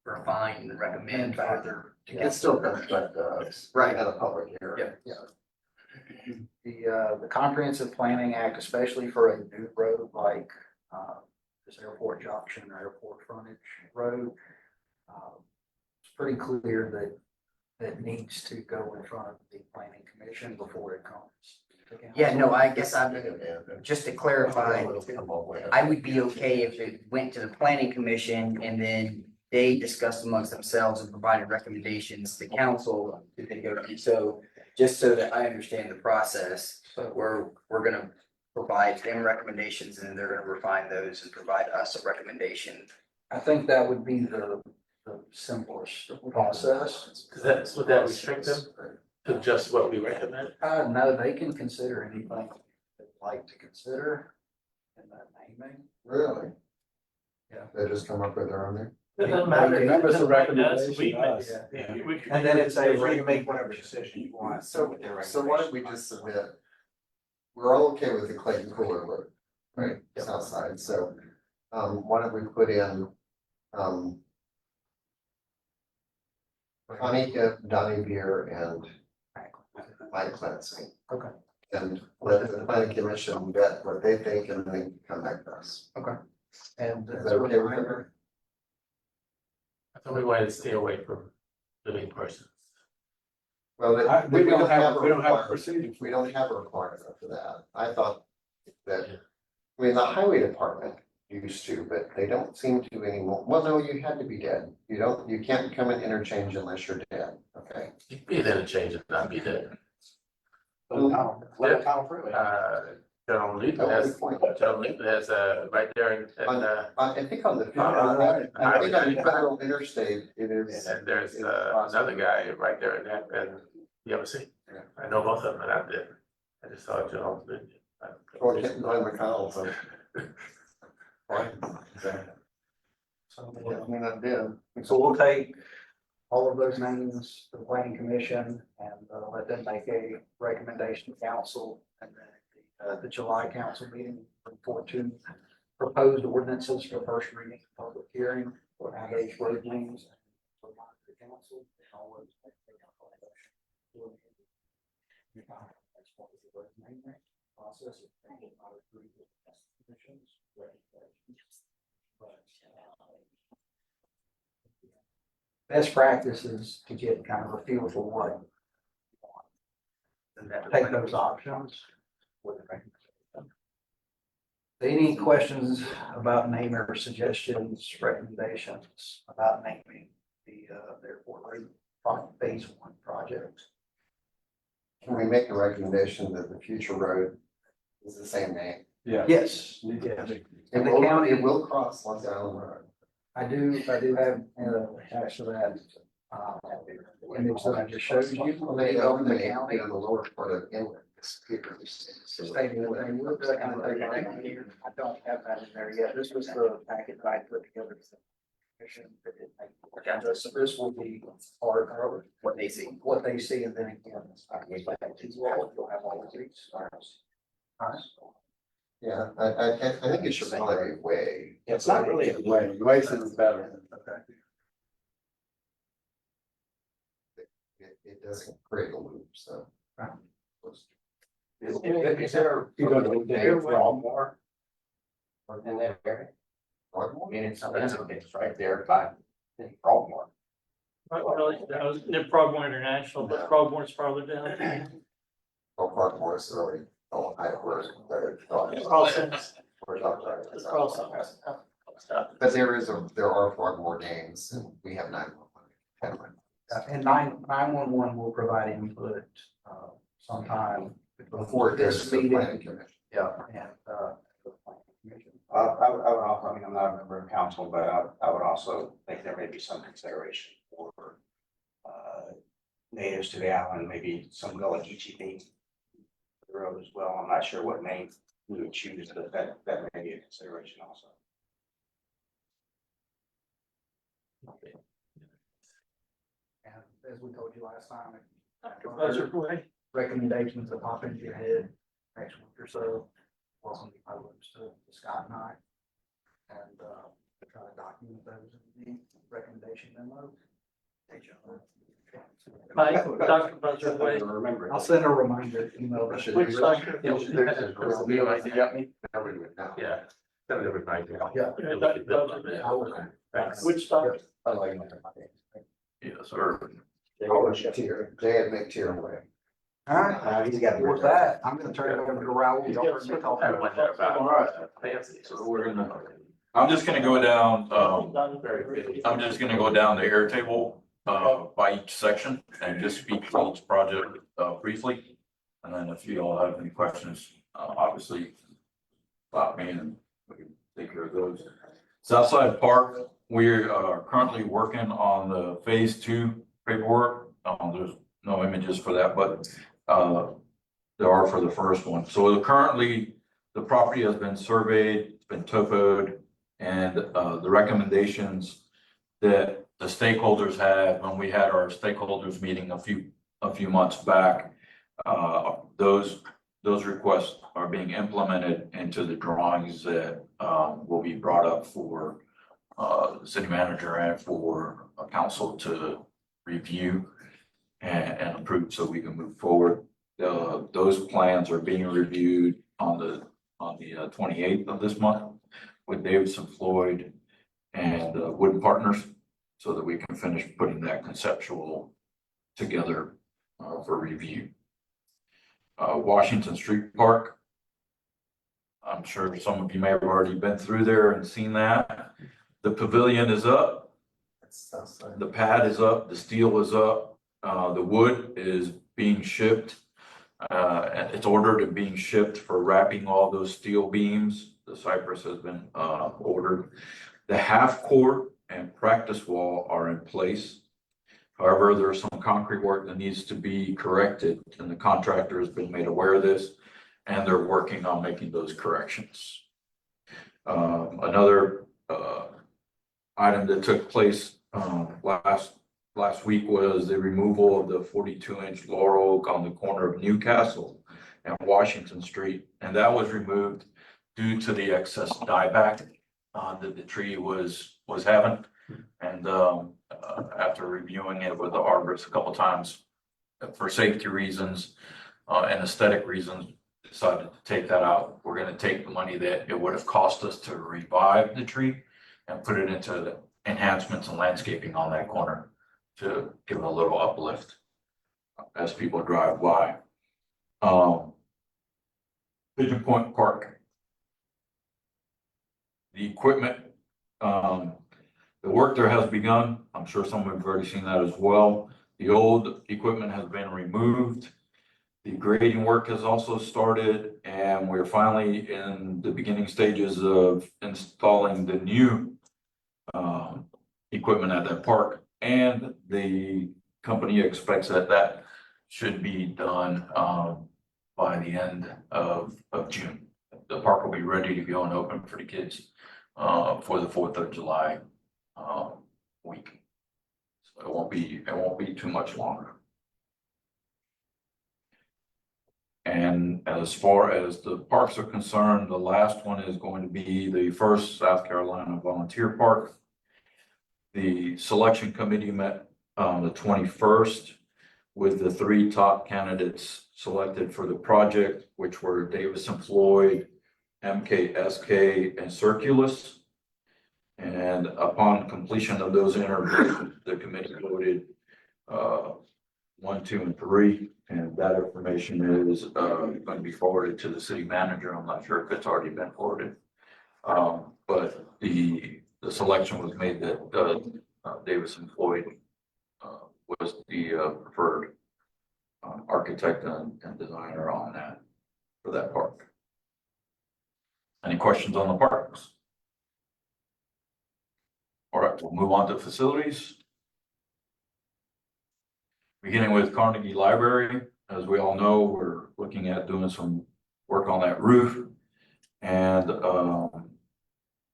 refine and recommend further. It's still gonna affect us. Right. At a public hearing. Yeah. The Comprehensive Planning Act, especially for a new road like this Airport Junction or Airport Frontage Road, it's pretty clear that it needs to go in front of the planning commission before it comes. to council. Yeah, no, I guess just to clarify, I would be okay if it went to the planning commission and then they discussed amongst themselves and provided recommendations to council to then go to. So just so that I understand the process, we're gonna provide them recommendations and then they're gonna refine those and provide us a recommendation. I think that would be the simplest process. Would that restrict them to just what we recommend? No, they can consider anything they'd like to consider in that naming. Really? Yeah. They just come up with their own name? It doesn't matter. Remember, it's a Us, recommendation we to make- us. Yeah. And then it's a, you make whatever decision you want. So why don't we just submit? We're all okay with the Clayton Cooler Road, right, south side, so, why don't we put in, Connie, Donnie Beer and Mike Clancy. Okay. And let the planning commission vet what they think and then come back to us. And Is as that a okay with reminder, I thought we wanted to stay away from living persons. Well, We don't have a requirement. procedure. We don't have a requirement for that. I thought that, I mean, the highway department used to, but they don't seem to anymore. Well, no, you had to be dead. You can't become an interchange unless you're dead, okay? You can be an interchange and not be dead. General Newton has right there I think on the, I think on the federal interstate, it is. and there's another guy right there in that, and you ever see? I know both of them, and I did. I just saw General Newton. Or Glenn McConnell, so. Right. so I mean, I did. so we'll take all of those names to the planning commission and let them make a recommendation to council. And then the July council meeting for two proposed ordinances for first reading, public hearing for Ag road names. The council, all those that take up on that. As part of the road name process, if they do not agree with the conditions, best practice is to get kind of a feel for what you want. And then take those options with the recommendation. Any questions about name or suggestions, recommendations about naming the airport road phase one project? Can we make a recommendation that the future road is the same name? Yeah. Yes, yes. And the county- it will cross Los Allen Road. I do have, attached to that, image that I just showed you. Well, they own the county on the lower part of inlet. Stating what they would, that kind of thing right here. I don't have that in there yet. This was the packet that I put together. So this will be part of what they see, and then again. You'll have all of these. Alright. Yeah, I think it should probably be way. It's not really a Way, way sounds better. Okay. It doesn't create a loop, so. Is there? You don't know, Dave, for all more. Or in that area? I mean, it's right there by Broadmoor. Really, that was near Frogmore International, but Frogmore's farther down. Well, Park Morris is already, I heard. It's crossings. It's crossings. But there are Frogmore names and we have 911. And 911 will provide input, sometime Before this this meeting. meeting. Yeah, and, I would also, I mean, I'm not a member of council, but I would also think there may be some consideration for natives to the island, maybe some Gullah-Geechee thing for the road as well. I'm not sure what name we would choose, but that may be a consideration also. and as we told you last time, Professor Boyd. recommendations that pop into your head next week or so. Welcome to my lips to Scott and I. And try to document those in the recommendation memo. Mike, Dr. Professor Boyd. I'll send a reminder email. Which doctor? You got me? Yeah. Send everybody. Yeah. Dr. Professor Boyd. Which doctor? Yes, sir. Jay had McTierway. All right, he's got more of that. I'm gonna turn it over to Raul. Y'all heard me talk about it. All right. So I'm just gonna go down, I'm just gonna go down the Airtable, by each section and just speak to each project, briefly. And then if you all have any questions, obviously, stop me and we can take care of those. Southside Park, we are currently working on the phase 2 paperwork. There's no images for that, but there are for the first one. So currently, the property has been surveyed, it's been topoed, and the recommendations that the stakeholders had when we had our stakeholders meeting a few months back, those requests are being implemented into the drawings that will be brought up for the city manager and for council to review and approve so we can move forward. Those plans are being reviewed on the 28th of this month with Davidson Floyd and Wood Partners so that we can finish putting that conceptual together for review. Washington Street Park. I'm sure some of you may have already been through there and seen that. The pavilion is up. The pad is up, the steel is up, the wood is being shipped. And it's ordered and being shipped for wrapping all those steel beams. The cypress has been ordered. The half court and practice wall are in place. However, there's some concrete work that needs to be corrected and the contractor has been made aware of this and they're working on making those corrections. Another item that took place last week was the removal of the 42-inch laurel oak on the corner of Newcastle and Washington Street, and that was removed due to the excess dieback that the tree was having. And after reviewing it with the arborist a couple times, for safety reasons and aesthetic reasons, decided to take that out. We're gonna take the money that it would have cost us to revive the tree and put it into the enhancements and landscaping on that corner to give it a little uplift as people drive by. Pigeon Point Park. The equipment, the work there has begun. I'm sure some of you have already seen that as well. The old equipment has been removed. The grading work has also started, and we're finally in the beginning stages of installing the new equipment at that park. And the company expects that should be done by the end of June. The park will be ready to go and open for the kids for the 4th of July week. So it won't be too much longer. And as far as the parks are concerned, the last one is going to be the first South Carolina Volunteer Park. The selection committee met on the 21st with the 3 top candidates selected for the project, which were Davison Floyd, MKSK, and Circulus. And upon completion of those interviews, the committee voted 1, 2, and 3. And that information is going to be forwarded to the city manager. I'm not sure if it's already been forwarded. But the selection was made that Davison Floyd was the preferred architect and designer on that for that park. Any questions on the parks? All right, we'll move on to facilities. Beginning with Carnegie Library, as we all know, we're looking at doing some work on that roof. And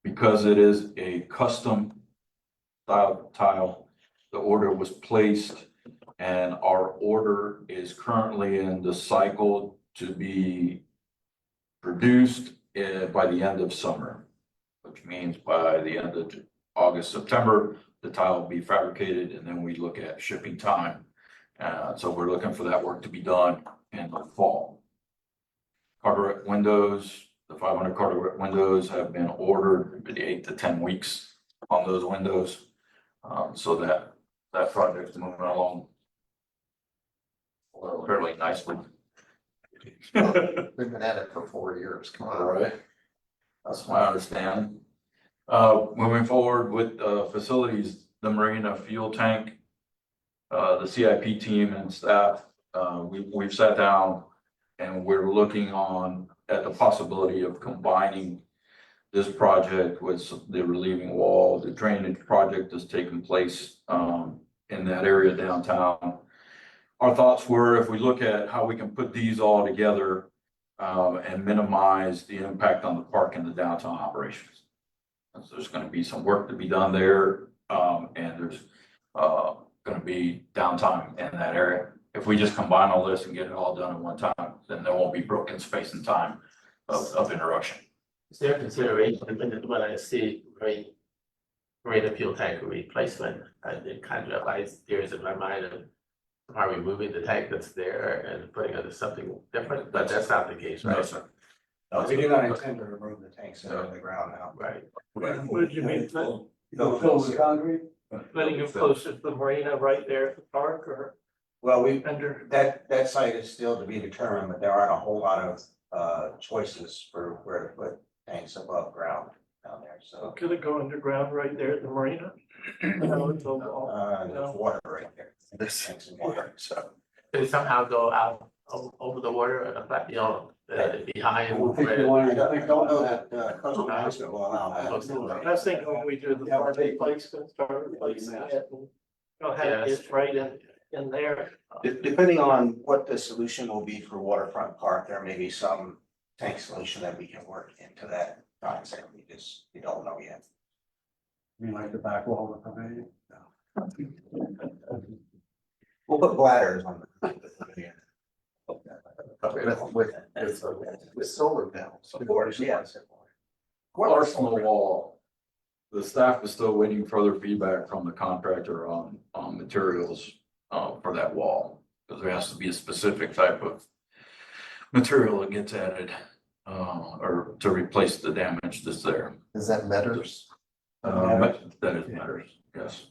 because it is a custom style tile, the order was placed, and our order is currently in the cycle to be produced by the end of summer, which means by the end of August, September, the tile will be fabricated, and then we look at shipping time. So we're looking for that work to be done in the fall. Carteret windows, the 500 Carteret windows have been ordered for the 8 to 10 weeks on those windows. So that project is moving along fairly nicely. We've been at it for 4 years. Come All on. right. That's my understanding. Moving forward with facilities, the Marina fuel tank, the CIP team and staff, we've sat down and we're looking at the possibility of combining this project with the relieving wall. The drainage project is taking place in that area downtown. Our thoughts were, if we look at how we can put these all together and minimize the impact on the park and the downtown operations. So there's going to be some work to be done there, and there's going to be downtime in that area. If we just combine all this and get it all done at one time, then there won't be broken space and time of interruption. Is there consideration when I see Marina fuel tank replacement, it kind of ideas in my mind of are we moving the tank that's there and putting it into something different? But that's not the case, right? No, sir. We do not intend to remove the tanks that are in the ground now. Right. What did you mean, Fill with concrete? putting it closer to the marina right there at the park or Well, under? that site is still to be determined, but there aren't a whole lot of choices for where to put tanks above ground down there, so. Could it go underground right there at the marina? No, it's all- There's water right there. This tank's in water, so. Did it somehow go out over the water, behind? I don't know that coastal management will allow I that. was thinking when we do the park replacement, start replacing it and have it right in there. Depending on what the solution will be for waterfront park, there may be some tank solution that we can work into that concept. We don't know yet. You mean like the back wall of the pavilion? We'll put bladders on the. With solar panels. Yes. Arsenal Wall, the staff is still waiting further feedback from the contractor on materials for that wall. Because there has to be a specific type of material that gets added or to replace the damage that's there. Is that Metters? That is matters, yes.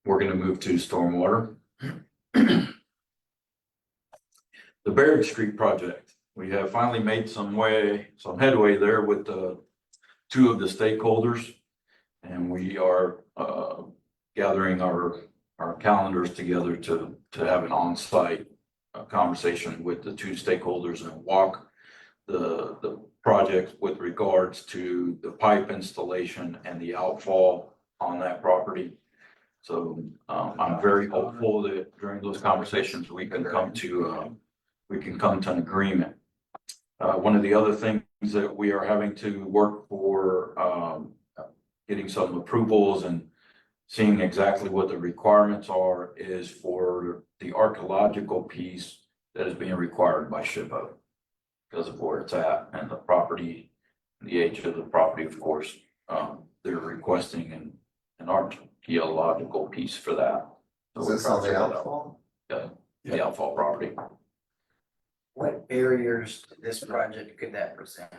We're gonna move to stormwater. The Baird Street project, we have finally made some headway there with two of the stakeholders. And we are gathering our calendars together to have an on-site conversation with the two stakeholders and walk the project with regards to the pipe installation and the outfall on that property. So I'm very hopeful that during those conversations, we can come to an agreement. One of the other things that we are having to work for, getting some approvals and seeing exactly what the requirements are is for the archaeological piece that is being required by SHPO because of where it's at and the property, the age of the property, of course. They're requesting an archaeological piece for that. So Is we're this trying on to the figure that out. outfall? Yeah, the outfall property. What barriers to this project could that present?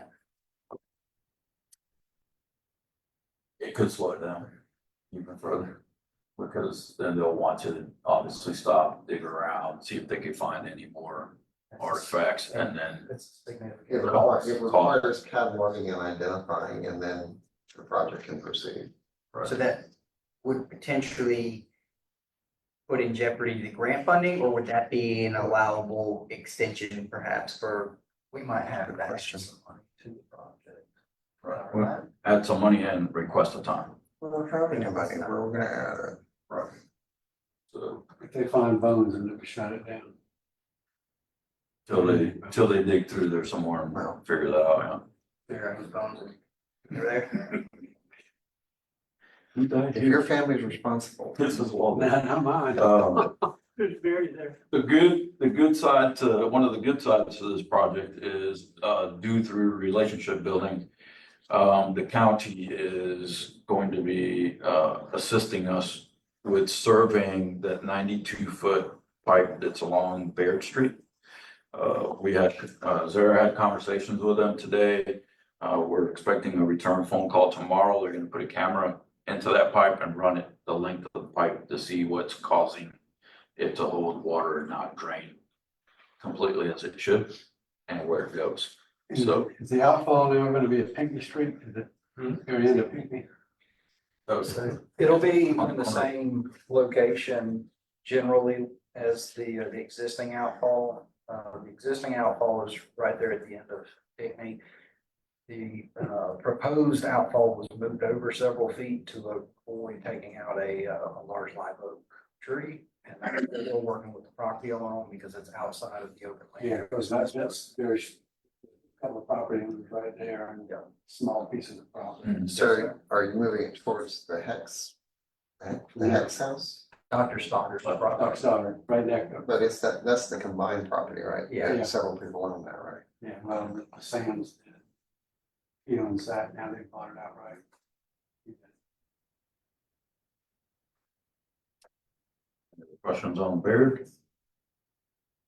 It could slow it down even further. Because then they'll want to obviously stop, dig around, see if they can find any more artifacts and then. It's significant. It requires cataloging and identifying, and then the project can proceed. So that would potentially put in jeopardy the grant funding, or would that be an allowable extension perhaps for, we might have to add some money to the project? Right. Add some money and request a time. We're having money, we're gonna add it. Right. So If they find bones and they shut it down. till they dig through there somewhere and figure that out, There are those bones. They're there. yeah. If your family's responsible. This is well. Not mine. Who's buried there? The good side to, one of the good sides to this project is, due through relationship building. The county is going to be, assisting us with surveying that 92-foot pipe that's along Baird Street. We had, Zara had conversations with them today. We're expecting a return phone call tomorrow. They're gonna put a camera into that pipe and run it the length of the pipe to see what's causing it to hold water and not drain completely as it should and where it goes. So Is the outfall now gonna be at Pinckney Street? Is it going into Pinckney? So it'll be in the same location generally as the existing outfall. The existing outfall is right there at the end of Pinckney. The proposed outfall was moved over several feet to avoid taking out a large live oak tree. And they're still working with the property owner because it's outside of the open land. Yeah, because that's, there's a couple of property owners right there and small pieces of property. So are you moving it towards the Hex? The Hex house? Dr. Stocker's property. Sorry, right there. But it's that's the combined property, right? Yeah. Several people own that, right? Yeah, well, Sam's, he owns that, now they bought it outright. questions on Baird?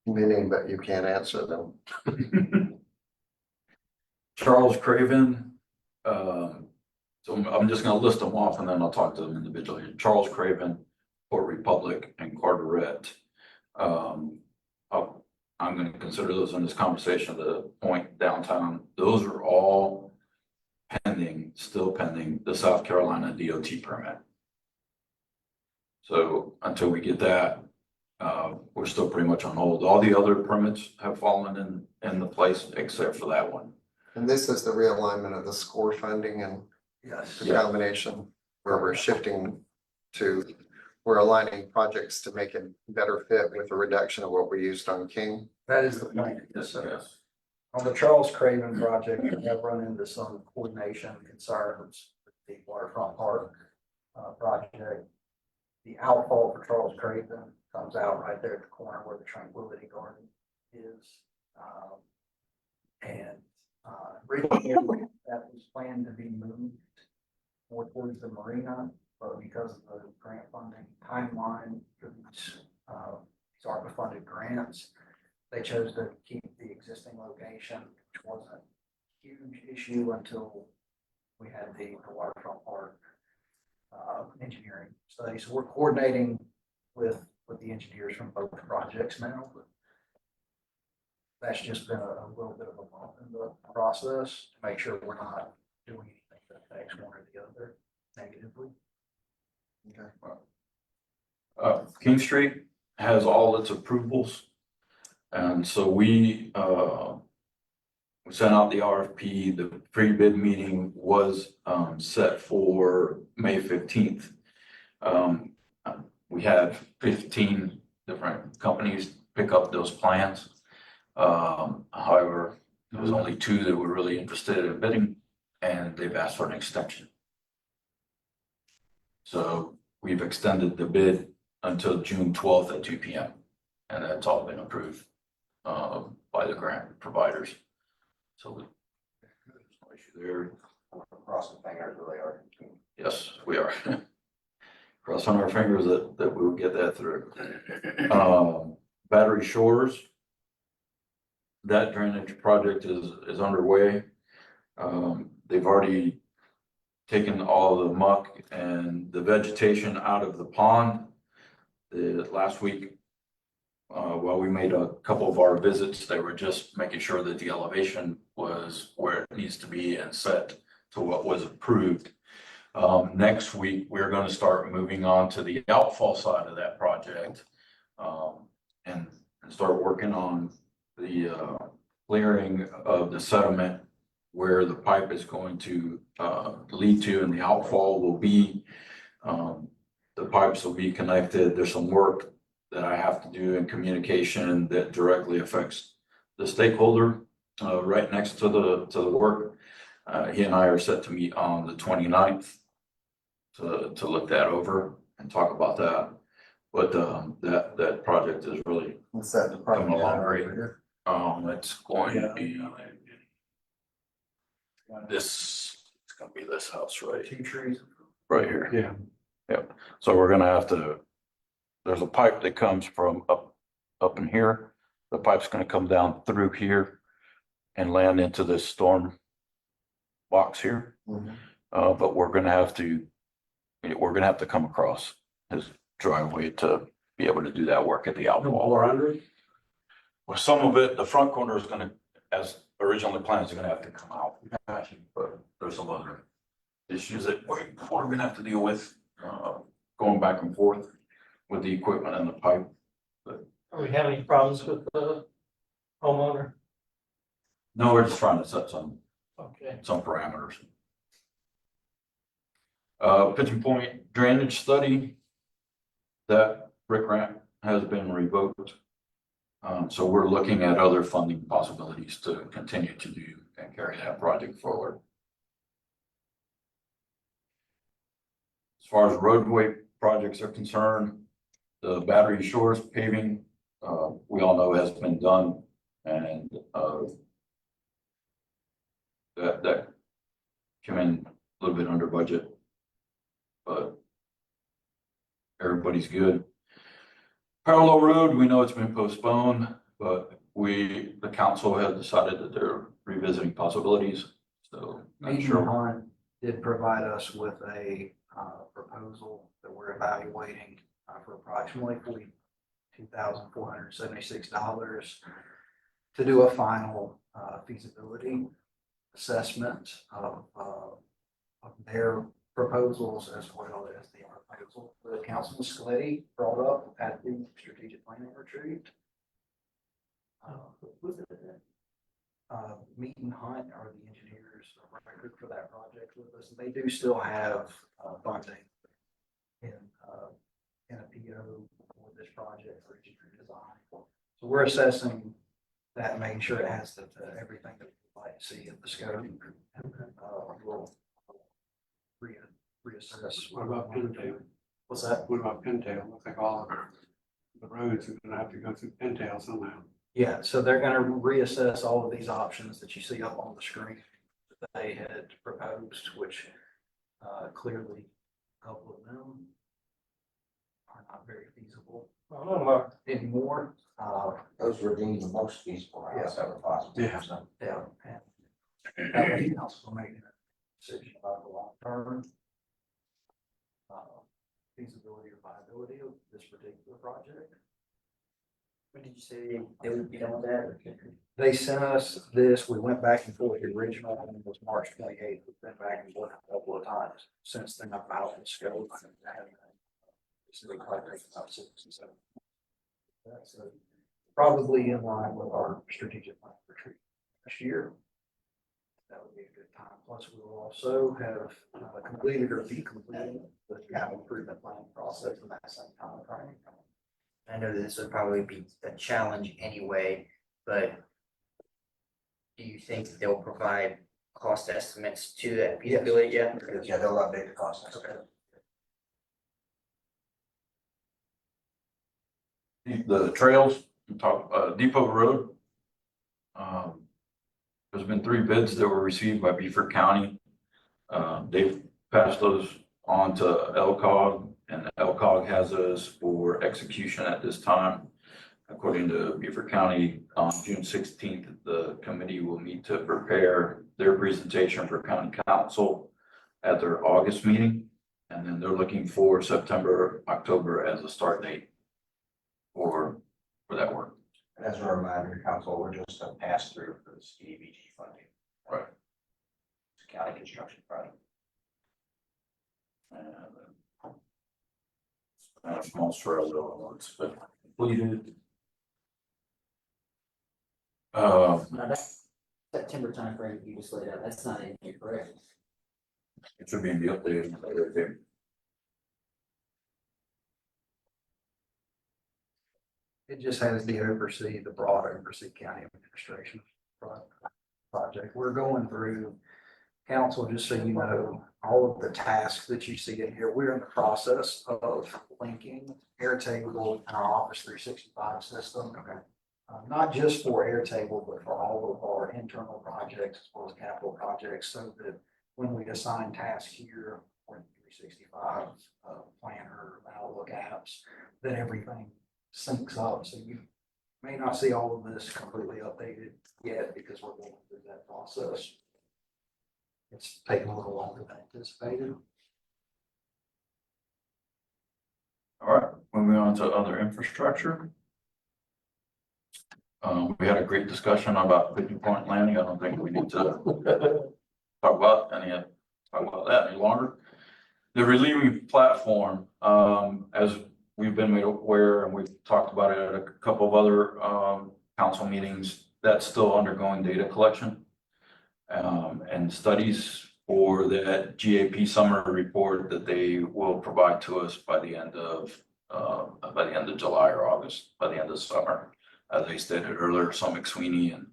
Many, but you can't answer them. Charles Craven, so I'm just gonna list them off and then I'll talk to them individually. Charles Craven, Port Republic and Carteret. I'm gonna consider those in this conversation, the point downtown, those are all pending, still pending the South Carolina DOT permit. So until we get that, we're still pretty much on hold. All the other permits have fallen in the place except for that one. And this is the realignment of the SCORE funding and Yes. the combination where we're shifting to, we're aligning projects to make it better fit with the reduction of what we used on King. That is the plan. Yes, yes. On the Charles Craven project, we have run into some coordination concerns with the waterfront park project. The outfall for Charles Craven comes out right there at the corner where the Tranquility Garden is. And originally that was planned to be moved more towards the marina, but because of the grant funding timeline for these ARPA funded grants, they chose to keep the existing location, which wasn't a huge issue until we had the waterfront park engineering study. So we're coordinating with the engineers from both projects now. But that's just been a little bit of a bump in the process to make sure we're not doing anything that affects one or the other negatively. King Street has all its approvals. And so we sent out the RFP. The pre-bid meeting was set for May 15th. We had 15 different companies pick up those plans. However, there was only 2 that were really interested in bidding, and they've asked for an extension. So we've extended the bid until June 12th at 2 p.m. And that's all been approved by the grant providers. So there's no issue there. Cross the fingers that they are. Yes, we are. Crossing our fingers that we will get that through. Battery Shores. That drainage project is underway. They've already taken all the muck and the vegetation out of the pond. Last week, while we made a couple of our visits, they were just making sure that the elevation was where it needs to be and set to what was approved. Next week, we're going to start moving on to the outfall side of that project, and start working on the clearing of the sediment where the pipe is going to lead to, and the outfall will be, the pipes will be connected. There's some work that I have to do in communication that directly affects the stakeholder right next to the work. He and I are set to meet on the 29th to look that over and talk about that. But that project is really What's that? The coming property along owner great. over here? It's going to be this, it's gonna be this house right 2 trees. right here. Yeah. Yep. So we're gonna have to, there's a pipe that comes from up in here. The pipe's gonna come down through here and land into this storm box here. But we're gonna have to come across his driveway to be able to do that work at the outfall. Well, some of it, the front corner is gonna, as originally planned, is gonna have to come out. But there's some other issues that we're gonna have to deal with, going back and forth with the equipment and the pipe. Are we having problems with the homeowner? No, we're just trying to set some Okay. parameters. Pigeon Point drainage study, that RIC grant has been revoked. So we're looking at other funding possibilities to continue to do and carry that project forward. As far as roadway projects are concerned, the Battery Shores paving, we all know has been done, and that came in a little bit under budget, but everybody's good. Parallel Road, we know it's been postponed, but the council has decided that they're revisiting possibilities, so not Meeting sure. Hunt did provide us with a proposal that we're evaluating for approximately $42,476 to do a final feasibility assessment of their proposals as well as the proposal that Councilman Scaletti brought up at the strategic planning retreat. Meeton Hunt are the engineers of record for that project with us. They do still have funding in a PO for this project for engineering design. So we're assessing that and making sure it has everything that we'd like to see in the scope. And we'll reassess. What about Pintail? What's that? What about Pintail? Looks like all of the roads are gonna have to go through Pintail somehow. Yeah, so they're gonna reassess all of these options that you see up on the screen that they had proposed, which clearly a couple of them are not very feasible anymore. Those were deemed the most feasible routes ever possible. Yeah. So, Yeah, and that would be council making a decision about the long term feasibility or viability of this particular project. When did you say they would be done with that? They sent us this, we went back and forth, the original one was March 28th, we've been back and forth a couple of times since then about the scope. It's really quite about 6 and 7. That's probably in line with our strategic plan for treatment this year. That would be a good time. Plus, we will also have completed or be completing the capital improvement planning process in that same time frame. I know this would probably be a challenge anyway, but do you think that they'll provide cost estimates to that feasibility yet? Yeah, they'll update the cost estimate. The trails, Depot Road. There's been 3 bids that were received by Beaufort County. They've passed those on to LCOG, and LCOG has those for execution at this time. According to Beaufort County, on June 16th, the committee will meet to prepare their presentation for county council at their August meeting. And then they're looking for September, October as a start date for that work. As a reminder, council, we're just a pass through for the CDBG funding. Right. It's a county construction project. Most for other ones, but completed. Now that September timeframe you just laid out, that's not in here, correct? It should be in the update. It just has the broad oversee county administration project. We're going through council, just so you know, all of the tasks that you see in here. We're in the process of linking Airtable and our Office 365 system. Okay. Not just for Airtable, but for all of our internal projects as well as capital projects, so that when we assign tasks here or 365 planner, Outlook apps, that everything syncs up. So you may not see all of this completely updated yet because we're going through that process. It's taking a little longer than anticipated. All right, moving on to other infrastructure. We had a great discussion about Pigeon Point Landing. I don't think we need to talk about that any longer. The relieving platform, as we've been made aware, and we've talked about it at a couple of other council meetings, that's still undergoing data collection and studies for that GAP summary report that they will provide to us by the end of July or August, by the end of summer. As they stated earlier, some McSweeney and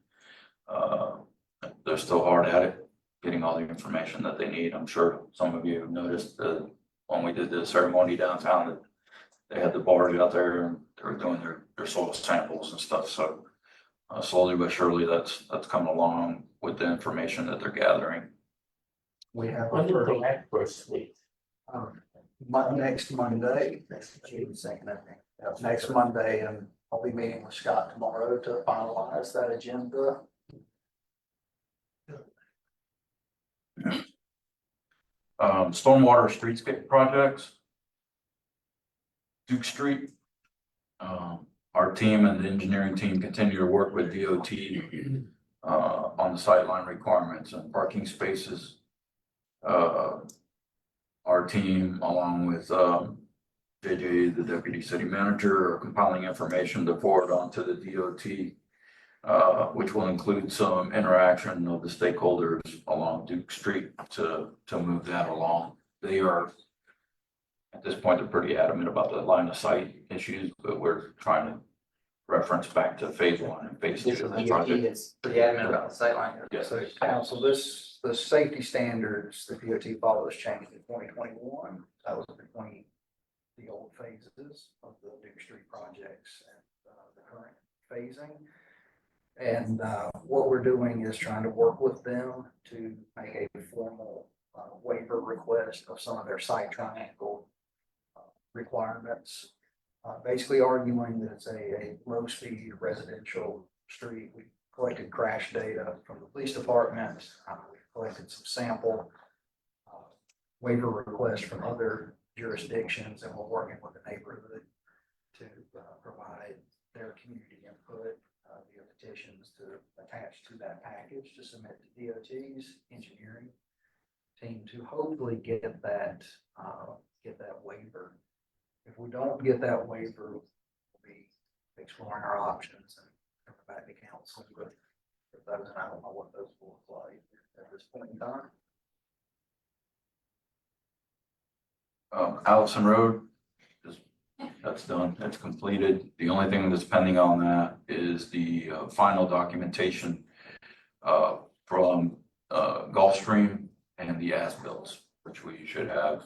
they're still hard at it, getting all the information that they need. I'm sure some of you noticed that when we did the ceremony downtown, that they had the barge out there and they were doing their soil samples and stuff. So slowly but surely, that's coming along with the information that they're gathering. We have When did the next first week? next Monday, June 2nd, I think. Next Monday, and I'll be meeting with Scott tomorrow to finalize that agenda. Stormwater streetscape projects. Duke Street. Our team and the engineering team continue to work with DOT on the sightline requirements and parking spaces. Our team, along with JJ, the deputy city manager, are compiling information to forward on to the DOT, which will include some interaction of the stakeholders along Duke Street to move that along. They are, at this point, they're pretty adamant about the line of sight issues, but we're trying to reference back to phase 1 and phase 2 of the DOT project. is pretty adamant about the sightline. Yes. So council, the safety standards, the DOT follows changed in 2021. That was between the old phases of the Duke Street projects and the current phasing. And what we're doing is trying to work with them to make a formal waiver request of some of their site triangle requirements. Basically arguing that it's a low-speed residential street. We collected crash data from the police department. We collected some sample waiver requests from other jurisdictions, and we're working with the neighborhood to provide their community input via petitions to attach to that package to submit to DOT's engineering team to hopefully get that waiver. If we don't get that waiver, we'll be exploring our options and come back to council with those, and I don't know what those will look like at this point in time. Allison Road, that's done, that's completed. The only thing that's pending on that is the final documentation from Gulfstream and the as-bills, which we should have,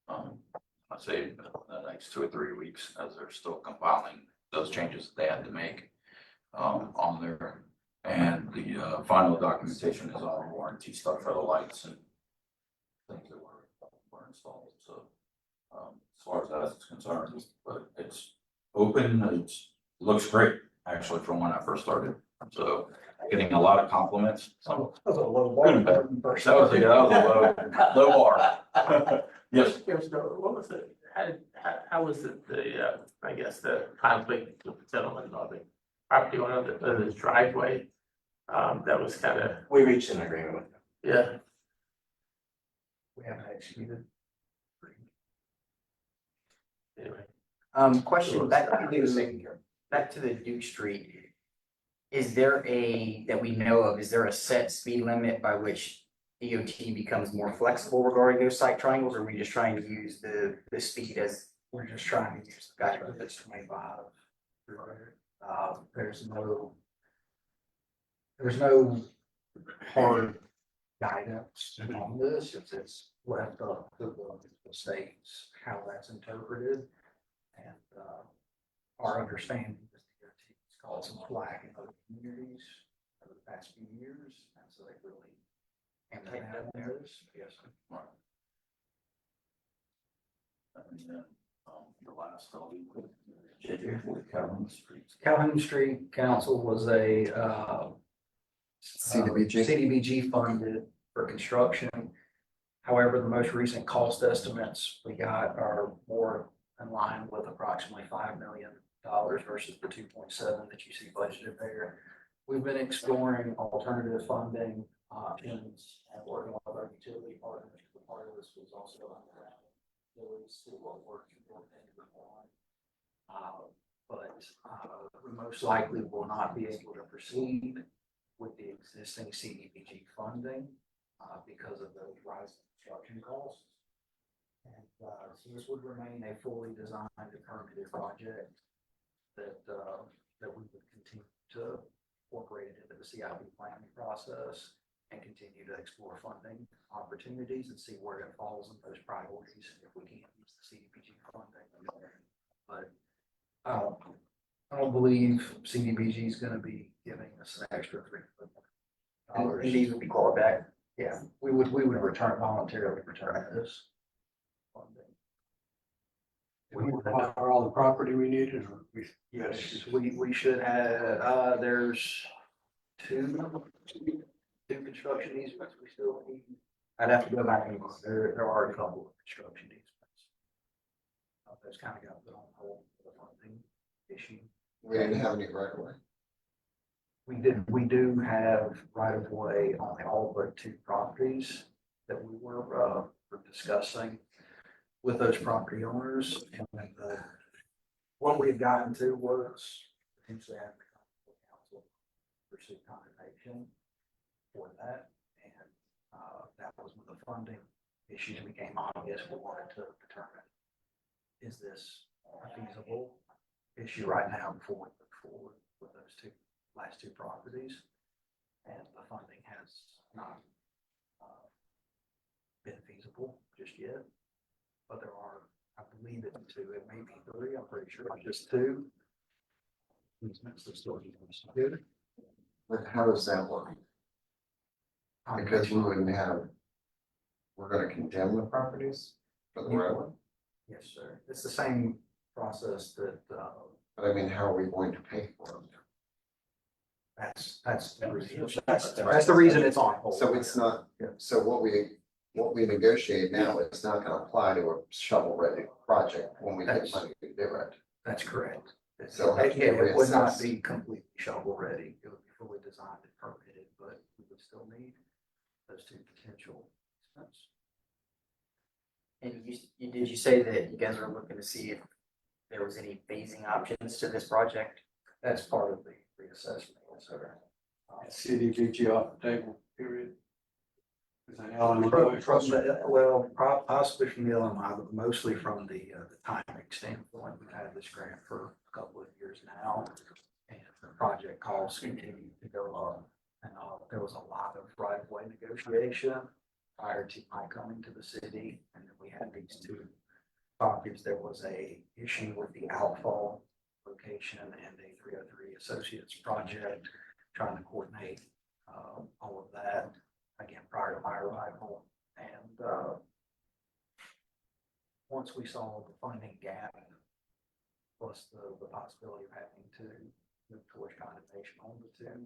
I'd say the next 2 or 3 weeks, as they're still compiling those changes that they had to make on there. And the final documentation is on warranty stuff for the lights and things that were installed. So as far as that's concerned, but it's open, looks great, actually, from when I first started. So getting a lot of compliments. So that was a low bar. That was a low bar. Yes. What was it? How was it, I guess, the conflict with the gentleman on the property owner of the driveway? That was kind of. We reached an agreement with them. Yeah. We haven't executed. Anyway. Question back to the Duke Street. Is there that we know of, is there a set speed limit by which DOT becomes more flexible regarding those site triangles, or are we just trying to use the speed as? We're just trying to use the guy that's 25. There's no hard guidance on this. It's left up to the states how that's interpreted. And our understanding is the DOT has caused some flack in other communities over the past few years, and so they really take that there. Yes. The last Calhoun Street Council was a CDBG funded for construction. However, the most recent cost estimates we got are more in line with approximately $5 million versus the 2.7 that you see budgeted there. We've been exploring alternative funding options and working with our utility partners. Part of this was also underground. See what work we most likely will not be able to proceed with the existing CDBG funding because of those rising construction costs. And so this would remain a fully designed and permitted project that we would continue to incorporate it into the CIP planning process and continue to explore funding opportunities and see where it falls in those priorities if we can't use the CDBG funding. But I don't believe CDBG is going to be giving us an extra $3 million. And these would be called back. Yeah, we would voluntarily return this funding. We acquire all the property we needed, or we? Yes, we should have, there's two construction easements we still need. I'd have to go back and look. There are a couple of construction easements. Those kind of got put on hold for the funding issue. We didn't have any right away. We do have right of way on all but 2 properties that we were discussing with those property owners. And what we had gotten to was potentially having the council pursue condemnation for that. And that was when the funding issues became obvious. We wanted to determine, is this a feasible issue right now before we move forward with those last two properties? And the funding has not been feasible just yet, but there are I believe it's two, it may be three, I'm pretty sure it's just two. Good. But how does that work? Because we wouldn't have, we're gonna condemn the properties for the railroad? Yes, sir. It's the same process that, But I mean, how are we going to pay for them? that's the reason, that's the reason it's on hold. So it's not, so what we negotiate now is not gonna apply to a shovel-ready project when we get money to do it. That's correct. So It it would not reassess. be completely shovel ready. It would be fully designed and permitted, but we would still need those two potential expenses. And did you say that you guys were looking to see if there was any phasing options to this project? That's part of the reassessment, yes, sir. CDBG off the table, period. Is that how I'm From doing? well, possibly from the LMI, but mostly from the timing standpoint. We've had this grant for a couple of years now. And the project costs continue to go up. And there was a lot of right-of-way negotiation prior to my coming to the city. And then we had these two properties. There was a issue with the outfall location and a 303 Associates project, trying to coordinate all of that. Again, prior to my arrival, and once we saw the funding gap, plus the possibility of having to move towards condemnation on the two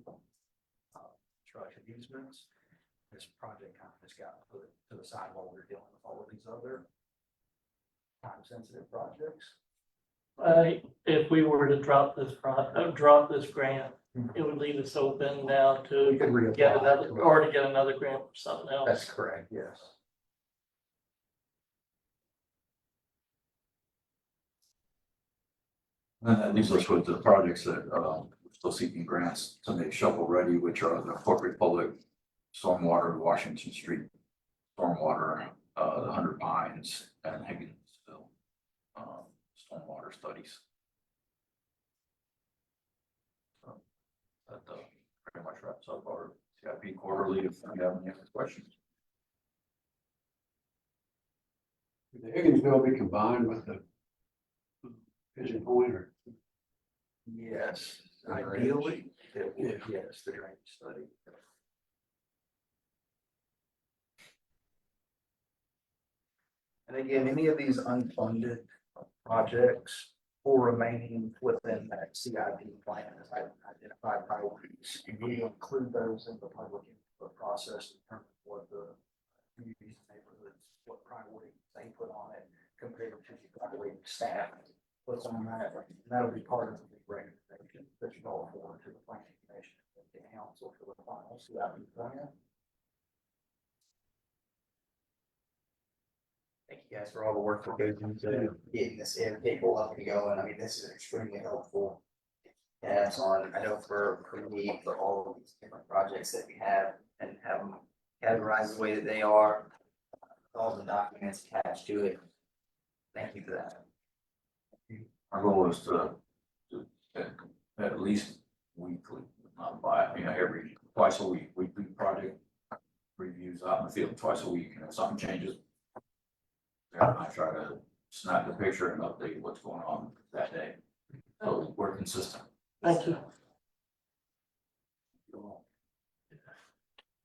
structured easements, this project kind of just got put to the side while we were dealing with all of these other time-sensitive projects. If we were to drop this grant, it would leave us open now to We could reapply get another, to it. or to get another grant for something else. That's correct, yes. And that leaves us with the projects that, we're still seeking grants to make shovel ready, which are the Corp Republic, Stormwater, Washington Street, Stormwater, the 100 Pines and Higginsville, stormwater studies. So that, pretty much wraps up our CIP quarterly, if you have any other questions. Would the Higginsville be combined with the Pigeon Point or? Yes, ideally, it would, yes, the drainage study. And again, any of these unfunded projects or remaining within that CIP plan as identified priorities, we include those in the public input process to determine what the communities and neighborhoods, what priority they put on it compared to the priority staff puts on that. And that'll be part of the recommendation that you all forward to the planning commission and the council for the final CIP plan. Thank you guys for all the work that goes into getting this in, people up and going. I mean, this is extremely helpful. And it's on, I know for me, for all of these different projects that we have and have them categorized the way that they are, all the documents attached to it. Thank you for that. Our goal is to at least weekly, not every, twice a week, weekly project reviews out in the field twice a week, and if something changes, I try to snap the picture and update what's going on that day. So we're consistent. Thank you.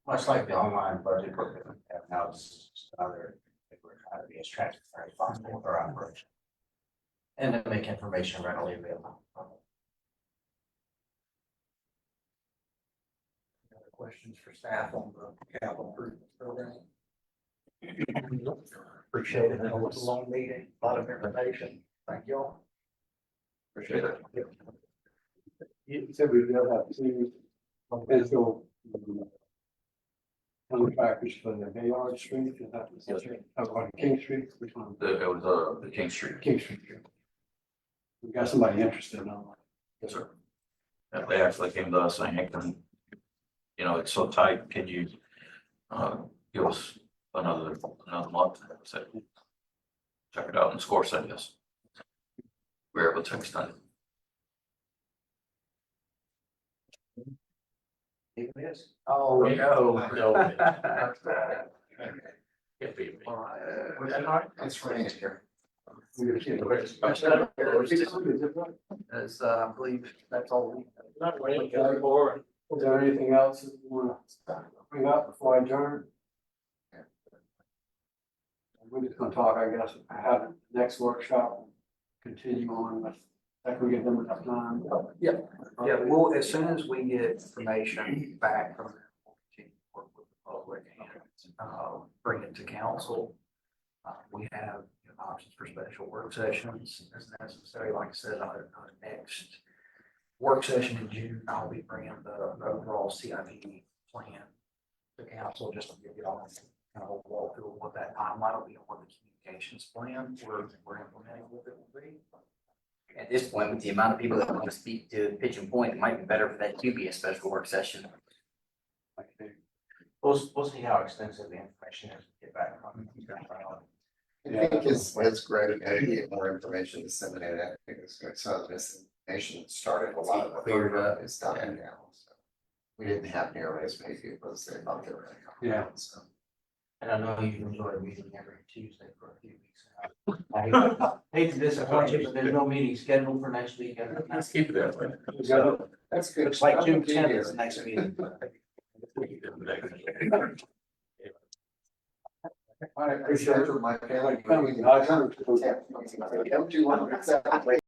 Much like the online budget book that we have now, this is another, we're trying to be as transparent as possible with our operation. And to make information readily available. Any other questions for staff on the capital improvement program? Appreciate it. I know it's a long meeting, a lot of information. Thank you all. Appreciate it. You said we will have two potential contractors for the Bayard Street, is that the street? On King Street, which one? It was the King Street. King Street. We got somebody interested in that. Yes, sir. And they actually came to us saying, hey, it's so tight, can you give us another month? And I said, check it out, and SCORE said yes. We were able to extend it. Oh, no. It's raining here. As I believe that's all. Not really, going forward. Is there anything else that you want to bring up before I adjourn? We're just gonna talk, I guess, have the next workshop, continue on with, that can we give them enough time? Yeah, well, as soon as we get information back from them, we'll continue to work with the public and, bring it to council. We have options for special work sessions as necessary. Like I said, our next work session in June, I'll be bringing the overall CIP plan to council, just to give you all kind of a walkthrough of what that timeline will be and what the communications plan we're implementing with it will be. At this point, with the amount of people that want to speak to Pigeon Point, it might be better for that to be a special work session. We'll see how extensive the information is we get back from. I think as Greg had get more information disseminated, I think it's some of this information started, a lot of Cleared up. it's done now. So we didn't have nearly as many people as they thought they were gonna come. Yeah. So. And I know you enjoy meeting every Tuesday for a few weeks now. I hate to disappoint you, but there's no meeting scheduled for next week. Let's keep it that way. So, That's good. looks like June 10th is the next meeting. I appreciate it. My family. I